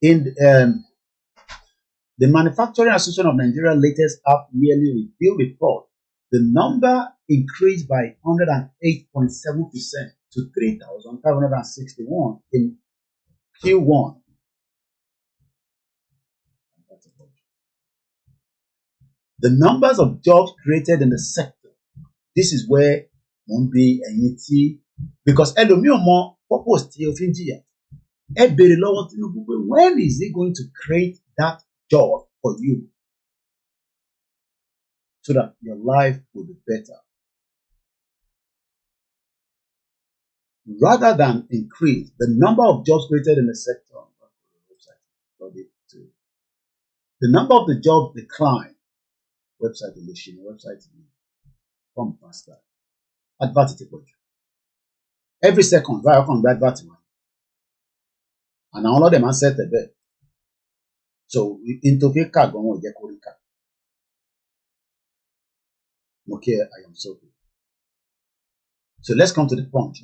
In the Manufacturing Association of Nigeria latest half-yearly review report, the number increased by 108.7% to 3,561 in Q1. The numbers of jobs created in the sector. This is where won't be anything because Edomiomo purpose Theophingia. When is he going to create that job for you so that your life will be better? Rather than increase the number of jobs created in the sector, the number of the jobs declined. Website deletion, website come faster. Advertising. Every second, I can advertising. And all of them are set a bed. So into fake car go on Jekorika. Okay, I am so good. So let's come to the point.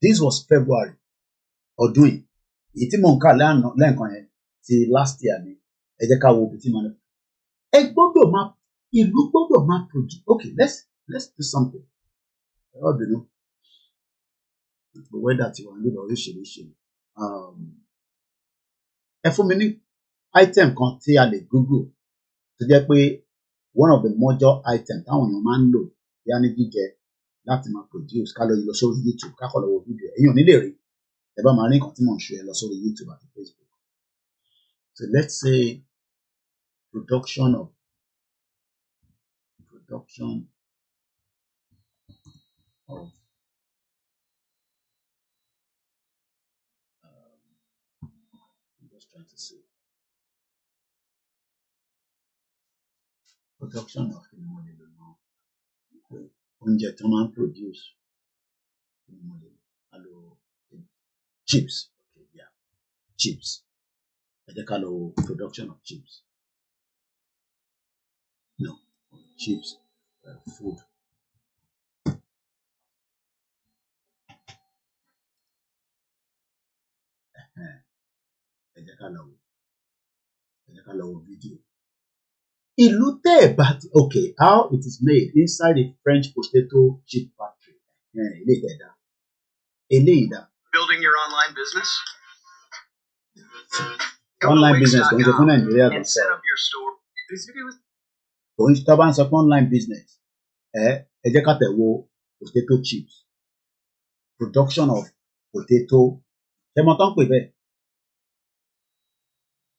This was February or doing. Itimonka learn till last year. Ejeka wo biti man. Egbodo map. Igbodo map project. Okay, let's do something. I don't know. The way that you want to do issue. For many item kan tí a lè Google tó jẹ́ pé one of the major items táwọn èèyàn máa ń lò bí a ní jíjẹ láti máa produce ká lọ yí lọ sórí YouTube ká kọ́ lọ wo fídíò èèyàn nílè rí ẹ bá máa rí nǹkan tí mò ń ṣe ẹ lọ sórí YouTube àti Facebook. So let's say production of I'm just trying to see production of oúnjẹ tó máa ń produce chips. Okay, yeah, chips. Ẹ jẹ́ ká lọ wo production of chips. No, chips, food. Ẹ jẹ́ ká lọ wo video. Ìlú tẹ́ ẹ̀ bá ti okay, how it is made inside a French potato chip factory. Building your online business? Online business kò ń ṣe fún Nàìjíríà kan sọ. Kò ń tó bá ń sọ fún online business. Ẹ jẹ́ ká tẹ̀ wo potato chips. Production of potato. Ṣé mo tán pè bẹ́ẹ̀?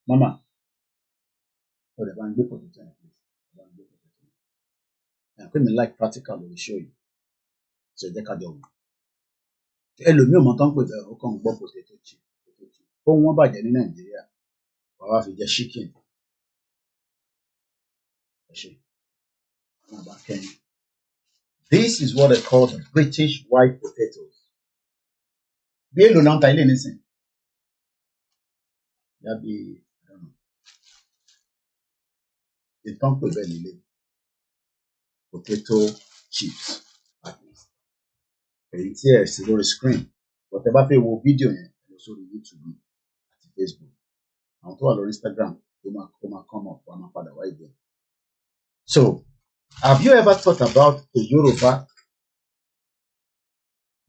Mama. Oh, the Banji potato, please. I couldn't like practical, I will show you. So they can do. Ẹlòmíì ò mọ̀ tán pè bẹ́ẹ̀ ó kàn ń gbọ́ potato chip. Ó wọ́n bàjẹ́ ní Nàìjíríà. Wàá fi jẹ chicken. This is what they call the British white potatoes. Bí èlò náà ń ta ilé nísìn. Yàbí ìtàn pè bẹ́ẹ̀ nílé potato chips èyí tí ẹ̀ sí lórí screen but ẹ bá fẹ́ wo fídíò yẹn lọ sórí YouTube àti Facebook àwọn tó wà lórí Instagram ó máa come up wà máa padà wá ìgbẹ́. So Have you ever thought about a Yoruba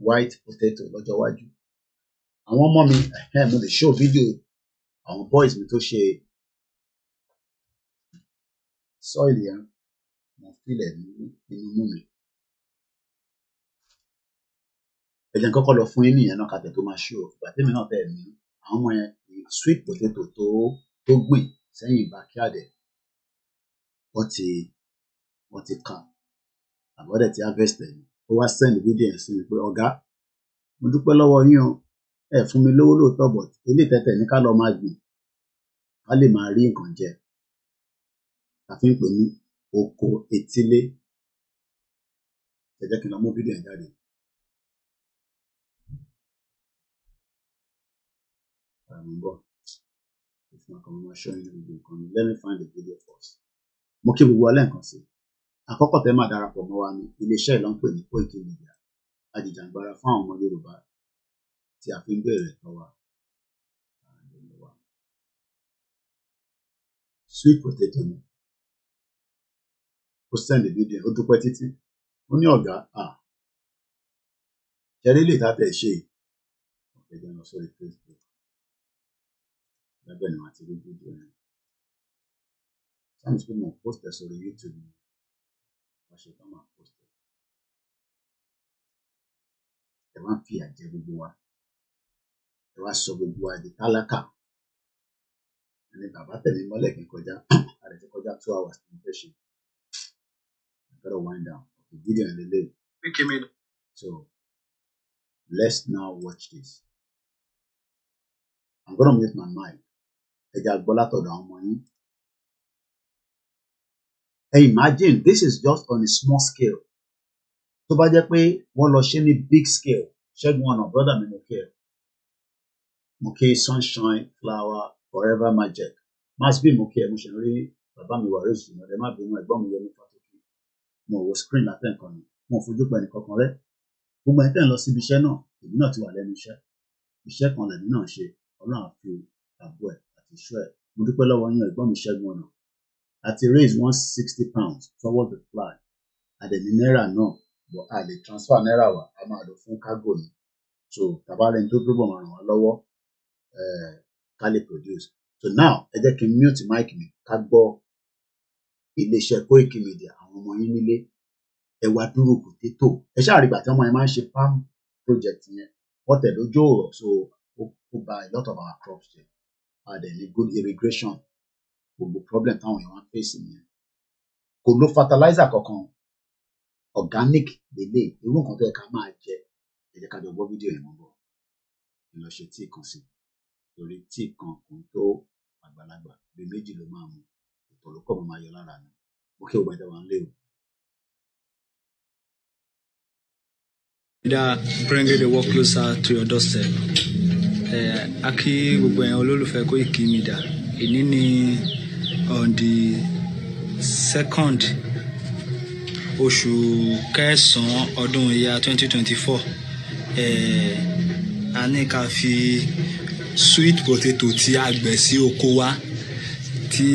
white potato lọ́jọ́ iwájú? Àwọn ọmọ mi mo lè show video àwọn boys mi tó ṣe soil yẹn mo filẹ̀ nínú mú mi. Ẹ jẹ́ n kọ́kọ́ lọ fún yín nìyẹn náà kàtẹ́ tó máa show ìgbà tèmi náà bẹ́ẹ̀ ni àwọn ọmọ yẹn sweet potato tó gbìn sẹ́yìn backyard ẹ̀ wọ́n ti kàn àbọ̀dẹ̀ ti harvest ẹ̀ ni. Ó wá send video yẹn sí mi pé ọ̀gá mo dúpẹ́ lọ́wọ́ yín o ẹ fún mi lówó lóòótọ́ but ilé tẹ́tẹ́ ní ká lọ máa gbìn ká lè máa rí nǹkan jẹ. A fi ń pè ní oko etílé. Ẹ jẹ́ kí n lọ mú video yẹn jáde. Let me find the video first. Mo kí gbogbo alẹ́ nǹkan sí. Àkọ́kọ́ tẹ́ máa darapọ̀ mọ́ wa ní iléeṣẹ́ ìlú ń pè ní Koiki Media. Ajìjàǹgbara fún àwọn ọmọ Yorùbá tí a fi ń bẹ̀rẹ̀ ẹ̀tọ́ wa. Sweet potato ni. Ó send the video, ó dúpẹ́ títí. Ó ní ọ̀gá, ṣẹ́rí lè tàtẹ̀ ṣe ọ̀pẹ̀jẹ̀ lọ sórí Facebook. Lábẹ́ ni wọ́n ti rí video yẹn. Sáàmì pé mo post ẹ̀ sórí YouTube ni. Wọ́n ṣe tán máa post ẹ̀. Ẹ wá ń fi àjẹ gbogbo wa. Ẹ wá sọ gbogbo wa di tálákà. Ẹni bàbá tẹ̀lé mọ́lẹ̀ kí n kọjá. Àrẹ ti kọjá 2 hours tí mo fẹ́ ṣe. I gotta wind down. The video and the lay. So let's now watch this. I'm gonna mute my mic. Ẹ jẹ́ àgbọ́ látọ̀dọ̀ àwọn ọmọ yín. Imagine this is just on a small scale. Tó bá jẹ́ pé wọ́n lọ ṣe ní big scale, Ṣẹ́gun ọ̀nà brother mi mo kí sunshine flower forever magic. Mass bí mo kí ẹ mo ṣe rí bàbá mi wà rí ìṣúná ẹ má bínú ẹ̀gbọ́n mi yẹn ní fàtókì. Mo wo screen látẹ̀kọ́ ni mo fojú pẹ́ nìkankan rẹ́. Gbogbo ẹ̀ tẹ́ ń lọ síbi iṣẹ́ náà èmi náà ti wà lẹ́nu iṣẹ́. Iṣẹ́ kan lẹ̀mí náà ṣe Ọlọ́run àfi àbọ̀ ẹ̀ àti ìṣọ́ ẹ̀. Mo dúpẹ́ lọ́wọ́ yín ẹ̀gbọ́n mi Ṣẹ́gun ọ̀nà. Àti raise 160 pounds toward the flag. Àdẹ̀mí náírà náà but a lè transfer náírà wa a máa lò fún cargo ni. So tàbálẹ̀ tó dúró máa ràn wá lọ́wọ́ ká lè produce. So now ẹ jẹ́ kí n mute mic mi ká gbọ́ iléeṣẹ́ Koiki Media àwọn ọmọ yín nílé ẹ wá dúró potato. Ẹ ṣáà rí ìgbà tí ọmọ yẹn máa ń ṣe farm project yẹn wọ́n tẹ̀ lójú ọ̀rọ̀ so ó ba a lot of our crops jẹ. Àdẹ̀ ní good irrigation gbogbo problem táwọn èèyàn wá ń fèsì nìyẹn. Kò lo fertilizer kankan organic lélẹ̀ irú nǹkan tó yẹ ká máa jẹ. Ẹ jẹ́ ká jọ gbọ́ fídíò yẹn mọ́ bọ̀. Ẹ lọ ṣe tíì kan sí i. Torí tíì kan kò ń tó àgbàlagbà bí méjì ló máa mu ìtọ̀ ló kọ̀ mọ́ máa yọ lára ni. Ó kí ògbà ìjọba ń lé o. Bringing the work closer to your doorstep. A kí gbogbo ẹ̀yin olólùfẹ́ Koiki Media. Èní ni on the 2nd oṣù kẹsàn-án ọdún ìyá 2024. A ní ká fi sweet potato tí a gbẹ̀ sí oko wa tí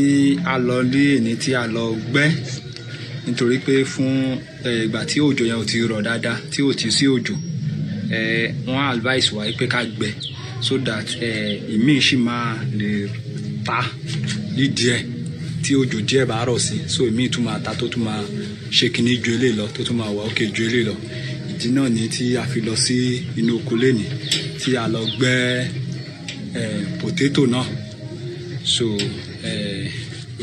a lọ rí èní tí a lọ gbẹ́ nítorí pé fún ìgbà tí òjò yẹn ò ti rọ̀ dáadáa tí ò ti sí òjò wọ́n advice wa pé ká gbẹ́ so that ìmíì sì máa lè ta nídìí ẹ̀ tí òjò díẹ̀ bá rọ̀ sí so ìmíì tún máa ta tó tún máa ṣe kìíní ju eléyìí lọ tó tún máa wà òkè ju eléyìí lọ. Ìdí náà ni tí a fi lọ sí inú oko lénìí tí a lọ gbẹ́ potato náà so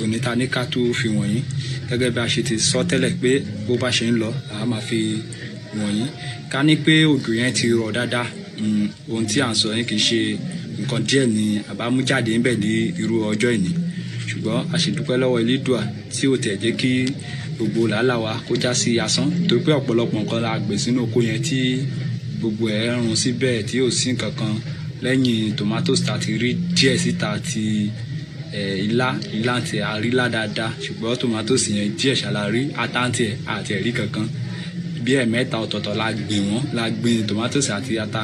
òní ta ní ká tó fi wọ̀nyí gẹ́gẹ́ bí a ṣe ti sọ tẹ́lẹ̀ pé bó bá ṣe ń lọ a máa fi wọ̀nyí ká ní pé òjò yẹn ti rọ̀ dáadáa ohun tí à ń sọ yẹn kì í ṣe nǹkan díẹ̀ ni àbámújáde ń bẹ̀ ní irú ọjọ́ ìní ṣùgbọ́n a sì dúpẹ́ lọ́wọ́ Elédùà tí ò tẹ̀ jẹ́ kí gbogbo làálàá wa kó já sí asán torí pé ọ̀pọ̀lọpọ̀ nǹkan la gbé sínú oko yẹn tí gbogbo ẹ̀ run síbẹ̀ tí ò sí nǹkan kan lẹ́yìn tomatoes ta ti rí díẹ̀ síta ti ilá ti àrílá dáadáa ṣùgbọ́n tomatoes yẹn díẹ̀ ṣàlárí àtàntì àti ẹ̀rí kankan bí ẹ̀mẹ́ta ọ̀tọ̀ọ̀tọ̀ la gbìn wọ́n la gbìn tomatoes àti ata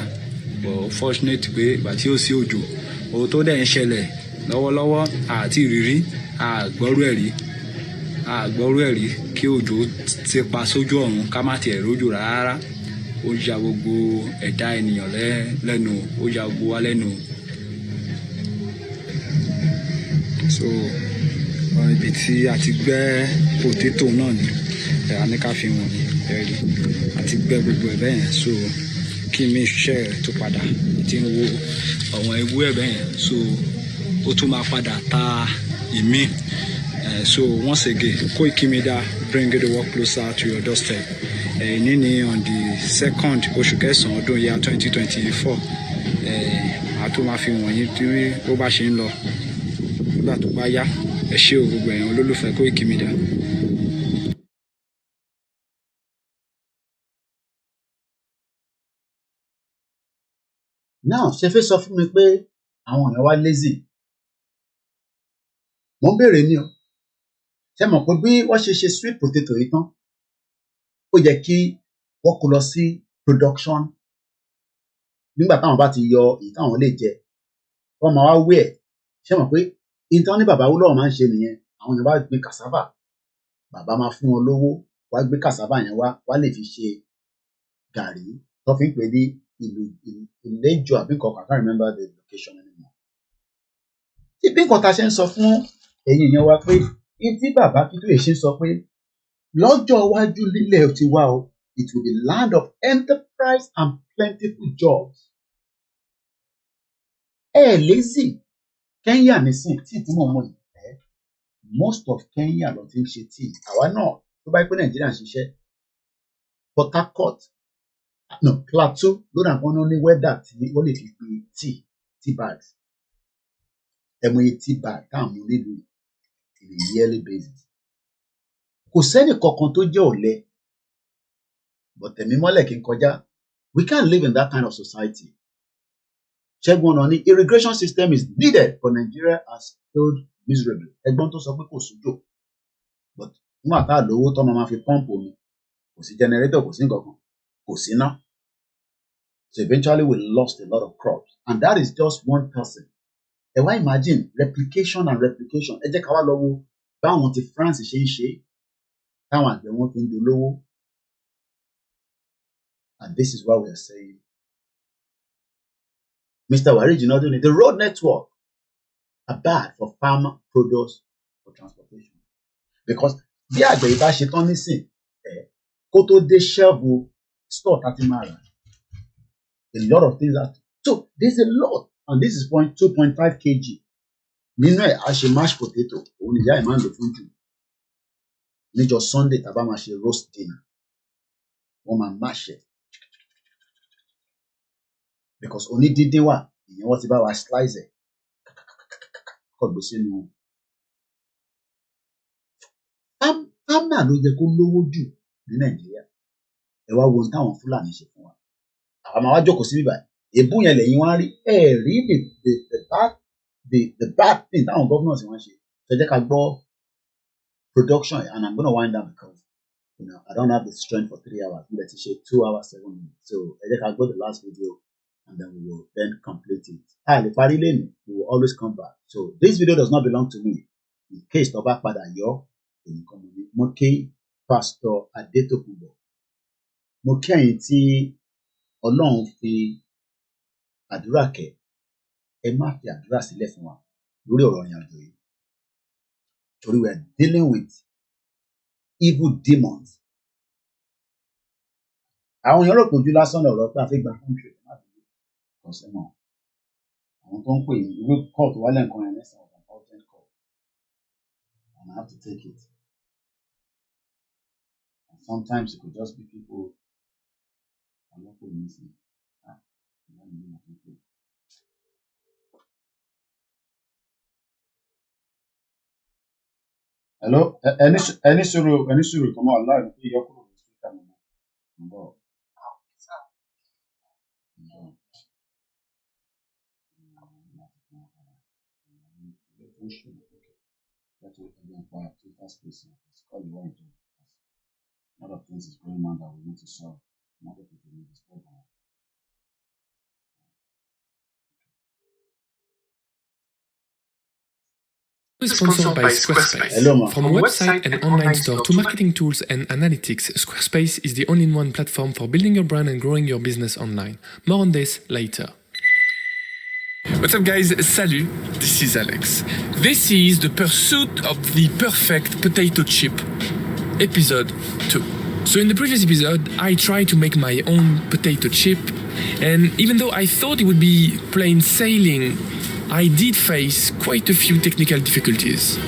but fortunate pé ìgbà tí ó sí òjò ohun tó dẹ̀ ń ṣẹlẹ̀ lọ́wọ́lọ́wọ́ àti ìrírí àgbọ́rú ẹ̀rí kí òjò ti pa sójú ọ̀run ká má tiẹ̀ rójò rárá. Ó ya gbogbo ẹ̀dá ènìyàn lẹ́nu, ó ya gbogbo wa lẹ́nu. So ibi tí a ti gbẹ́ potato náà ni a ní ká fi wọ̀n ní ẹ̀rí àti gbẹ́ gbogbo ẹ̀ bẹ́ẹ̀ yẹn. So kí mi ṣiṣẹ́ rẹ̀ tó padà ti ń wo àwọn ewu ẹ̀ bẹ́ẹ̀ yẹn. So ó tún máa padà ta ìmí. So once again, Koiki Media bring the work closer to your doorstep. Ní on the 2nd oṣù kẹsàn-án ọdún yá 2024. A tún máa fi wọ̀nyí tí ó bá ṣe ń lọ nígbà tó bá yá. Ẹ ṣé o gbogbo ẹ̀yin olólùfẹ́ Koiki Media. Now ṣe fẹ́ sọ fún mi pé àwọn èèyàn wá lazy. Mo ń béèrè ni o. Ṣé mọ̀ pé bí wọ́n ṣe sweet potato yìí tán, ó yẹ kí wọ́n kó lọ sí production nígbà táwọn bá ti yọ èyí táwọn lè jẹ. Wọ́n máa wá wé ẹ̀. Ṣé mọ̀ pé ìtàn ní bàbá Awólọ́wọ̀ máa ń ṣe nìyẹn. Àwọn èèyàn bá gbin cassava, bàbá máa fún wọn lówó, wá gbé cassava yẹn wá lè fi ṣe gàrí tó fi ń pè ní ìlẹ́jọ àbí nǹkan kan. I can't remember the location anymore. Bí nǹkan ta ṣe ń sọ fún ẹ̀yin èèyàn wa pé tí bàbá Akintoye ṣe ń sọ pé lọ́jọ́ iwájú lílẹ̀ ti wá o, it will be land of enterprise and plentiful jobs. Lazy. Kenya nísìn tí mo mọ̀ yìí. Most of Kenya ló ti ń ṣe tíì. Àwa náà tó bá yẹ pé Nàìjíríà ń ṣiṣẹ́. Port Harcourt, no, Plateau ló dà kan ní weather tí wọ́n lè fi gbin tea bags. Ẹ̀mọye tea bag táwọn mú nílùú in a yearly basis. Kò sẹ́ni kankan tó jẹ́ ọ̀lẹ. But tẹ̀mí mọ́lẹ̀ kí n kọjá. We can't live in that kind of society. Ṣẹ́gun ọ̀nà ni irrigation system is needed for Nigeria has failed miserably. Ẹgbọ́n tó sọ pé kò sójò. But fún àtà lówó tó máa fi pọ́ǹpù omi. Kò sí generator, kò sí nǹkan kan. Kò sí iná. So eventually we lost a lot of crops. And that is just one person. Ẹ wá imagine replication and replication. Ẹ jẹ́ ká wá lọ wo báwọn ti France ṣe ń ṣe. Táwọn àgbẹ̀ wọn fi ń dolówó. And this is what we are saying. Mr. Wariji Noduni, the road network are bad for farm produce for transportation. Because bí àgbẹ̀ yìí bá ṣe tán nísìn, kó tó dé shelf store tàti máa rà. A lot of things are. So there's a lot. And this is 2.5 kg. Nínú ẹ̀ a ṣe mashed potato. Òun ni ìyá ẹ̀ máa ń lò fún jù. Níjọ́ Sunday tàbá máa ṣe roast dinner. Wọ́n máa mash ẹ̀. Because oní díndín wà, ìyẹn wọ́n ti bá wa slice ẹ̀. Kọ́ gbé sínú. Fámà ló yẹ kó lówó jù ní Nàìjíríà. Ẹ wá wo ohun táwọn Fúlàní ṣe fún wa. Àwọn máa wá jókòó sí bíbá. Èbú yẹn lẹ́yìn wá rí. Ẹ rí the bad thing táwọn governors wọ́n ṣe. Ṣé jẹ́ ká gbọ́ production and I'm gonna wind down because I don't have the strength for 3 hours. Mo lè ti ṣe 2 hours 7 minutes. So ẹ jẹ́ ká gbọ́ the last video. And then we will then complete it. The party lane, we will always come back. So this video does not belong to me. In case tó bá padà yọ, mo kí Pastor Adetokunbo. Mo kí ẹ̀yin tí Ọlọ́run fi àdúrà kẹ́. Ẹ má fi àdúrà sílẹ̀ fún wa lórí ọ̀rọ̀ ìrìn àjò yìí. Torí we are dealing with evil demons. Àwọn èèyàn rò pé ojú lásán lọ̀rọ̀ pé a fẹ́ gba country. Ọ̀sẹ̀ náà àwọn tó ń pè ní ìwé court wálé nǹkan yẹn lẹ́sìn ọ̀gá urgent call and I have to take it and sometimes it could just be people I'm not putting this in. Hello, ẹni sùúrù tó mọ aláì ní yọkùrù ní síkà nínú ǹbọ. A lot of things is going on that we need to solve. Not that we need to solve. is sponsored by Squarespace. From website and online store to marketing tools and analytics, Squarespace is the all-in-one platform for building your brand and growing your business online. More on this later. What's up guys, salut, this is Alex. This is the pursuit of the perfect potato chip, episode 2. So in the previous episode, I tried to make my own potato chip, and even though I thought it would be plain sailing, I did face quite a few technical difficulties.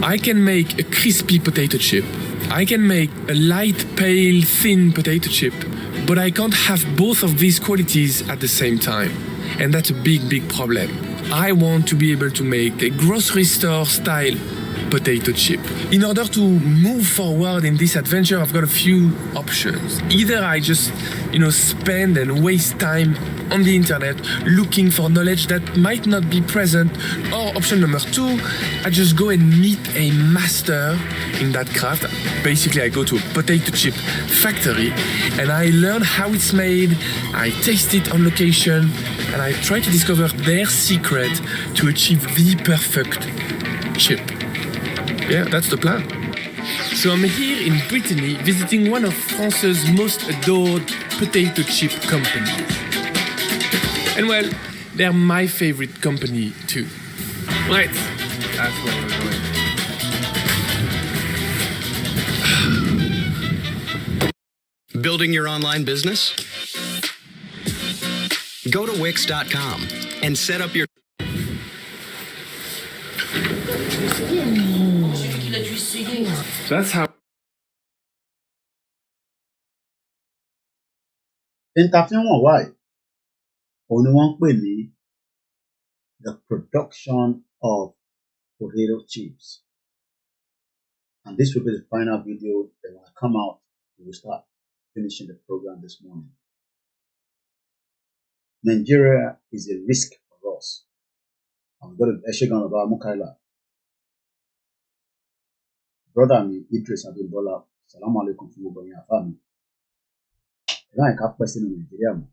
I can make a crispy potato chip, I can make a light, pale, thin potato chip, but I can't have both of these qualities at the same time. And that's a big problem. I want to be able to make a grocery store style potato chip. In order to move forward in this adventure, I've got a few options. Either I just, spend and waste time on the internet looking for knowledge that might not be present, or option number 2, I just go and meet a master in that craft. Basically, I go to a potato chip factory and I learn how it's made, I taste it on location, and I try to discover their secret to achieve the perfect chip. Yeah, that's the plan. So I'm here in Brittany visiting one of France's most adored potato chip companies. And well, they're my favorite company too. Right, that's where we're going. Building your online business? Go to Wix.com and set up your... That's how... Interfering why? Only one pè ní the production of potato chips. And this will be the final video that will come out. We will start finishing the program this morning. Nigeria is a risk for us. I'm going to actually go about Mukaila. Brother mi Idris Abimbola, salamu alaikum fún gbogbo yín àfáà mi. Láì ká pẹ́ sínú Nàìjíríà mọ́.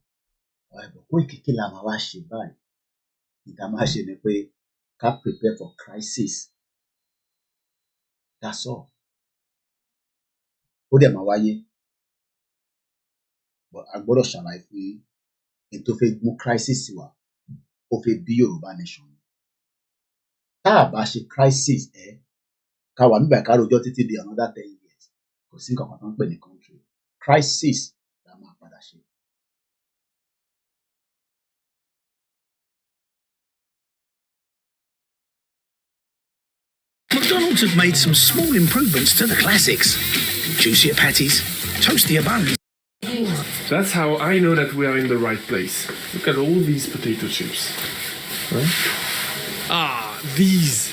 Ọ̀rẹ́bọ̀ Koiki kí la máa wá ṣe báyìí. Ìta máa ṣe ni pé ká prepare for crisis. That's all. Ó dẹ̀ máa wáyé. But a gbọ́dọ̀ ṣàlàyé fún yín. Èyí tó fẹ́ mú crisis wá, ó fẹ́ bí Yorùbá nation. Tá a bá ṣe crisis ká wà nígbà ká rojọ́ títí di another 10 years. Kò sí nǹkan kan tó ń pè ní country. Crisis la máa padà ṣe. McDonald's have made some small improvements to the classics. Juicier patties, toastier buns. That's how I know that we are in the right place. Look at all these potato chips. Right? Ah, these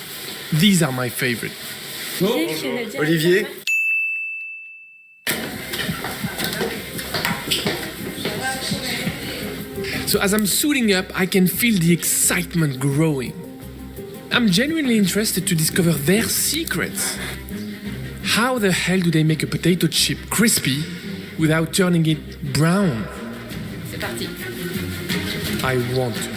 are my favorite. Olivier? So as I'm suiting up, I can feel the excitement growing. I'm genuinely interested to discover their secrets. How the hell do they make a potato chip crispy without turning it brown? C'est parti. I want to.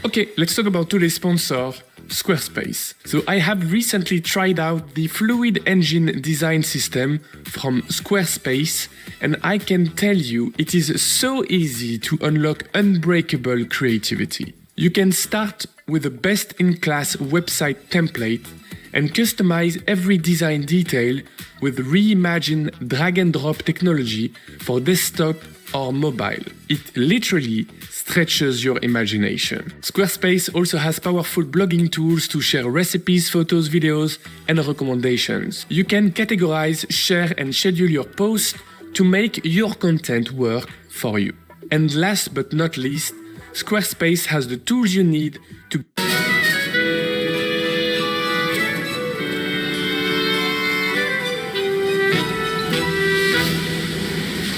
Okay, let's talk about today's sponsor, Squarespace. So I have recently tried out the Fluid Engine design system from Squarespace, and I can tell you it is so easy to unlock unbreakable creativity. You can start with a best-in-class website template and customize every design detail with reimagined drag-and-drop technology for desktop or mobile. It literally stretches your imagination. Squarespace also has powerful blogging tools to share recipes, photos, videos, and recommendations. You can categorize, share, and schedule your posts to make your content work for you. And last but not least, Squarespace has the tools you need to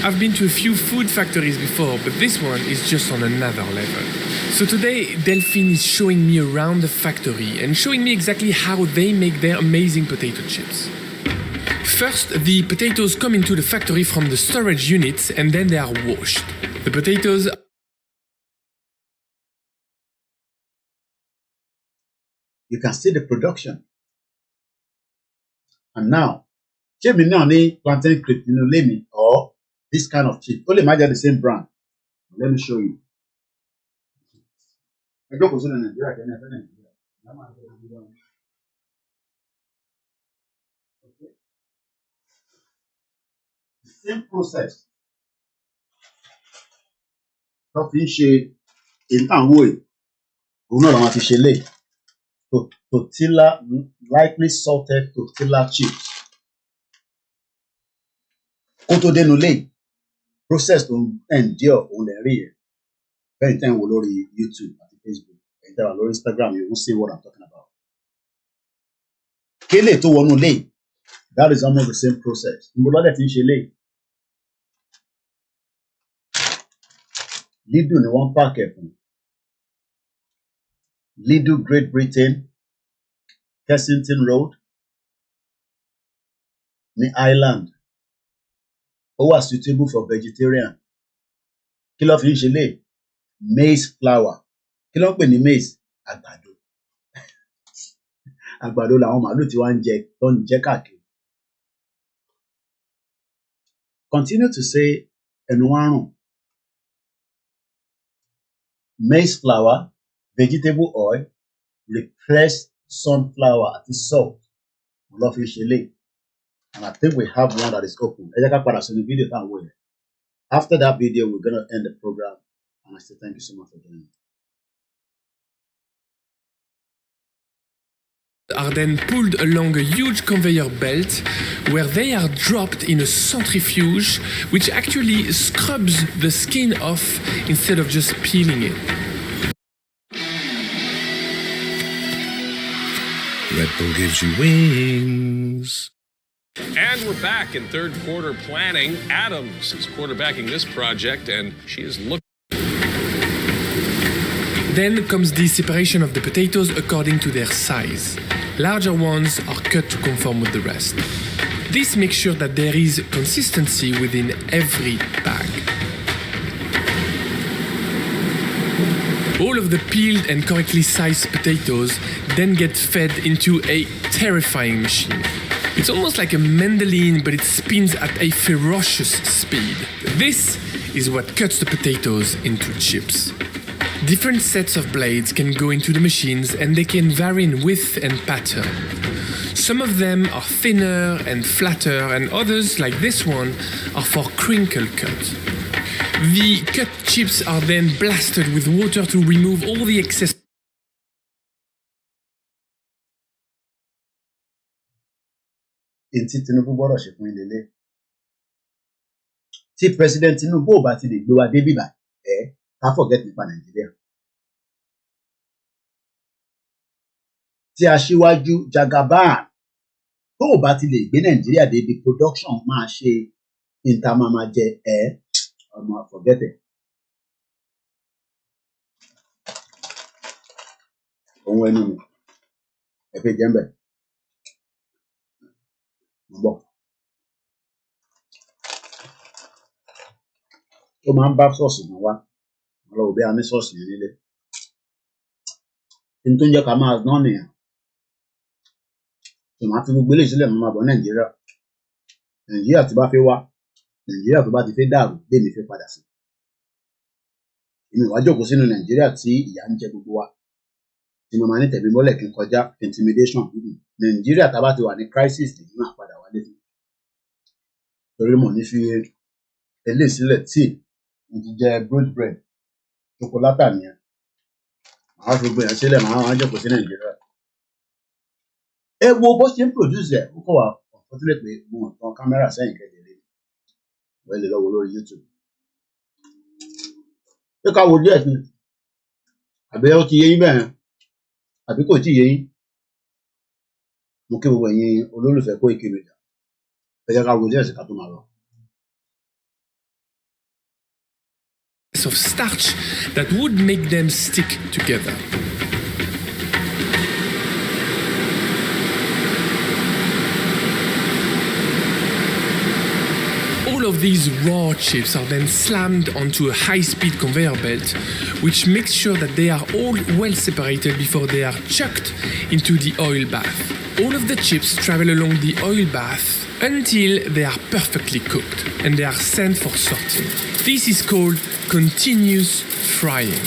I've been to a few food factories before, but this one is just on another level. So today, Delphine is showing me around the factory and showing me exactly how they make their amazing potato chips. First, the potatoes come into the factory from the storage units and then they are washed. The potatoes you can see the production. And now, ṣé mi náà ní plantain crepe nínú ilé mi or this kind of chip? Ó lè má jẹ́ the same brand. Let me show you. Ẹjọ́ kò sínú Nàìjíríà kẹ́ ní ẹ̀fẹ́ Nàìjíríà. The same process. Tó fi ń ṣe ìtàwó ẹ̀, òun náà làwọn fi ṣe lé. Tortilla, lightly salted tortilla chips. Kó tó dénú lé, process tó ń endure òun lè rí ẹ̀. Bẹ́ẹ̀ tẹ́ ń wo lórí YouTube àti Facebook. Ẹ̀yin tẹ́ wà lórí Instagram, you will see what I'm talking about. Kélé tó wọnú lé, that is almost the same process. Níbo lọ́dẹ̀ tí ń ṣe lé? Lidl ni wọ́n pààkì ẹ̀ fún. Lidl Great Britain, Kensington Road, ní Ireland. Ó wà suitable for vegetarian. Kí ló fi ń ṣe lé? Maize flour. Kí ló ń pè ní maize? Àgbàdo. Àgbàdo làwọn màálù tí wọ́n ń jẹ tó ń jẹ káàkiri. Continue to say ẹnu wá rùn. Maize flour, vegetable oil, repressed sunflower àti salt. Lọ́ fi ṣe lé. And I think we have one that is open. Ẹ jẹ́ ká padà sínú fídíò táwọn wò yẹn. After that video, we're going to end the program. And I say thank you so much for joining. Are then pulled along a huge conveyor belt where they are dropped in a centrifuge which actually scrubs the skin off instead of just peeling it. Red Bull gives you wings. And we're back in third quarter planning. Adams is quarterbacking this project, and she is looking. Then comes the separation of the potatoes according to their size. Larger ones are cut to conform with the rest. This makes sure that there is consistency within every bag. All of the peeled and correctly sized potatoes then get fed into a terrifying machine. It's almost like a mandolin, but it spins at a ferocious speed. This is what cuts the potatoes into chips. Different sets of blades can go into the machines and they can vary in width and pattern. Some of them are thinner and flatter, and others, like this one, are for crinkle cut. The cut chips are then blasted with water to remove all the excess. Tí Tinubu gbọ́dọ̀ ṣe fún ilé. Tí President Tinubu ò bá ti lè gbé wa dé bíbá, ká forget nípa Nàìjíríà. Tí aṣíwájú Jagaban tó ò bá ti lè gbé Nàìjíríà dé ibi production máa ṣe ìtàmàmà jẹ ọmọ forget it. Ohun ẹnu mi, ẹ fi jẹ́ ń bẹ̀. Bọ̀. Ó máa ń bá ṣọ́ọ̀ṣì náà wá. Ọlọ́run bí a ní ṣọ́ọ̀ṣì yẹn nílé. Ní tó ń jẹ́ ká máa ná nìyẹn. Tòmá tí gbogbo eléyìí sílẹ̀ máa bọ̀ Nàìjíríà. Nàìjíríà tí bá fẹ́ wá. Nàìjíríà tó bá ti fẹ́ dàrú lèmi fẹ́ padà sí. Èmi wá jókòó sínú Nàìjíríà tí ìyà ń jẹ gbogbo wa. Tí mo máa ní tẹ̀mí mọ́lẹ̀ kí n kọjá intimidation. Nàìjíríà tá a bá ti wà ní crisis lèmi máa padà wálé fún. Torí mo ní fi eléyìí sílẹ̀ tí mo ti jẹ broad bread chocolate nìyẹn. Màá fi gbogbo yẹn sílẹ̀ màá wá jókòó sí Nàìjíríà. Ẹ wo bó ṣe ń produce ẹ̀ ó kọ̀ wá ọ̀fọ́tílẹ̀ pé mo mọ̀ tán kámẹ́rà sẹ́yìn kẹ́kẹ́rẹ́ wọ́n lè lọ́wọ́ lórí YouTube. Ṣé ká wo díẹ̀ sí i? Àbí ó ti yé yín bẹ́ẹ̀ àbí kò tí ì yé yín? Mo kí gbogbo ẹ̀yin olólùfẹ́ Koiki Media. Ẹ jẹ́ ká wo díẹ̀ sí ká tó máa lọ. Of starch that would make them stick together. All of these raw chips are then slammed onto a high-speed conveyor belt, which makes sure that they are all well separated before they are chucked into the oil bath. All of the chips travel along the oil bath until they are perfectly cooked and they are sent for sorting. This is called continuous frying.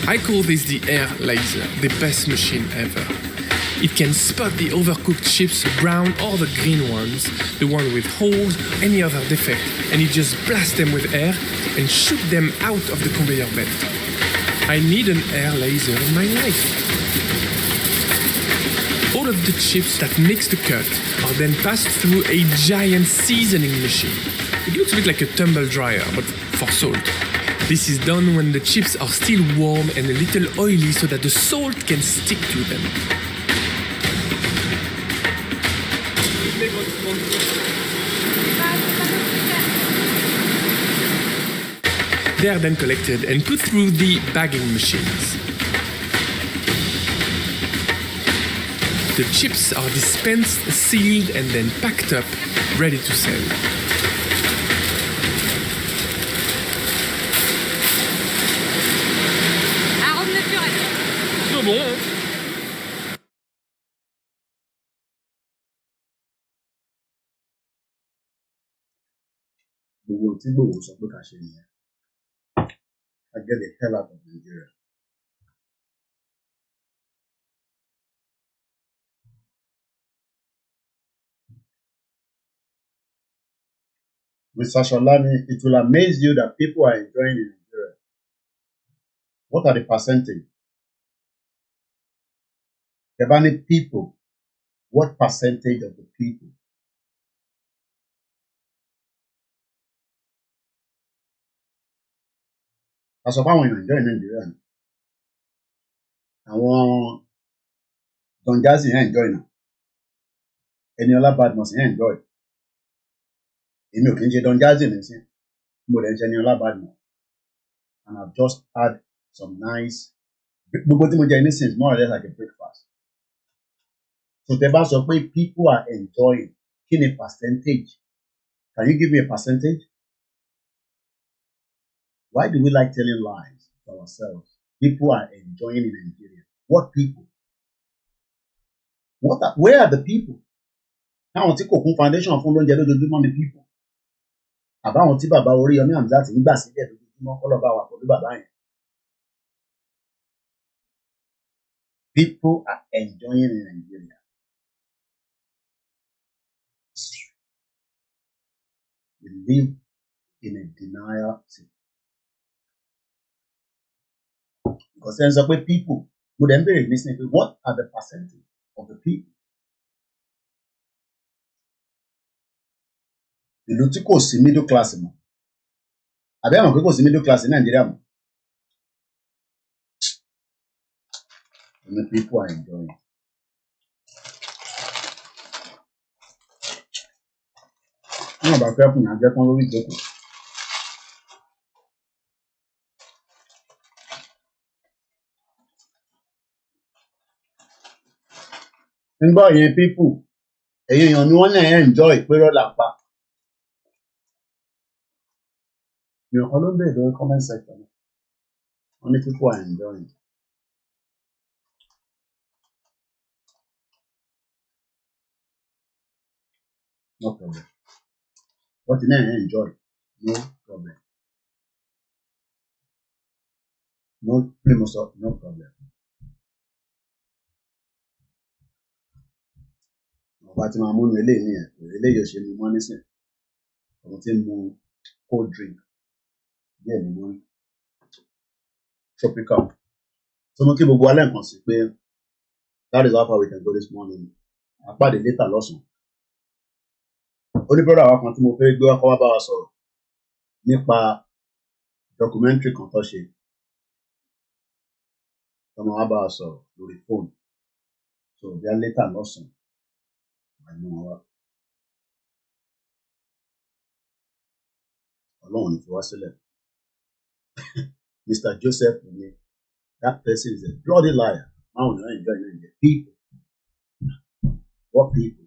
I call this the air laser, the best machine ever. It can spot the overcooked chips, brown or the green ones, the one with holes, any other defect, and it just blasts them with air and shoot them out of the conveyor belt. I need an air laser in my life. All of the chips that makes the cut are then passed through a giant seasoning machine. It looks a bit like a tumble dryer, but for salt. This is done when the chips are still warm and a little oily so that the salt can stick to them. They are then collected and put through the bagging machines. The chips are dispensed, sealed, and then packed up, ready to sell. C'est bon, hein? Gbogbo tí Igboho sọ pé ká ṣe nìyẹn. I get the hell out of Nigeria. Mr. Sholani, it will amaze you that people are enjoying in Nigeria. What are the percentage? The many people, what percentage of the people? As of how we enjoy in Nigeria, àwọn Don Jazzy enjoy now. Eniola Badmus enjoy. Èmi ò kì í ṣe Don Jazzy nìsín. Mo dẹ̀ ń ṣe Eniola Badmus. And I've just had some nice. Gbogbo tí mo jẹ nísìn is more or less like a breakfast. So tẹ́ bá sọ pé people are enjoying, kí ni percentage? Can you give me a percentage? Why do we like telling lies to ourselves? People are enjoying in Nigeria. What people? Where are the people? Táwọn tí kò kún foundation fún lóúnjẹ lójoojúmọ́ ni people. Àbáwọn tí bàbá Oríyọmí Hamzat ń gbà sílẹ̀ lójoojúmọ́ kọ́ lọ́ọ́ bá wà pẹ̀lú bàbá yẹn. People are enjoying in Nigeria. We live in a denial situation. Because there's a way people would then be listening to what are the percentage of the people. Ìlú tí kò sí middle class mọ́. Àbí àwọn pé kò sí middle class ní Nàìjíríà mọ́. And the people are enjoying. Wọ́n bá fẹ́ fún yàn jẹ́ kán lórí ìjókòó. Nígbà yẹn people èèyàn ni wọ́n náà enjoy pé rọ́là pa. Èèyàn kan ló ń bèèrè lórí comment section. Wọ́n ní people are enjoying. No problem. What did I enjoy? No problem. No problem. Ọba tí máa múnú eléyìí nìyẹn, eléyìí ò ṣe mu mọ́ nísìn. Ọmọ tí ń mu cold drink. Díẹ̀ ni wọ́n tropical. So mo kí gbogbo alẹ́ nǹkan sí pé that is how far we can go this morning. Àpàdé later lọ́sàn-án. Oníbọ̀dọ̀ àwọn kan tí mo fẹ́ gbé wá kọ́ wá bá wa sọ̀rọ̀ nípa documentary kan tó ṣe. Ọmọ wa bá wa sọ̀rọ̀ lórí fóònù. So bí a later lọ́sàn-án. Ọlọ́run ní fi wá sílẹ̀. Mr. Joseph Omi, that person is a bloody liar. Máa wọ̀nyí enjoy Nigeria. People What people?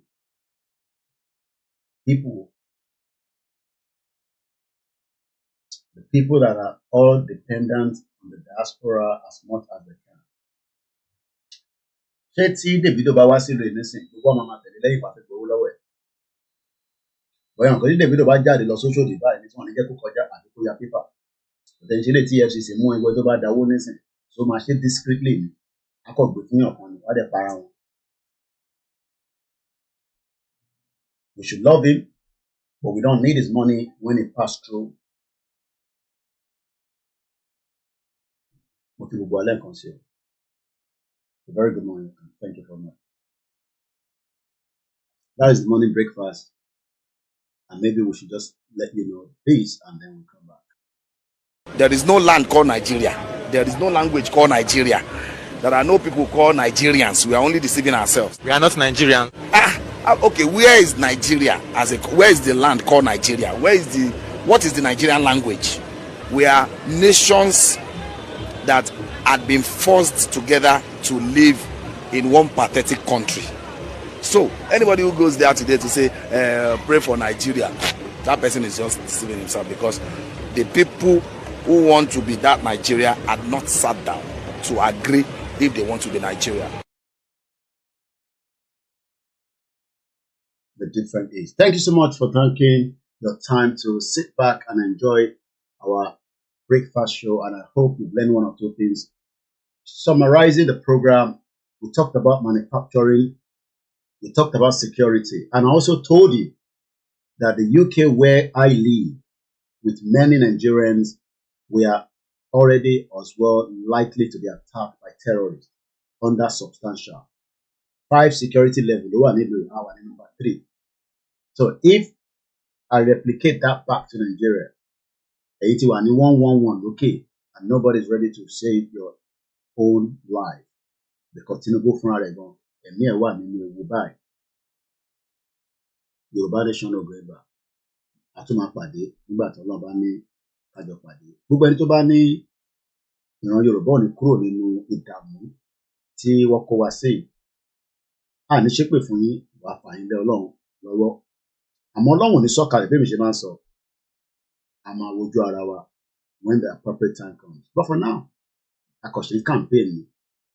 People. The people that are all dependent on the diaspora as much as they can. Ṣé tí Davido bá wá sílùú ìnísìn gbogbo ọmọ máa tẹ̀lé lẹ́yìn pàtó gbowó lọ́wọ́ ẹ̀? Bóyá nǹkan tí Davido bá jáde lọ sóṣòdì báyìí ní tí wọ́n ní jẹ́ kó kọjá àti kó ya pépà. Potentially tí EFCC mú ẹgbẹ́ tó bá dáwó nísìn tó máa ṣe discreetly ni akọ̀gbé fún yàn kan ni wọ́n á dẹ̀ para wọn. We should love him, but we don't need his money when it passed through. A very good morning. Thank you very much. That is the morning breakfast. And maybe we should just let you know this and then we'll come back. There is no land called Nigeria. There is no language called Nigeria. There are no people called Nigerians. We are only deceiving ourselves. We are not Nigerian. Okay, where is Nigeria? Where is the land called Nigeria? What is the Nigerian language? We are nations that had been forced together to live in one pathetic country. So anybody who goes there today to say pray for Nigeria, that person is just deceiving himself, because the people who want to be that Nigeria had not sat down to agree if they want to be Nigeria. The difference is. Thank you so much for taking your time to sit back and enjoy our breakfast show, and I hope you've learned one or two things. Summarizing the program, we talked about manufacturing, we talked about security, and I also told you that the UK where I live, with many Nigerians, we are already as well likely to be attacked by terrorists under substantial 5 security level, number 3. So if I replicate that back to Nigeria, 111, okay, and nobody's ready to save your own life because Tinubu from Aragon and near one in Yoruba. Yoruba nation no go back. Atuma pàdé nígbà tí Ọlọ́run bá ní kájọ pàdé. Gbogbo ẹni tó bá ní ìran Yorùbá ò ní kúrò nínú ìdààmú tí wọ́n kó wa sí. A ní ṣépè fún yín wà fà yín lé Ọlọ́run lọ́wọ́. Àmọ́ Ọlọ́run ò ní sọ̀kalẹ̀ bí mi ṣe máa ń sọ. A máa wojú ara wa when the appropriate time comes. But for now, àkànṣe campaign ni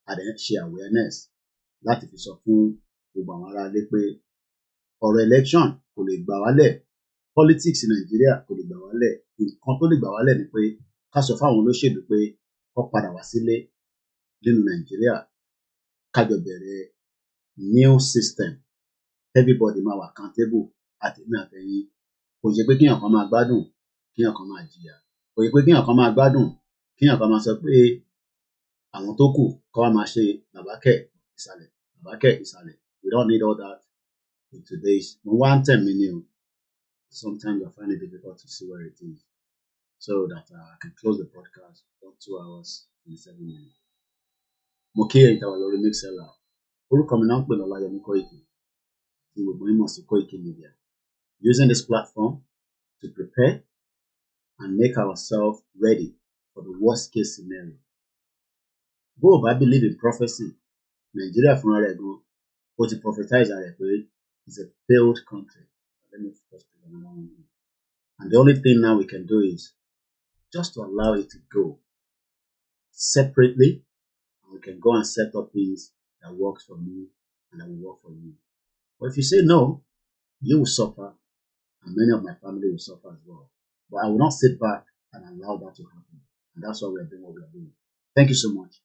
a dẹ̀ ṣe awareness láti fi sọ fún gbogbo àwọn ará ilé pé ọ̀rọ̀ election kò lè gbà wálẹ̀, politics in Nigeria kò lè gbà wálẹ̀. Nǹkan tó lè gbà wálẹ̀ ni pé ká sọ fáwọn olóṣèlú pé kó padà wá sílé nínú Nigeria, kájọ bẹ̀rẹ̀ new system, everybody máa wà accountable àti ní àtẹ̀yìn. Kò jẹ́ pé kíyàn kan máa gbádùn, kíyàn kan máa jìyà. Kò jẹ́ pé kíyàn kan máa gbádùn, kíyàn kan máa sọ pé àwọn tó kù kó wá máa ṣe bàbákẹ́ ìsàlẹ̀, bàbákẹ́ ìsàlẹ̀. We don't need all that in today's 110 million. Sometimes I find it difficult to see where it is, so that I can close the broadcast for 2 hours and 7 minutes. Mo kí ẹ̀yin tàwa lórí Mixlr. Orúkọ mi náà ń pè lọ́láyọmí Koiki, tí gbogbo yín mọ̀ sí Koiki Media. Using this platform to prepare and make ourselves ready for the worst case scenario. Bó o bá believe in prophecy, Nigeria fúnra rẹ̀ gan, ó ti prophesize rẹ̀ pé it's a failed country. Let me first put another one in. And the only thing now we can do is just to allow it to go separately, and we can go and set up things that works for me and that will work for you. But if you say no, you will suffer, and many of my family will suffer as well. But I will not sit back and allow that to happen. And that's why we are doing what we are doing. Thank you so much.